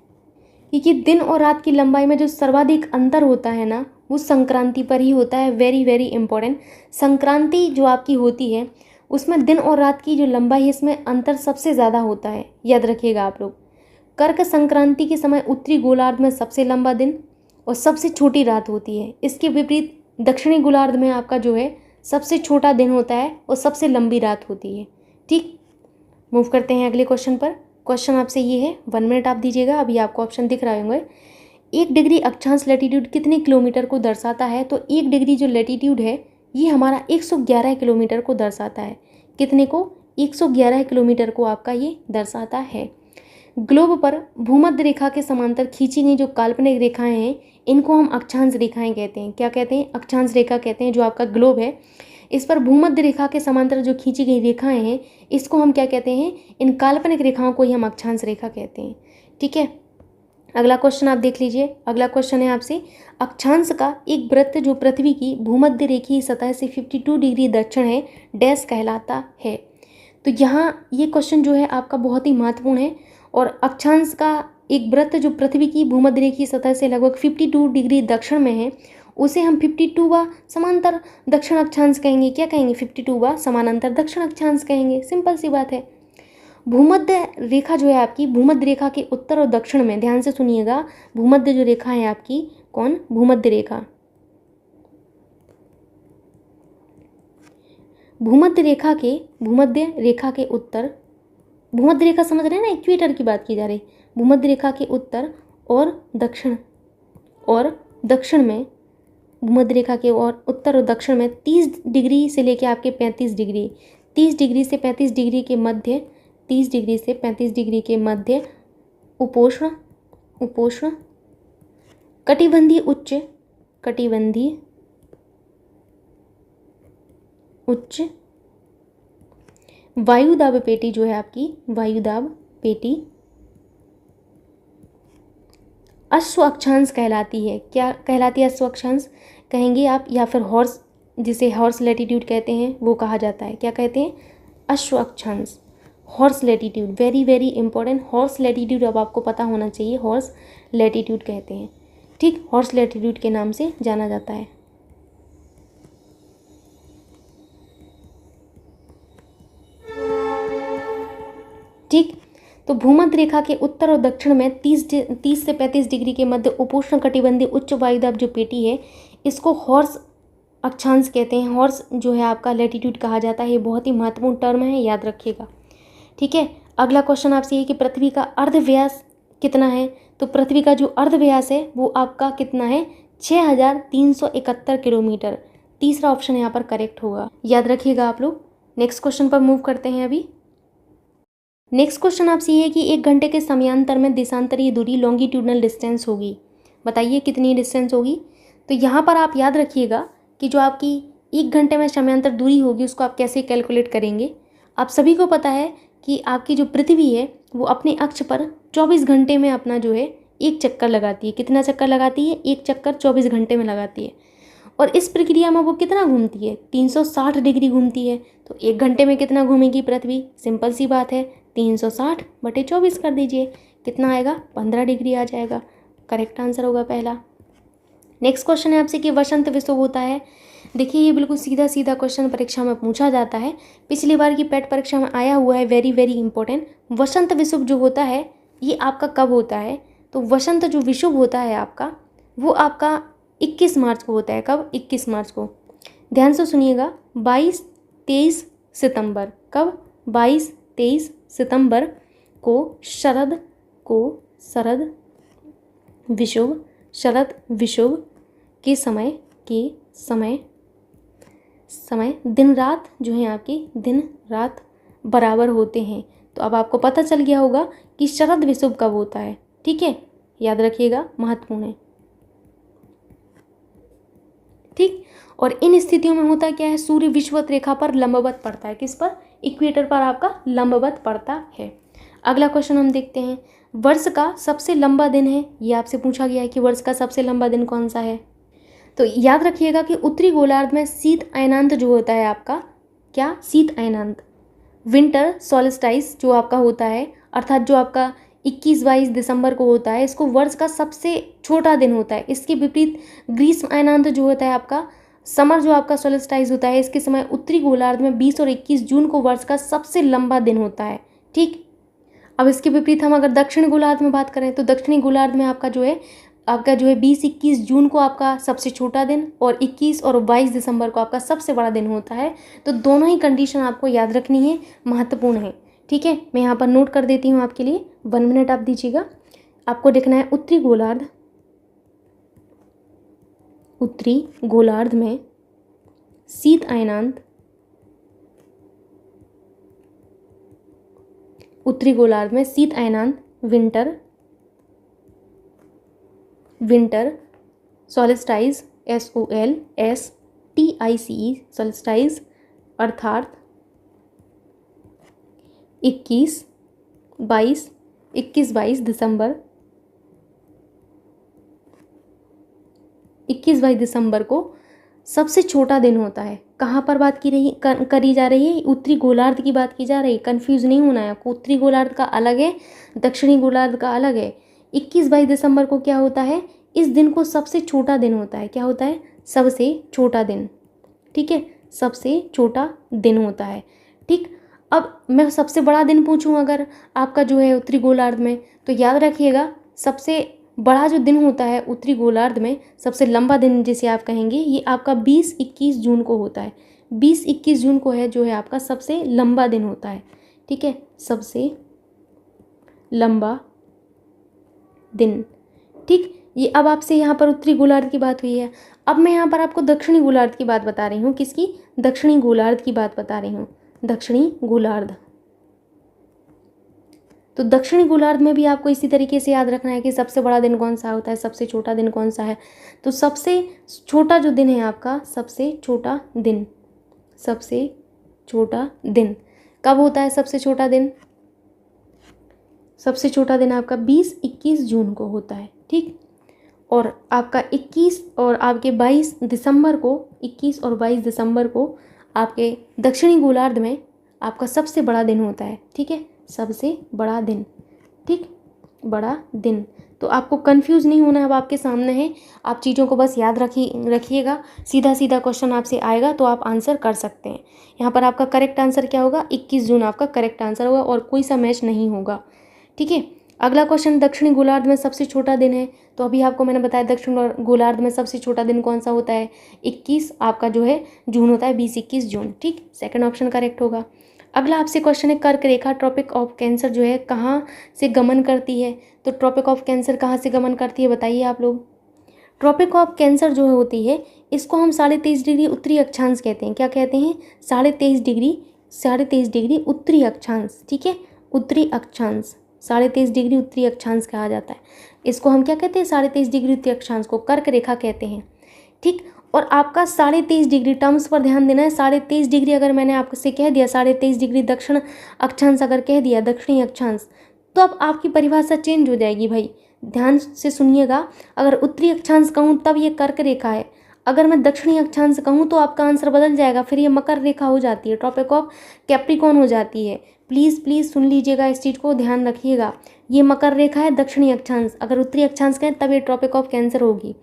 क्योंकि दिन और रात की लंबाई में जो सर्वाधिक अंतर होता है ना वो संक्रांति पर ही होता है। Very very important. संक्रांति जो आपकी होती है उसमें दिन और रात की जो लंबाई है इसमें अंतर सबसे ज़्यादा होता है। याद रखिएगा आप लोग। कर्क संक्रांति के समय उत्तरी गोलार्ध में सबसे लंबा दिन और सबसे छोटी रात होती है। इसके विपरीत दक्षिणी गोलार्ध में आपका जो है सबसे छोटा दिन होता है और सबसे लंबी रात होती है। ठीक, मूव करते हैं अगले क्वेश्चन पर। क्वेश्चन आपसे ये है, 1 मिनट आप दीजिएगा, अभी आपको ऑप्शन दिख रहे होंगे। 1 डिग्री अक्षांश लैटीट्यूड कितने किलोमीटर को दर्शाता है? तो 1 डिग्री जो लैटीट्यूड है ये हमारा 111 किलोमीटर को दर्शाता है। कितने को? 111 किलोमीटर को आपका ये दर्शाता है। ग्लोब पर भूमध्य रेखा के समांतर खींची गई जो काल्पनिक रेखाएं हैं इनको हम अक्षांश रेखाएं कहते हैं। क्या कहते हैं? अक्षांश रेखा कहते हैं। जो आपका ग्लोब है इस पर भूमध्य रेखा के समांतर जो खींची गई रेखाएं हैं इसको हम क्या कहते हैं? इन काल्पनिक रेखाओं को ही हम अक्षांश रेखा कहते हैं। ठीक है, अगला क्वेश्चन आप देख लीजिए। अगला क्वेश्चन है आपसे, अक्षांश का एक वृत्त जो पृथ्वी की भूमध्य रेखीय सतह से 52 डिग्री दक्षिण है डैश कहलाता है। तो यहाँ ये क्वेश्चन जो है आपका बहुत ही महत्वपूर्ण है। और अक्षांश का एक वृत्त जो पृथ्वी की भूमध्य रेखीय सतह से लगभग 52 डिग्री दक्षिण में है उसे हम 52वां समांतर दक्षिण अक्षांश कहेंगे। क्या कहेंगे? 52वां समानांतर दक्षिण अक्षांश कहेंगे। सिंपल सी बात है। भूमध्य रेखा जो है आपकी भूमध्य रेखा के उत्तर और दक्षिण में, ध्यान से सुनिएगा, भूमध्य जो रेखा है आपकी कौन? भूमध्य रेखा। भूमध्य रेखा के उत्तर, भूमध्य रेखा समझ रहे हैं ना, इक्वेटर की बात की जा रही। भूमध्य रेखा के उत्तर और दक्षिण में, भूमध्य रेखा के और उत्तर और दक्षिण में 30 डिग्री से लेकर आपके 35 डिग्री, 30 डिग्री से 35 डिग्री के मध्य, 30 डिग्री से 35 डिग्री के मध्य उपोष्ण कटिबंधीय उच्च वायुदाब पेटी जो है आपकी, वायुदाब पेटी अश्व अक्षांश कहलाती है। क्या कहलाती है? अश्व अक्षांश कहेंगे आप, या फिर हॉर्स, जिसे हॉर्स लैटीट्यूड कहते हैं वो कहा जाता है। क्या कहते हैं? अश्व अक्षांश, horse latitude. Very very important, horse latitude अब आपको पता होना चाहिए। हॉर्स लैटीट्यूड कहते हैं। ठीक, हॉर्स लैटीट्यूड के नाम से जाना जाता है। ठीक, तो भूमध्य रेखा के उत्तर और दक्षिण में 30 से 35 डिग्री के मध्य उपोष्ण कटिबंधीय उच्च वायुदाब जो पेटी है इसको हॉर्स अक्षांश कहते हैं। हॉर्स जो है आपका लैटीट्यूड कहा जाता है। ये बहुत ही महत्वपूर्ण टर्म है, याद रखिएगा। ठीक है, अगला क्वेश्चन आपसे ये कि पृथ्वी का अर्धव्यास कितना है? तो पृथ्वी का जो अर्धव्यास है वो आपका कितना है? 6371 किलोमीटर। तीसरा ऑप्शन यहाँ पर करेक्ट होगा, याद रखिएगा आप लोग। नेक्स्ट क्वेश्चन पर मूव करते हैं। अभी नेक्स्ट क्वेश्चन आपसे ये है कि 1 घंटे के समयांतर में देशांतरीय दूरी लॉन्गिट्यूडनल डिस्टेंस होगी। बताइए कितनी डिस्टेंस होगी? तो यहाँ पर आप याद रखिएगा कि जो आपकी 1 घंटे में समयांतर दूरी होगी उसको आप कैसे कैलकुलेट करेंगे। आप सभी को पता है कि आपकी जो पृथ्वी है वो अपने अक्ष पर 24 घंटे में अपना जो है एक चक्कर लगाती है। कितना चक्कर लगाती है? एक चक्कर 24 घंटे में लगाती है। और इस प्रक्रिया में वो कितना घूमती है? 360 डिग्री घूमती है। तो 1 घंटे में कितना घूमेगी पृथ्वी? सिंपल सी बात है, 360/24 कर दीजिए। कितना आएगा? 15 डिग्री आ जाएगा। करेक्ट आंसर होगा पहला। नेक्स्ट क्वेश्चन है आपसे कि वसंत विषुव होता है। देखिए ये बिल्कुल सीधा सीधा क्वेश्चन परीक्षा में पूछा जाता है, पिछली बार की पेट परीक्षा में आया हुआ है। Very very important. वसंत विषुव जो होता है ये आपका कब होता है? तो वसंत जो विषुव होता है आपका वो आपका 21 मार्च को होता है। कब? 21 मार्च को। ध्यान से सुनिएगा, 22-23 सितंबर। कब? 22-23 सितंबर को शरद विषुव के समय दिन रात जो है आपकी दिन रात बराबर होते हैं। तो अब आपको पता चल गया होगा कि शरद विषुव कब होता है। ठीक है, याद रखिएगा, महत्वपूर्ण है। ठीक, और इन स्थितियों में होता क्या है? सूर्य विषुवत रेखा पर लंबवत पड़ता है। किस पर? इक्वेटर पर आपका लंबवत पड़ता है। अगला क्वेश्चन हम देखते हैं। वर्ष का सबसे लंबा दिन है, ये आपसे पूछा गया है कि वर्ष का सबसे लंबा दिन कौन सा है। तो याद रखिएगा कि उत्तरी गोलार्ध में शीत अयनांत जो होता है आपका, क्या? शीत अयनांत, विंटर सॉल्स्टाइस जो आपका होता है, अर्थात जो आपका 21-22 दिसंबर को होता है, इसको वर्ष का सबसे छोटा दिन होता है। इसके विपरीत ग्रीष्म अयनांत जो होता है आपका, समर जो आपका सोल्स्टाइस होता है, इसके समय उत्तरी गोलार्ध में 20 और 21 जून को वर्ष का सबसे लंबा दिन होता है। ठीक, अब इसके विपरीत हम अगर दक्षिण गोलार्ध में बात करें तो दक्षिणी गोलार्ध में आपका जो है 20-21 जून को आपका सबसे छोटा दिन और 21 और 22 दिसंबर को आपका सबसे बड़ा दिन होता है। तो दोनों ही कंडीशन आपको याद रखनी है, महत्वपूर्ण है। ठीक है, मैं यहाँ पर नोट कर देती हूँ आपके लिए। 1 मिनट आप दीजिएगा। आपको देखना है उत्तरी गोलार्ध, उत्तरी गोलार्ध में शीत अयनांत, उत्तरी गोलार्ध में शीत अयनांत विंटर सोल्स्टाइज SOLSTICE सोल्स्टाइज अर्थात 21-22 दिसंबर 21-22 दिसंबर को सबसे छोटा दिन होता है। कहाँ पर बात करी जा रही है? उत्तरी गोलार्ध की बात की जा रही है। कंफ्यूज नहीं होना है आपको, उत्तरी गोलार्ध का अलग है, दक्षिणी गोलार्ध का अलग है। 21-22 दिसंबर को क्या होता है? इस दिन को सबसे छोटा दिन होता है। क्या होता है? सबसे छोटा दिन। ठीक है, सबसे छोटा दिन होता है। ठीक, अब मैं सबसे बड़ा दिन पूछूं अगर आपका जो है उत्तरी गोलार्ध में, तो याद रखिएगा सबसे बड़ा जो दिन होता है उत्तरी गोलार्ध में, सबसे लंबा दिन जिसे आप कहेंगे, ये आपका 20-21 जून को होता है। 20-21 जून को है जो है आपका सबसे लंबा दिन होता है। ठीक है, सबसे लंबा दिन। ठीक, ये अब आपसे यहाँ पर उत्तरी गोलार्ध की बात हुई है। अब मैं यहाँ पर आपको दक्षिणी गोलार्ध की बात बता रही हूँ। किसकी? दक्षिणी गोलार्ध की बात बता रही हूँ। दक्षिणी गोलार्ध। तो दक्षिणी गोलार्ध में भी आपको इसी तरीके से याद रखना है कि सबसे बड़ा दिन कौन सा होता है, सबसे छोटा दिन कौन सा है। तो सबसे छोटा जो दिन है आपका, सबसे छोटा दिन कब होता है? सबसे छोटा दिन आपका 20-21 जून को होता है। ठीक, और आपका 21 और आपके 22 दिसंबर को, 21 और 22 दिसंबर को आपके दक्षिणी गोलार्ध में आपका सबसे बड़ा दिन होता है। ठीक है, सबसे बड़ा दिन। ठीक, बड़ा दिन। तो आपको कंफ्यूज नहीं होना है, अब आपके सामने है, आप चीज़ों को बस याद रखिएगा। सीधा सीधा क्वेश्चन आपसे आएगा तो आप आंसर कर सकते हैं। यहाँ पर आपका करेक्ट आंसर क्या होगा? 21 जून आपका करेक्ट आंसर होगा और कोई सा मैच नहीं होगा। ठीक है, अगला क्वेश्चन, दक्षिणी गोलार्ध में सबसे छोटा दिन है, तो अभी आपको मैंने बताया दक्षिण गोलार्ध में सबसे छोटा दिन कौन सा होता है? 21 आपका जो है जून होता है, 20-21 जून। ठीक, सेकंड ऑप्शन करेक्ट होगा। अगला आपसे क्वेश्चन है, कर्क रेखा ट्रॉपिक ऑफ कैंसर जो है कहाँ से गमन करती है? तो ट्रॉपिक ऑफ कैंसर कहाँ से गमन करती है बताइए आप लोग। ट्रॉपिक ऑफ कैंसर जो होती है, इसको हम 23.5 डिग्री उत्तरी अक्षांश कहते हैं। क्या कहते हैं? 23.5 डिग्री उत्तरी अक्षांश। ठीक है, उत्तरी अक्षांश, 23.5 डिग्री उत्तरी अक्षांश कहा जाता है। इसको हम क्या कहते हैं? 23.5 डिग्री उत्तरी अक्षांश को कर्क रेखा कहते हैं। ठीक, और आपका 23.5 डिग्री टर्म्स पर ध्यान देना है। 23.5 डिग्री अगर मैंने आपसे कह दिया, 23.5 डिग्री दक्षिण अक्षांश अगर कह दिया, दक्षिणी अक्षांश, तो अब आपकी परिभाषा चेंज हो जाएगी भाई। ध्यान से सुनिएगा, अगर उत्तरी अक्षांश कहूँ तब ये कर्क रेखा है, अगर मैं दक्षिणी अक्षांश कहूँ तो आपका आंसर बदल जाएगा, फिर ये मकर रेखा हो जाती है, ट्रॉपिक ऑफ कैप्रिकॉर्न हो जाती है। प्लीज़ सुन लीजिएगा, इस चीज़ को ध्यान रखिएगा। ये मकर रेखा है दक्षिणी अक्षांश, अगर उत्तरी अक्षांश कहें तब ये ट्रॉपिक ऑफ कैंसर होगी।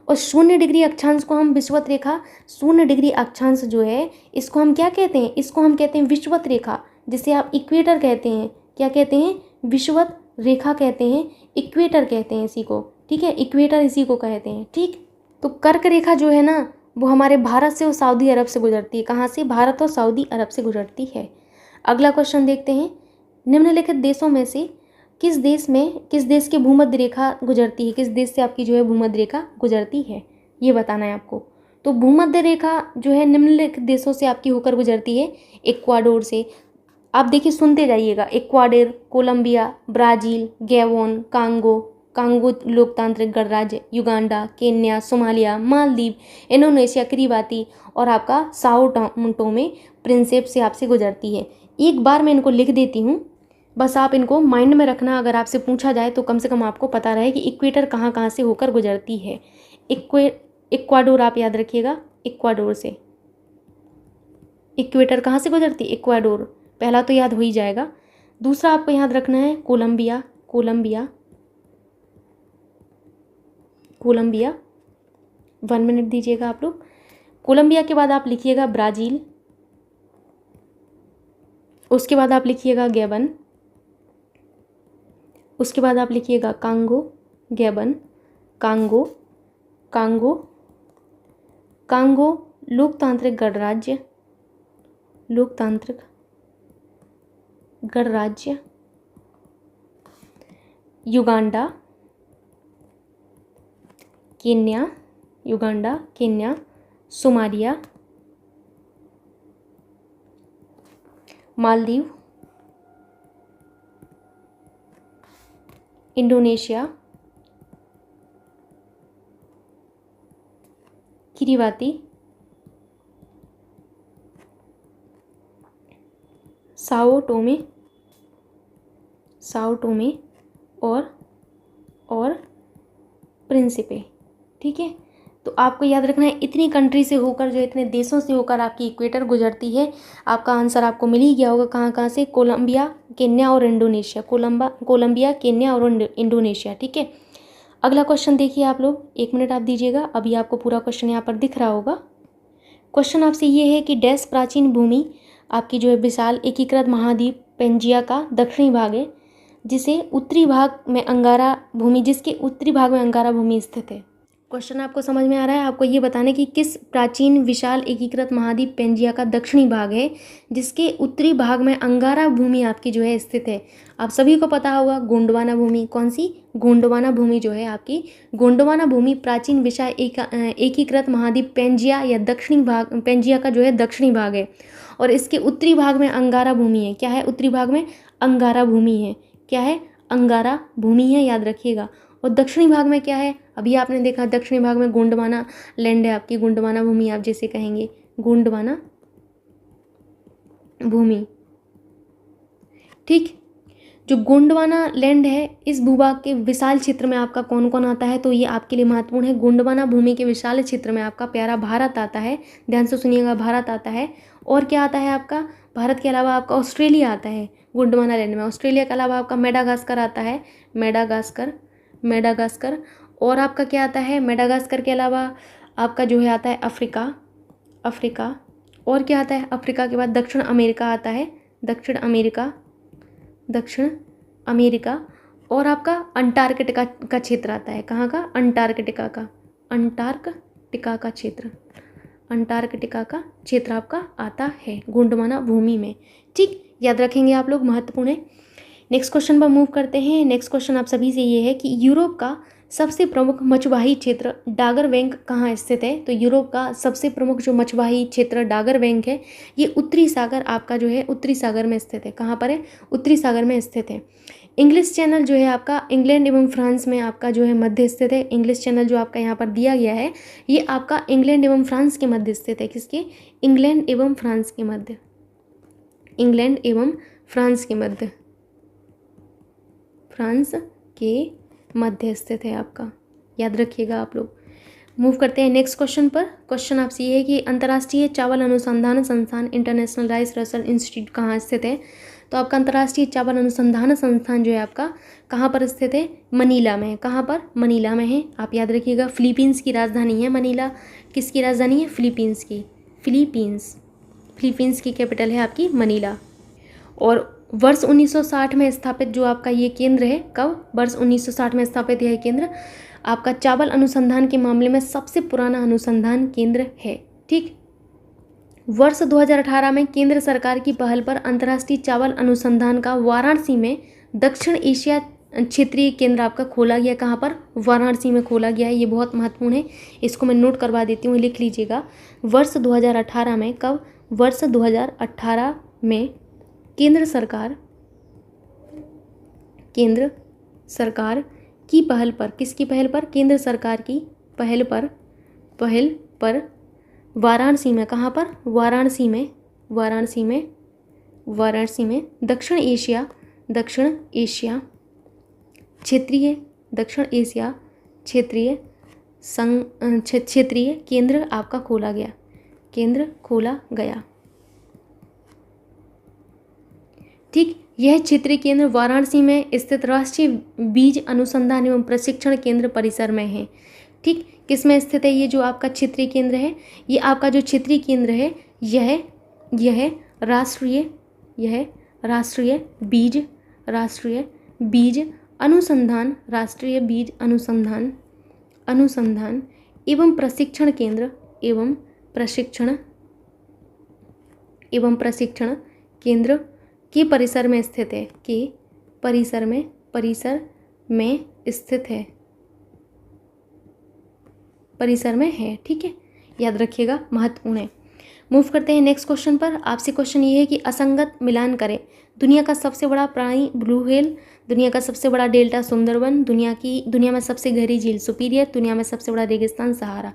और 0 डिग्री अक्षांश को हम विषुवत रेखा, 0 डिग्री अक्षांश जो है इसको हम क्या कहते हैं? इसको हम कहते हैं विषुवत रेखा, जिसे आप इक्वेटर कहते हैं। क्या कहते हैं? विषुवत रेखा कहते हैं, इक्वेटर कहते हैं इसी को। ठीक है, इक्वेटर इसी को कहते हैं। ठीक, तो कर्क रेखा जो है ना, वो हमारे भारत से और सऊदी अरब से गुजरती है। कहाँ से? भारत और सऊदी अरब से गुजरती है। अगला क्वेश्चन देखते हैं, निम्नलिखित देशों में से किस देश के भूमध्य रेखा गुजरती है? किस देश से आपकी जो है भूमध्य रेखा गुजरती है, ये बताना है आपको। तो भूमध्य रेखा जो है निम्नलिखित देशों से आपकी होकर गुजरती है, इक्वाडोर से। आप देखिए, सुनते जाइएगा, Ecuador, Colombia, Brazil, Gabon, Congo लोकतांत्रिक गणराज्य, Uganda, Kenya, Somalia, Maldives, Indonesia, Kiribati और आपका साओ टोमे प्रिंसिप से आपसे गुजरती है। एक बार मैं इनको लिख देती हूँ, बस आप इनको माइंड में रखना, अगर आपसे पूछा जाए तो कम से कम आपको पता रहे कि इक्वेटर कहाँ कहाँ से होकर गुजरती है। इक्वाडोर आप याद रखिएगा, इक्वाडोर से। इक्वेटर कहाँ से गुजरती है? इक्वाडोर, पहला तो याद हो ही जाएगा। दूसरा आपको याद रखना है कोलंबिया, 1 मिनट दीजिएगा आप लोग। कोलंबिया के बाद आप लिखिएगा ब्राज़ील, उसके बाद आप लिखिएगा गैबन, उसके बाद आप लिखिएगा कांगो, गैबन, कांगो लोकतांत्रिक गणराज्य, Uganda, Kenya, Uganda, Kenya, Somalia, Maldives, Indonesia, Kiribati, Sao Thome और प्रिंसिपे। ठीक है, तो आपको याद रखना है इतनी कंट्री से होकर, जो इतने देशों से होकर आपकी इक्वेटर गुजरती है। आपका आंसर आपको मिल ही गया होगा कहाँ कहाँ से, कोलंबिया, केन्या और इंडोनेशिया। कोलंबिया, केन्या और इंडोनेशिया। ठीक है, अगला क्वेश्चन देखिए आप लोग, 1 मिनट आप दीजिएगा, अभी आपको पूरा क्वेश्चन यहाँ पर दिख रहा होगा। क्वेश्चन आपसे ये है कि डैश प्राचीन भूमि आपकी जो है विशाल एकीकृत महाद्वीप पेंजिया का दक्षिणी भाग है, जिसके उत्तरी भाग में अंगारा भूमि स्थित है। क्वेश्चन आपको समझ में आ रहा है? आपको ये बताने कि किस प्राचीन विशाल एकीकृत महाद्वीप पेंजिया का दक्षिणी भाग है, जिसके उत्तरी भाग में अंगारा भूमि आपकी जो है स्थित है। आप सभी को पता होगा गोंडवाना भूमि, कौन सी? गोंडवाना भूमि जो है आपकी, गोंडवाना भूमि प्राचीन विशाल एकीकृत महाद्वीप पेंजिया या दक्षिणी भाग, पेंजिया का जो है दक्षिणी भाग है। और इसके उत्तरी भाग में अंगारा भूमि है। क्या है? उत्तरी भाग में अंगारा भूमि है। क्या है? अंगारा भूमि है, याद रखिएगा। और दक्षिणी भाग में क्या है? अभी आपने देखा दक्षिणी भाग में गोंडवाना लैंड है आपकी, गोंडवाना भूमि आप जैसे कहेंगे, गोंडवाना भूमि। ठीक, जो गोंडवाना लैंड है, इस भूभाग के विशाल क्षेत्र में आपका कौन कौन आता है? तो ये आपके लिए महत्वपूर्ण है। गोंडवाना भूमि के विशाल क्षेत्र में आपका प्यारा भारत आता है। ध्यान से सुनिएगा, भारत आता है। और क्या आता है आपका? भारत के अलावा आपका ऑस्ट्रेलिया आता है गोंडवाना लैंड में। ऑस्ट्रेलिया के अलावा आपका मेडागास्कर आता है, मेडागास्कर। और आपका क्या आता है? मेडागास्कर के अलावा आपका जो है आता है अफ्रीका। और क्या आता है? अफ्रीका के बाद दक्षिण अमेरिका आता है, दक्षिण अमेरिका। और आपका अंटार्कटिका का क्षेत्र आता है। कहाँ का? अंटार्कटिका का क्षेत्र आपका आता है गोंडवाना भूमि में। ठीक, याद रखेंगे आप लोग, महत्वपूर्ण है। नेक्स्ट क्वेश्चन पर मूव करते हैं। नेक्स्ट क्वेश्चन आप सभी से ये है कि यूरोप का सबसे प्रमुख मछुआही क्षेत्र डागर बैंक कहाँ स्थित है? तो यूरोप का सबसे प्रमुख जो मछुआही क्षेत्र डागर बैंक है, ये उत्तरी सागर आपका जो है उत्तरी सागर में स्थित है। कहाँ पर है? उत्तरी सागर में स्थित है। इंग्लिश चैनल जो है आपका इंग्लैंड एवं फ्रांस में आपका जो है मध्य स्थित है। इंग्लिश चैनल जो आपका यहाँ पर दिया गया है, ये आपका इंग्लैंड एवं फ्रांस के मध्य स्थित है। किसके? इंग्लैंड एवं फ्रांस के मध्य, इंग्लैंड एवं फ्रांस के मध्य स्थित है आपका, याद रखिएगा आप लोग। मूव करते हैं नेक्स्ट क्वेश्चन पर। क्वेश्चन आपसे ये है कि अंतर्राष्ट्रीय चावल अनुसंधान संस्थान इंटरनेशनल राइस रिसर्च इंस्टीट्यूट कहाँ स्थित है? तो आपका अंतर्राष्ट्रीय चावल अनुसंधान संस्थान जो है आपका कहाँ पर स्थित है? मनीला में है। कहाँ पर? मनीला में है। आप याद रखिएगा, फिलीपींस की राजधानी है मनीला। किसकी राजधानी है? फिलीपींस की। फिलीपींस की कैपिटल है आपकी मनीला। और वर्ष 1960 में स्थापित जो आपका ये केंद्र है, कब? वर्ष 1960 में स्थापित यह केंद्र आपका चावल अनुसंधान के मामले में सबसे पुराना अनुसंधान केंद्र है। ठीक, वर्ष 2018 में केंद्र सरकार की पहल पर अंतर्राष्ट्रीय चावल अनुसंधान का वाराणसी में दक्षिण एशिया क्षेत्रीय केंद्र आपका खोला गया। कहाँ पर? वाराणसी में खोला गया है। ये बहुत महत्वपूर्ण है, इसको मैं नोट करवा देती हूँ, लिख लीजिएगा। वर्ष 2018 में, कब? वर्ष 2018 में केंद्र सरकार की पहल पर, किसकी पहल पर? केंद्र सरकार की पहल पर वाराणसी में, कहाँ पर? वाराणसी में दक्षिण एशिया क्षेत्रीय केंद्र आपका खोला गया। ठीक, यह क्षेत्रीय केंद्र वाराणसी में स्थित राष्ट्रीय बीज अनुसंधान एवं प्रशिक्षण केंद्र परिसर में है। ठीक, किस में स्थित है ये जो आपका क्षेत्रीय केंद्र है? ये आपका जो क्षेत्रीय केंद्र है, यह राष्ट्रीय बीज अनुसंधान एवं प्रशिक्षण केंद्र के परिसर में स्थित है। परिसर में स्थित है। परिसर में है। ठीक है, याद रखिएगा, महत्वपूर्ण है। मूव करते हैं नेक्स्ट क्वेश्चन पर। आपसे क्वेश्चन ये है कि असंगत मिलान करें। दुनिया का सबसे बड़ा प्राणी ब्लू व्हेल, दुनिया का सबसे बड़ा डेल्टा सुंदरबन, दुनिया में सबसे गहरी झील सुपीरियर, दुनिया में सबसे बड़ा रेगिस्तान सहारा।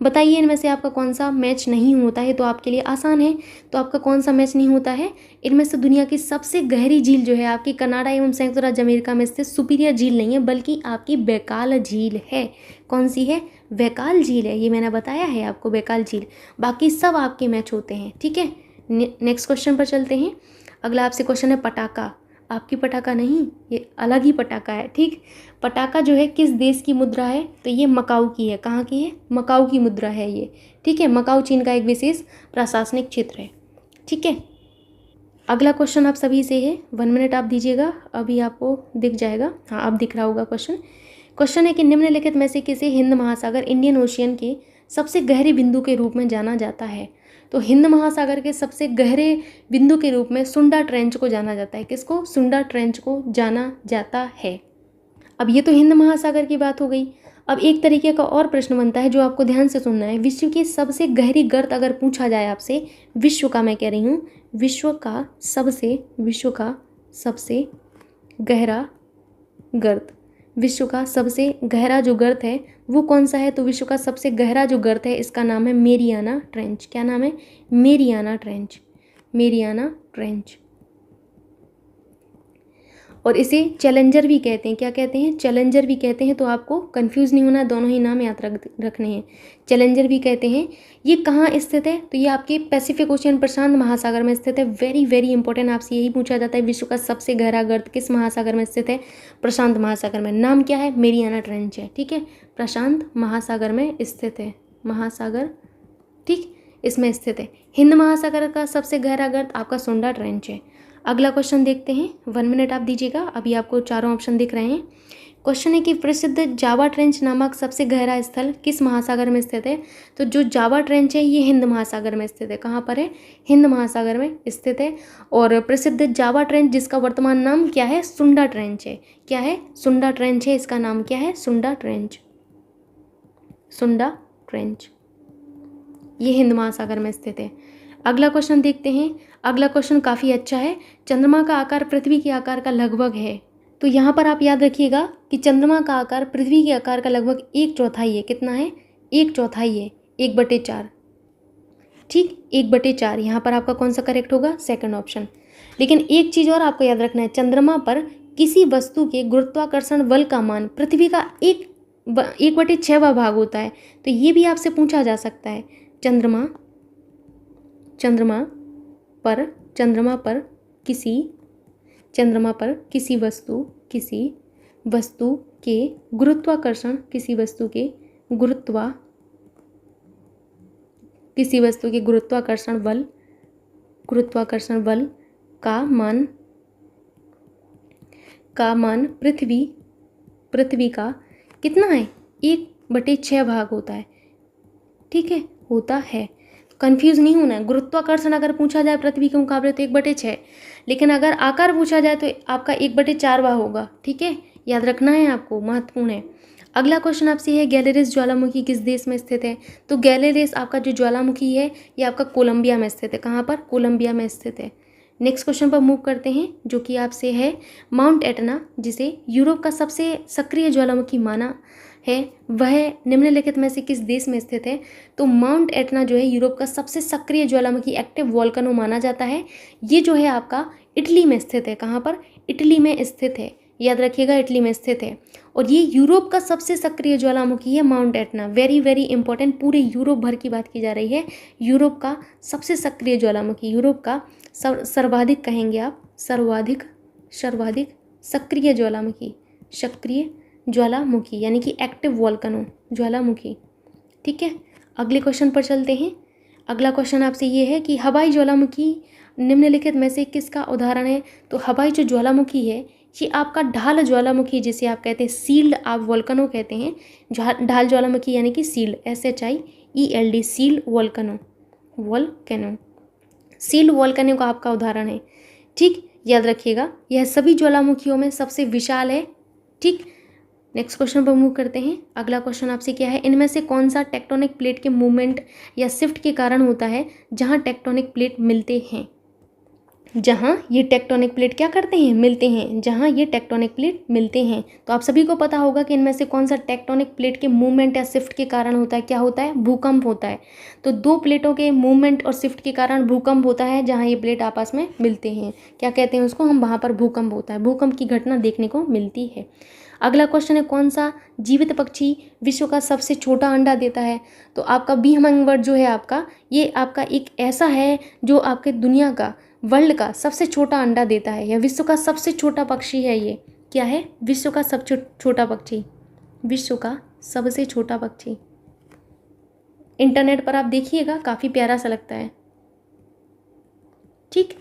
बताइए इनमें से आपका कौन सा मैच नहीं होता है। तो आपके लिए आसान है, तो आपका कौन सा मैच नहीं होता है। इनमें से दुनिया की सबसे गहरी झील जो है आपकी कनाडा एवं संयुक्त राज्य अमेरिका में स्थित सुपीरियर झील नहीं है, बल्कि आपकी बैकाल झील है। कौन सी है? बैकाल झील है। ये मैंने बताया है आपको, बैकाल झील। बाकी सब आपके मैच होते हैं। ठीक है, नेक्स्ट क्वेश्चन पर चलते हैं। अगला आपसे क्वेश्चन है पटाखा। आपकी पटाखा नहीं, ये अलग ही पटाखा है। ठीक, पटाखा जो है किस देश की मुद्रा है? तो ये मकाऊ की है। कहाँ की है? मकाऊ की मुद्रा है ये। ठीक है, मकाऊ चीन का एक विशेष प्रशासनिक क्षेत्र है। ठीक है, अगला क्वेश्चन आप सभी से है। 1 मिनट आप दीजिएगा, अभी आपको दिख जाएगा। हाँ, अब दिख रहा होगा क्वेश्चन। क्वेश्चन है कि निम्नलिखित में से किसे हिंद महासागर इंडियन ओशियन के सबसे गहरे बिंदु के रूप में जाना जाता है? तो हिंद महासागर के सबसे गहरे बिंदु के रूप में सुंडा ट्रेंच को जाना जाता है। किसको? सुंडा ट्रेंच को जाना जाता है। अब ये तो हिंद महासागर की बात हो गई। अब एक तरीके का और प्रश्न बनता है जो आपको ध्यान से सुनना है। विश्व की सबसे गहरी गर्त अगर पूछा जाए आपसे, विश्व का मैं कह रही हूँ, विश्व का सबसे गहरा गर्त, विश्व का सबसे गहरा जो गर्त है वो कौन सा है? तो विश्व का सबसे गहरा जो गर्त है इसका नाम है मेरियाना ट्रेंच। क्या नाम है? Mariana trench. Mariana trench. और इसे चैलेंजर भी कहते हैं। क्या कहते हैं? चैलेंजर भी कहते हैं। तो आपको कंफ्यूज नहीं होना, दोनों ही नाम याद रखने हैं। चैलेंजर भी कहते हैं। ये कहाँ स्थित है? तो ये आपके पैसिफिक ओशियन प्रशांत महासागर में स्थित है। वेरी वेरी इंपॉर्टेंट, आपसे यही पूछा जाता है विश्व का सबसे गहरा गर्त किस महासागर में स्थित है? प्रशांत महासागर में। नाम क्या है? मेरियाना ट्रेंच है। ठीक है, प्रशांत महासागर में स्थित है। महासागर, ठीक, इसमें स्थित है। हिंद महासागर का सबसे गहरा गर्त आपका सुंडा ट्रेंच है। अगला क्वेश्चन देखते हैं। 1 मिनट आप दीजिएगा, अभी आपको चारों ऑप्शन दिख रहे हैं। क्वेश्चन है कि प्रसिद्ध जावा ट्रेंच नामक सबसे गहरा स्थल किस महासागर में स्थित है? तो जो जावा ट्रेंच है ये हिंद महासागर में स्थित है। कहाँ पर है? हिंद महासागर में स्थित है। और प्रसिद्ध जावा ट्रेंच जिसका वर्तमान नाम क्या है? सुंडा ट्रेंच है। क्या है? सुंडा ट्रेंच है। इसका नाम क्या है? सुंडा ट्रेंच। सुंडा ट्रेंच, ये हिंद महासागर में स्थित है। अगला क्वेश्चन देखते हैं। अगला क्वेश्चन काफ़ी अच्छा है। चंद्रमा का आकार पृथ्वी के आकार का लगभग है। तो यहाँ पर आप याद रखिएगा कि चंद्रमा का आकार पृथ्वी के आकार का लगभग 1/4 है। कितना है? 1/4 है। 1/4। ठीक, 1/4। यहाँ पर आपका कौन सा करेक्ट होगा? Second option. लेकिन एक चीज़ और आपको याद रखना है, चंद्रमा पर किसी वस्तु के गुरुत्वाकर्षण बल का मान पृथ्वी का 1/6 भाग होता है। तो ये भी आपसे पूछा जा सकता है। चंद्रमा पर किसी वस्तु के गुरुत्वाकर्षण बल का मान पृथ्वी का कितना है? 1/6 भाग होता है। ठीक है, होता है। कंफ्यूज नहीं होना है। गुरुत्वाकर्षण अगर पूछा जाए पृथ्वी के मुकाबले तो 1/6, लेकिन अगर आकार पूछा जाए तो आपका 1/4 होगा। ठीक है, याद रखना है आपको, महत्वपूर्ण है। अगला क्वेश्चन आपसे है गैलेरिस ज्वालामुखी किस देश में स्थित है? तो गैलेरिस आपका जो ज्वालामुखी है ये आपका कोलंबिया में स्थित है। कहाँ पर? कोलंबिया में स्थित है। नेक्स्ट क्वेश्चन पर मूव करते हैं जो कि आपसे है माउंट एटना, जिसे यूरोप का सबसे सक्रिय ज्वालामुखी माना है, वह निम्नलिखित में से किस देश में स्थित है? तो माउंट एटना जो है यूरोप का सबसे सक्रिय ज्वालामुखी एक्टिव वोल्केनो माना जाता है। ये जो है आपका इटली में स्थित है। कहाँ पर? इटली में स्थित है। याद रखिएगा, इटली में स्थित है। और ये यूरोप का सबसे सक्रिय ज्वालामुखी है mount Etna. Very very important, पूरे यूरोप भर की बात की जा रही है। यूरोप का सबसे सक्रिय ज्वालामुखी, यूरोप का सर्वाधिक कहेंगे आप, सर्वाधिक सक्रिय ज्वालामुखी यानी कि एक्टिव वोल्केनो ज्वालामुखी। ठीक है, अगले क्वेश्चन पर चलते हैं। अगला क्वेश्चन आपसे ये है कि हवाई ज्वालामुखी निम्नलिखित में से किसका उदाहरण है? तो हवाई जो ज्वालामुखी है ये आपका ढाल ज्वालामुखी, जिसे आप कहते हैं सील्ड, आप वोल्केनो कहते हैं। ढाल ज्वालामुखी यानी कि shield, SHIELD, shield volcano. Shield volcano का आपका उदाहरण है। ठीक, याद रखिएगा, यह सभी ज्वालामुखियों में सबसे विशाल है। ठीक, नेक्स्ट क्वेश्चन पर मूव करते हैं। अगला क्वेश्चन आपसे क्या है, इनमें से कौन सा टेक्टोनिक प्लेट के मूवमेंट या शिफ्ट के कारण होता है जहां टेक्टोनिक प्लेट मिलते हैं? जहाँ ये टेक्टोनिक प्लेट क्या करते हैं, मिलते हैं, जहाँ ये टेक्टोनिक प्लेट मिलते हैं। तो आप सभी को पता होगा कि इनमें से कौन सा टेक्टोनिक प्लेट के मूवमेंट या शिफ्ट के कारण होता है, क्या होता है, भूकंप होता है। तो दो प्लेटों के मूवमेंट और शिफ्ट के कारण भूकंप होता है जहाँ ये प्लेट आपस में मिलते हैं, क्या कहते हैं उसको हम, वहाँ पर भूकंप होता है, भूकंप की घटना देखने को मिलती है। अगला क्वेश्चन है, कौन सा जीवित पक्षी विश्व का सबसे छोटा अंडा देता है? तो आपका बी हमिंग बर्ड जो है आपका, ये आपका एक ऐसा है जो आपके दुनिया का, वर्ल्ड का सबसे छोटा अंडा देता है, या विश्व का सबसे छोटा पक्षी है। ये क्या है, विश्व का सबसे छोटा पक्षी, विश्व का सबसे छोटा पक्षी। इंटरनेट पर आप देखिएगा, काफ़ी प्यारा सा लगता है। ठीक,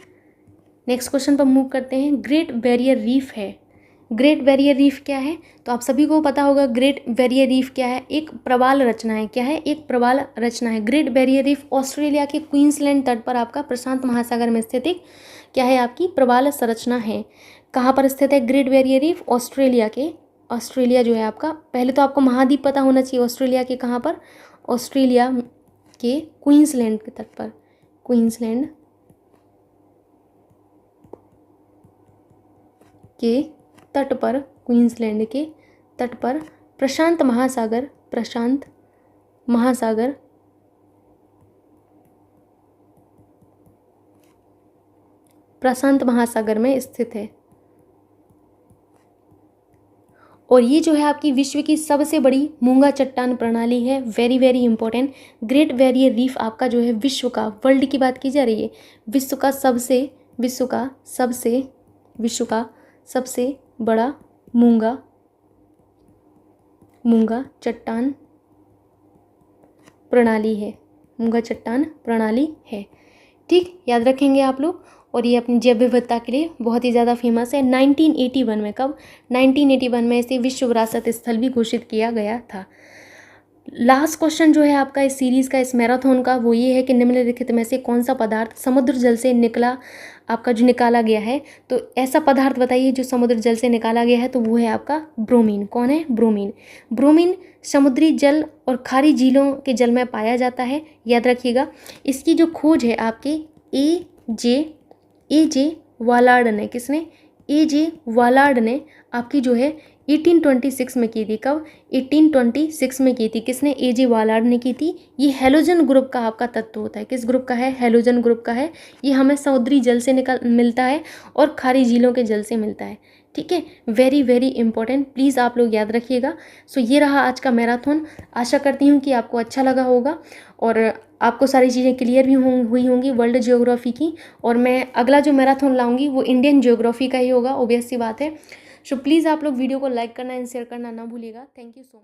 नेक्स्ट क्वेश्चन पर मूव करते हैं। ग्रेट बैरियर रीफ है, ग्रेट बैरियर रीफ क्या है? तो आप सभी को पता होगा ग्रेट बैरियर रीफ क्या है, एक प्रवाल रचना है। क्या है, एक प्रवाल रचना है। ग्रेट बैरियर रीफ ऑस्ट्रेलिया के क्वींसलैंड तट पर आपका प्रशांत महासागर में स्थित एक क्या है, आपकी प्रवाल संरचना है। कहाँ पर स्थित है ग्रेट बैरियर रीफ? ऑस्ट्रेलिया के, ऑस्ट्रेलिया जो है आपका, पहले तो आपको महाद्वीप पता होना चाहिए, ऑस्ट्रेलिया के कहाँ पर, ऑस्ट्रेलिया के क्वींसलैंड के तट पर, क्वींसलैंड के तट पर, क्वींसलैंड के तट पर प्रशांत महासागर, प्रशांत महासागर प्रशांत महासागर में स्थित है। और ये जो है आपकी विश्व की सबसे बड़ी मूंगा चट्टान प्रणाली है। Very very important, great barrier reef आपका जो है विश्व का, वर्ल्ड की बात की जा रही है, विश्व का सबसे बड़ा मूंगा चट्टान प्रणाली है, मूंगा चट्टान प्रणाली है। ठीक, याद रखेंगे आप लोग। और ये अपनी जैव विविधता के लिए बहुत ही ज़्यादा फेमस है। 1981 में, कब, 1981 में इसे विश्व विरासत स्थल भी घोषित किया गया था। लास्ट क्वेश्चन जो है आपका इस सीरीज़ का, इस मैराथन का, वो ये है कि निम्नलिखित में से कौन सा पदार्थ समुद्र जल से निकाला गया है? तो ऐसा पदार्थ बताइए जो समुद्र जल से निकाला गया है, तो वो है आपका ब्रोमीन। कौन है? ब्रोमीन। ब्रोमीन समुद्री जल और खारी झीलों के जल में पाया जाता है, याद रखिएगा। इसकी जो खोज है आपके ए जे वालार्ड ने, किसने? ए जे वालार्ड ने आपकी जो है 1826 में की थी। कब? 1826 में की थी। किसने? ए जे वालार्ड ने की थी। ये हैलोजन ग्रुप का आपका तत्व होता है। किस ग्रुप का है? हैलोजन ग्रुप का है। ये हमें समुद्री जल से मिलता है और खारी झीलों के जल से मिलता है। ठीक है, वेरी वेरी इंपॉर्टेंट, प्लीज़ आप लोग याद रखिएगा। सो ये रहा आज का मैराथन। आशा करती हूँ कि आपको अच्छा लगा होगा और आपको सारी चीज़ें क्लियर भी हुई होंगी वर्ल्ड ज्योग्राफी की। और मैं अगला जो मैराथन लाऊंगी वो इंडियन ज्योग्राफी का ही होगा, ऑब्वियस सी बात है। सो प्लीज़ आप लोग वीडियो को लाइक करना एंड शेयर करना ना भूलिएगा। Thank you so much.